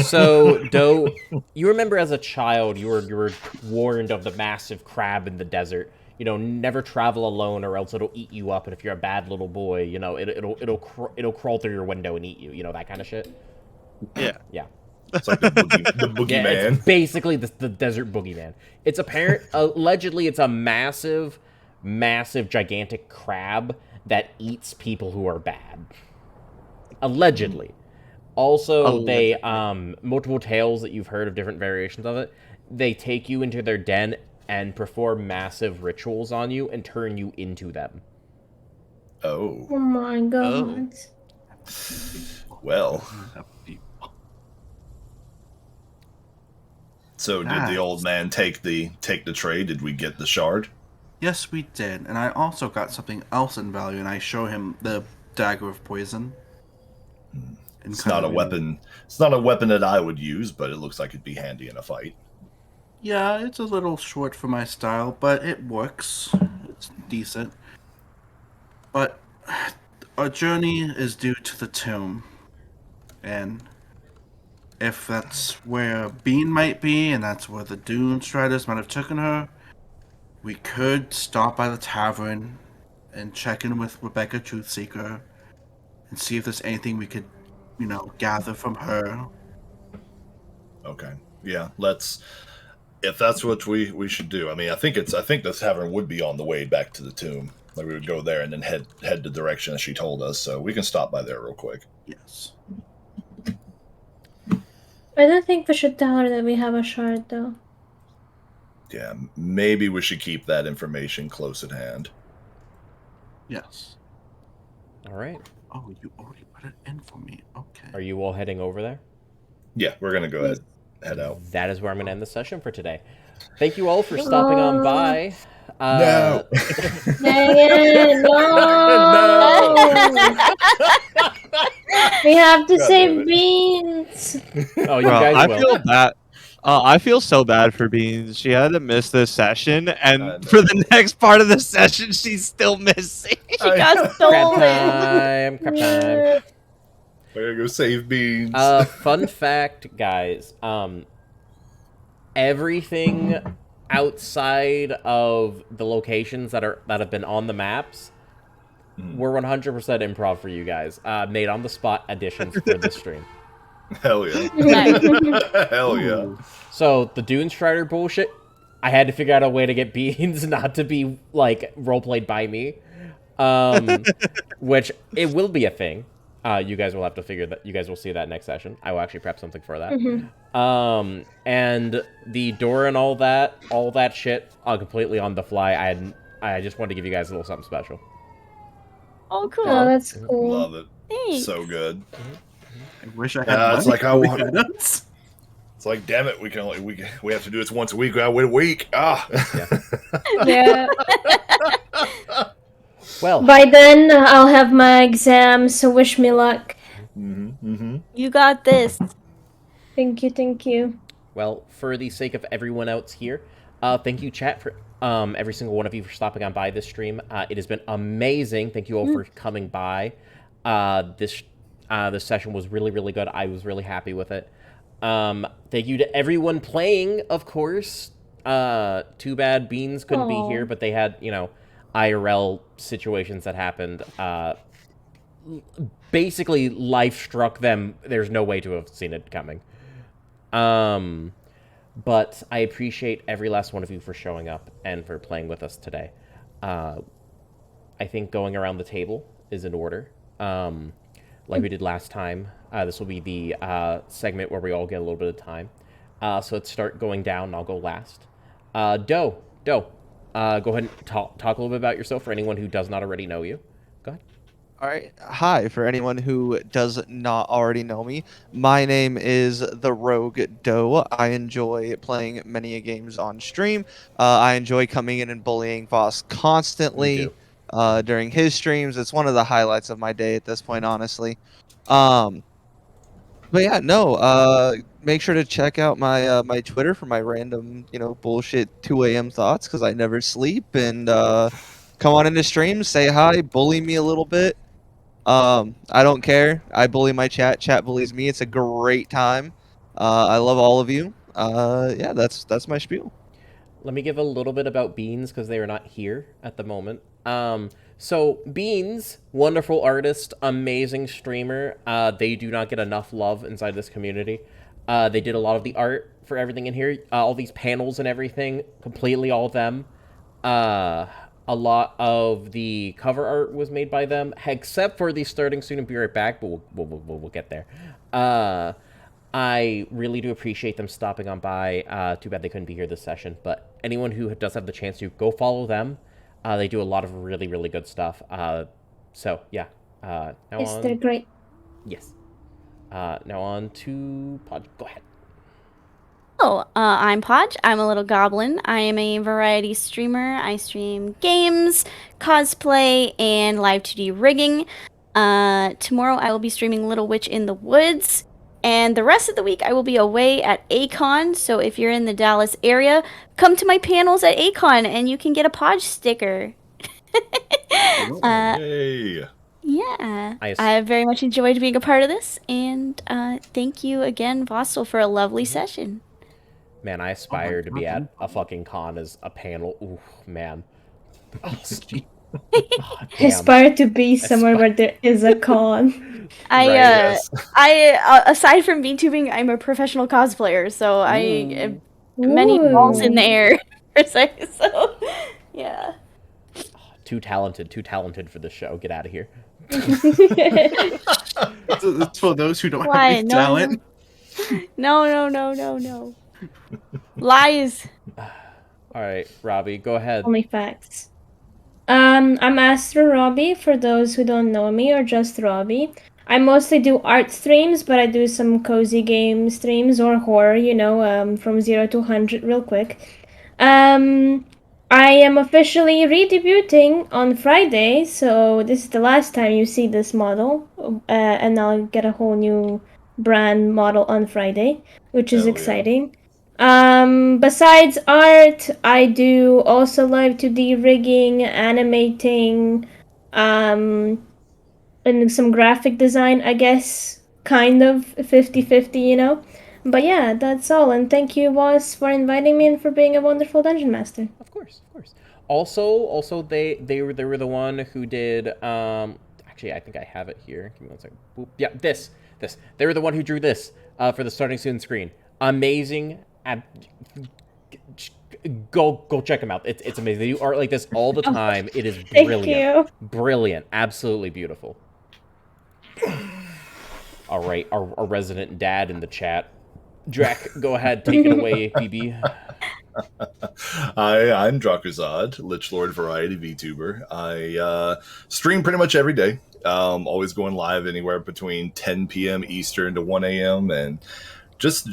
So, Doe, you remember as a child, you were warned of the massive crab in the desert. You know, never travel alone, or else it'll eat you up. And if you're a bad little boy, you know, it'll crawl through your window and eat you. You know, that kind of shit. Yeah. Yeah. It's like the boogeyman. Yeah, it's basically the desert boogeyman. It's apparent. Allegedly, it's a massive, gigantic crab that eats people who are bad. Allegedly. Also, they multiple tales that you've heard of different variations of it. They take you into their den and perform massive rituals on you and turn you into them. Oh, Oh my god. well. So did the old man take the tray? Did we get the shard? Yes, we did. And I also got something else in value, and I show him the dagger of poison. It's not a weapon. It's not a weapon that I would use, but it looks like it'd be handy in a fight. Yeah, it's a little short for my style, but it works. It's decent. But our journey is due to the tomb. And if that's where Bean might be, and that's where the Dune Striders might have taken her, we could stop by the tavern and check in with Rebecca Truthseeker and see if there's anything we could, gather from her. Okay. Yeah, if that's what we should do. I mean, I think the tavern would be on the way back to the tomb. Like we would go there and then head the direction that she told us, so we can stop by there real quick. Yes. I don't think we should tell her that we have a shard, though. Yeah, maybe we should keep that information close at hand. Yes. All right. Oh, you already put it in for me. Okay. Are you all heading over there? Yeah, we're gonna go head out. That is where I'm going to end the session for today. Thank you all for stopping on by. No. Dang it, no! We have to save Beans! Oh, you Bro, guys I will. feel bad. I feel so bad for Beans. She had to miss this session, and for the next part of the session, she's still missing. She got Crap stolen. time. We're gonna go save Beans. Fun fact, guys. Everything outside of the locations that have been on the maps were 100% improv for you guys. Made on the spot additions for this stream. Hell yeah. Hell yeah. So the Dune Strider bullshit, I had to figure out a way to get Beans not to be like roleplayed by me, which it will be a thing. You guys will have to figure that. You guys will see that next session. I will actually prep something for that. And the door and all that shit, completely on the fly. I just wanted to give you guys a little something special. Oh, cool. Oh, that's cool. Love it. Thanks. So good. I wish I had Yeah, it's money like I for want. credits. It's like, damn it, we have to do this once a week. We gotta wait a week. Yeah. Well, By then, I'll have my exam, so wish me luck. You got this. Thank you, thank you. well, for the sake of everyone else here, thank you, chat, for every single one of you for stopping on by this stream. It has been amazing. Thank you all for coming by. This session was really, really good. I was really happy with it. Thank you to everyone playing, of course. Too bad Beans couldn't be here, but they had, IRL situations that happened. Basically, life struck them. There's no way to have seen it coming. But I appreciate every last one of you for showing up and for playing with us today. I think going around the table is in order. Like we did last time, this will be the segment where we all get a little bit of time. So let's start going down, and I'll go last. Doe, go ahead and talk a little bit about yourself for anyone who does not already know you. Go ahead. All right. Hi, for anyone who does not already know me, my name is the Rogue Doe. I enjoy playing many games on stream. I enjoy coming in and bullying Voss constantly during his streams. It's one of the highlights of my day at this point, honestly. But yeah, no. Make sure to check out my my Twitter for my random, bullshit 2 a.m. thoughts, because I never sleep. And come on into streams, say hi, bully me a little bit. I don't care. I bully my chat. Chat bullies me. It's a great time. I love all of you. Yeah, that's my spiel. Let me give a little bit about Beans, because they are not here at the moment. So Beans, wonderful artist, amazing streamer. They do not get enough love inside this community. They did a lot of the art for everything in here, all these panels and everything, completely all of them. A lot of the cover art was made by them, except for the starting soon and be right back, but we'll get there. I really do appreciate them stopping on by. Too bad they couldn't be here this session, but anyone who does have the chance to, go follow them. They do a lot of really, really good stuff. So, yeah. Now yes, they're great. Yes. Now on to Pod. Go ahead. Oh, I'm Podge. I'm a little goblin. I am a variety streamer. I stream games, cosplay, and live 2D rigging. Tomorrow I will be streaming Little Witch in the Woods. And the rest of the week I will be away at A-Kon. So if you're in the Dallas area, come to my panels at A-Kon and you can get a Podge sticker. Yay! Yeah, I very much enjoyed being a part of this. And thank you again, Vostel, for a lovely session. Man, I aspire to be at a fucking con as a panel. Ooh, man. Aspire to be somewhere where there is a con. I aside from VTubing, I'm a professional cosplayer, so I many balls in the air per se. So yeah. Too talented for this show. Get out of here. It's for those who don't have any talent. No. Lies. All right, Robbie, go ahead. Only facts. I'm Astro Robbie, for those who don't know me, or just Robbie. I mostly do art streams, but I do some cozy game streams or horror, from 0 to 100 real quick. I am officially redebuting on Friday, so this is the last time you see this model, and I'll get a whole new brand model on Friday, which is exciting. Besides art, I do also live 2D rigging, animating, and some graphic design, I guess, kind of 50-50, But yeah, that's all, and thank you, Voss, for inviting me and for being a wonderful dungeon master. Of course. Also, they were the one who did. Actually, I think I have it here. Give me 1 second. Boop. Yeah, this. They were the one who drew this for the starting soon screen. Amazing. Go check them out. It's amazing. They do art like this all the time. It is brilliant. Thank you. Brilliant. Absolutely beautiful. All right, our resident dad in the chat. Drac, go ahead, take it away, PB. Hi, I'm Drakazad, Lich Lord Variety VTuber. I stream pretty much every day. Always going live anywhere between 10 p.m. Eastern to 1 a.m. and just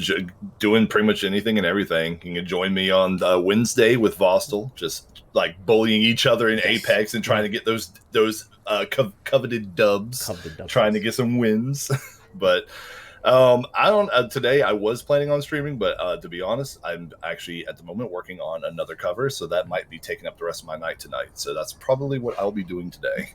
doing pretty much anything and everything. You can join me on Wednesday with Vostel, just like bullying each other in Apex and trying to get those coveted dubs, trying to get some wins. But I don't. Today I was planning on streaming, but to be honest, I'm actually at the moment working on another cover, so that might be taking up the rest of my night tonight. So that's probably what I'll be doing today.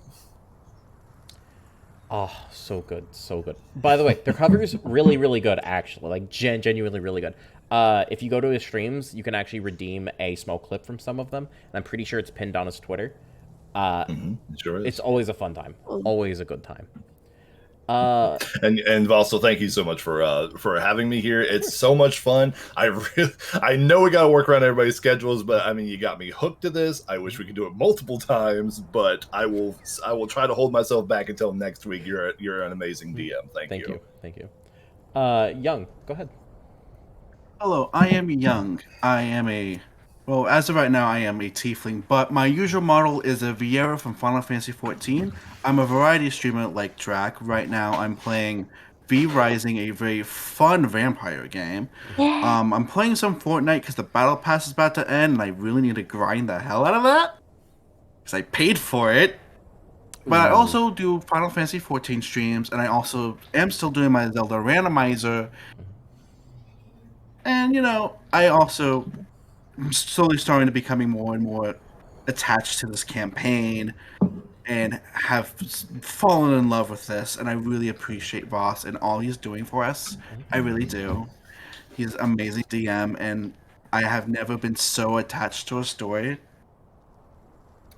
Oh, so good, so good. By the way, their cover's really, really good, actually. Like, genuinely really good. If you go to his streams, you can actually redeem a small clip from some of them. And I'm pretty sure it's pinned on his Twitter. Sure is. It's always a fun time. Always a good time. And also thank you so much for having me here. It's so much fun. I know we gotta work around everybody's schedules, but I mean, you got me hooked to this. I wish we could do it multiple times, but I will try to hold myself back until next week. You're an amazing DM. Thank you. Thank you. Young, go ahead. Hello, I am Young. Well, as of right now, I am a tiefling, but my usual model is a Viera from Final Fantasy XIV. I'm a variety streamer like Drac. Right now, I'm playing V Rising, a very fun vampire game. I'm playing some Fortnite because the battle pass is about to end, and I really need to grind the hell out of that because I paid for it. But I also do Final Fantasy XIV streams, and I also am still doing my Zelda randomizer. And I'm slowly starting to becoming more and more attached to this campaign and have fallen in love with this, and I really appreciate Voss and all he's doing for us. I really do. He's an amazing DM, and I have never been so attached to a story.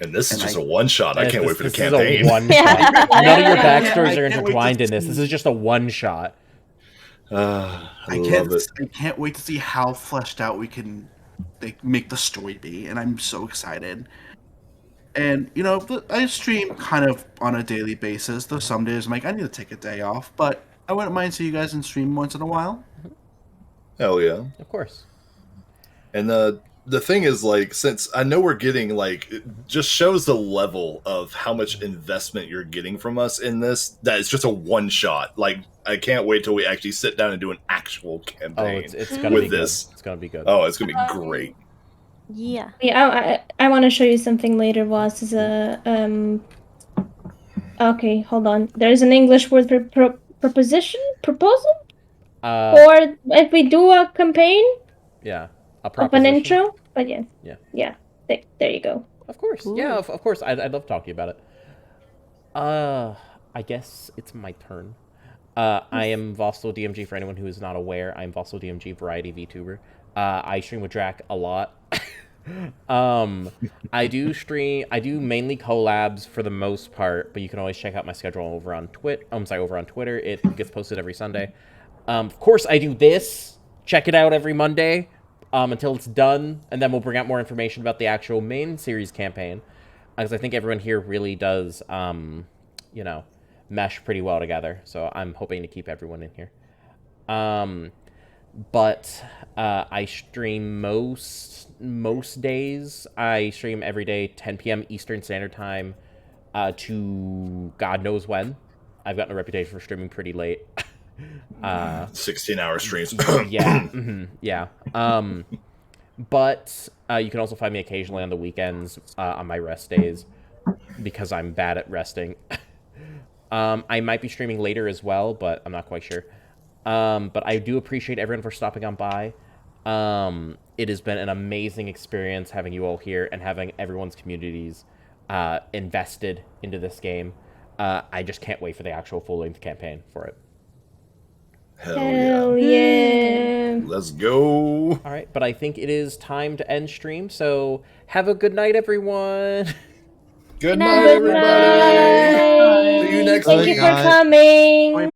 And this is just a one-shot. I can't wait for the campaign. This is a one-shot. None of your backstories are intertwined in this. This is just a one-shot. I love it. I can't wait to see how fleshed out we can make the story be, and I'm so excited. And I stream kind of on a daily basis. There's some days I'm like, I need to take a day off, but I wouldn't mind seeing you guys in stream once in a while. Hell yeah, of course. And the thing is, like, since I know we're getting, like, it just shows the level of how much investment you're getting from us in this, that it's just a one shot. Like, I can't wait till we actually sit down and do an actual campaign it's gonna be this. Good. It's gonna be good. Oh, it's gonna be great. Yeah. I want to show you something later, Voss. Is a Okay, hold on. There's an English word for proposal. Or if we do a campaign. Yeah. Of an intro, but yeah. There you go. Of course. Ooh. Yeah, of course. I'd love talking about it. I guess it's my turn. I am Vostel DMG. For anyone who is not aware, I'm Vostel DMG, variety VTuber. I stream with Drac a lot. I do mainly collabs for the most part, but you can always check out my schedule over on over on Twitter. It gets posted every Sunday. Of course, I do this. Check it out every Monday. Until it's done, and then we'll bring out more information about the actual main series campaign, because I think everyone here really does, mesh pretty well together. So I'm hoping to keep everyone in here. But I stream most days. I stream every day, 10 p.m. Eastern Standard Time, to God knows when. I've gotten a reputation for streaming pretty late. 16-hour streams. Yeah. Yeah. But you can also find me occasionally on the weekends, on my rest days, because I'm bad at resting. I might be streaming later as well, but I'm not quite sure. But I do appreciate everyone for stopping on by. It has been an amazing experience having you all here and having everyone's communities invested into this game. I just can't wait for the actual full-length campaign for it. Hell yeah. Let's go. All right, but I think it is time to end stream, so have a good night, everyone. Good night, everybody. See you next week. Thank you for coming.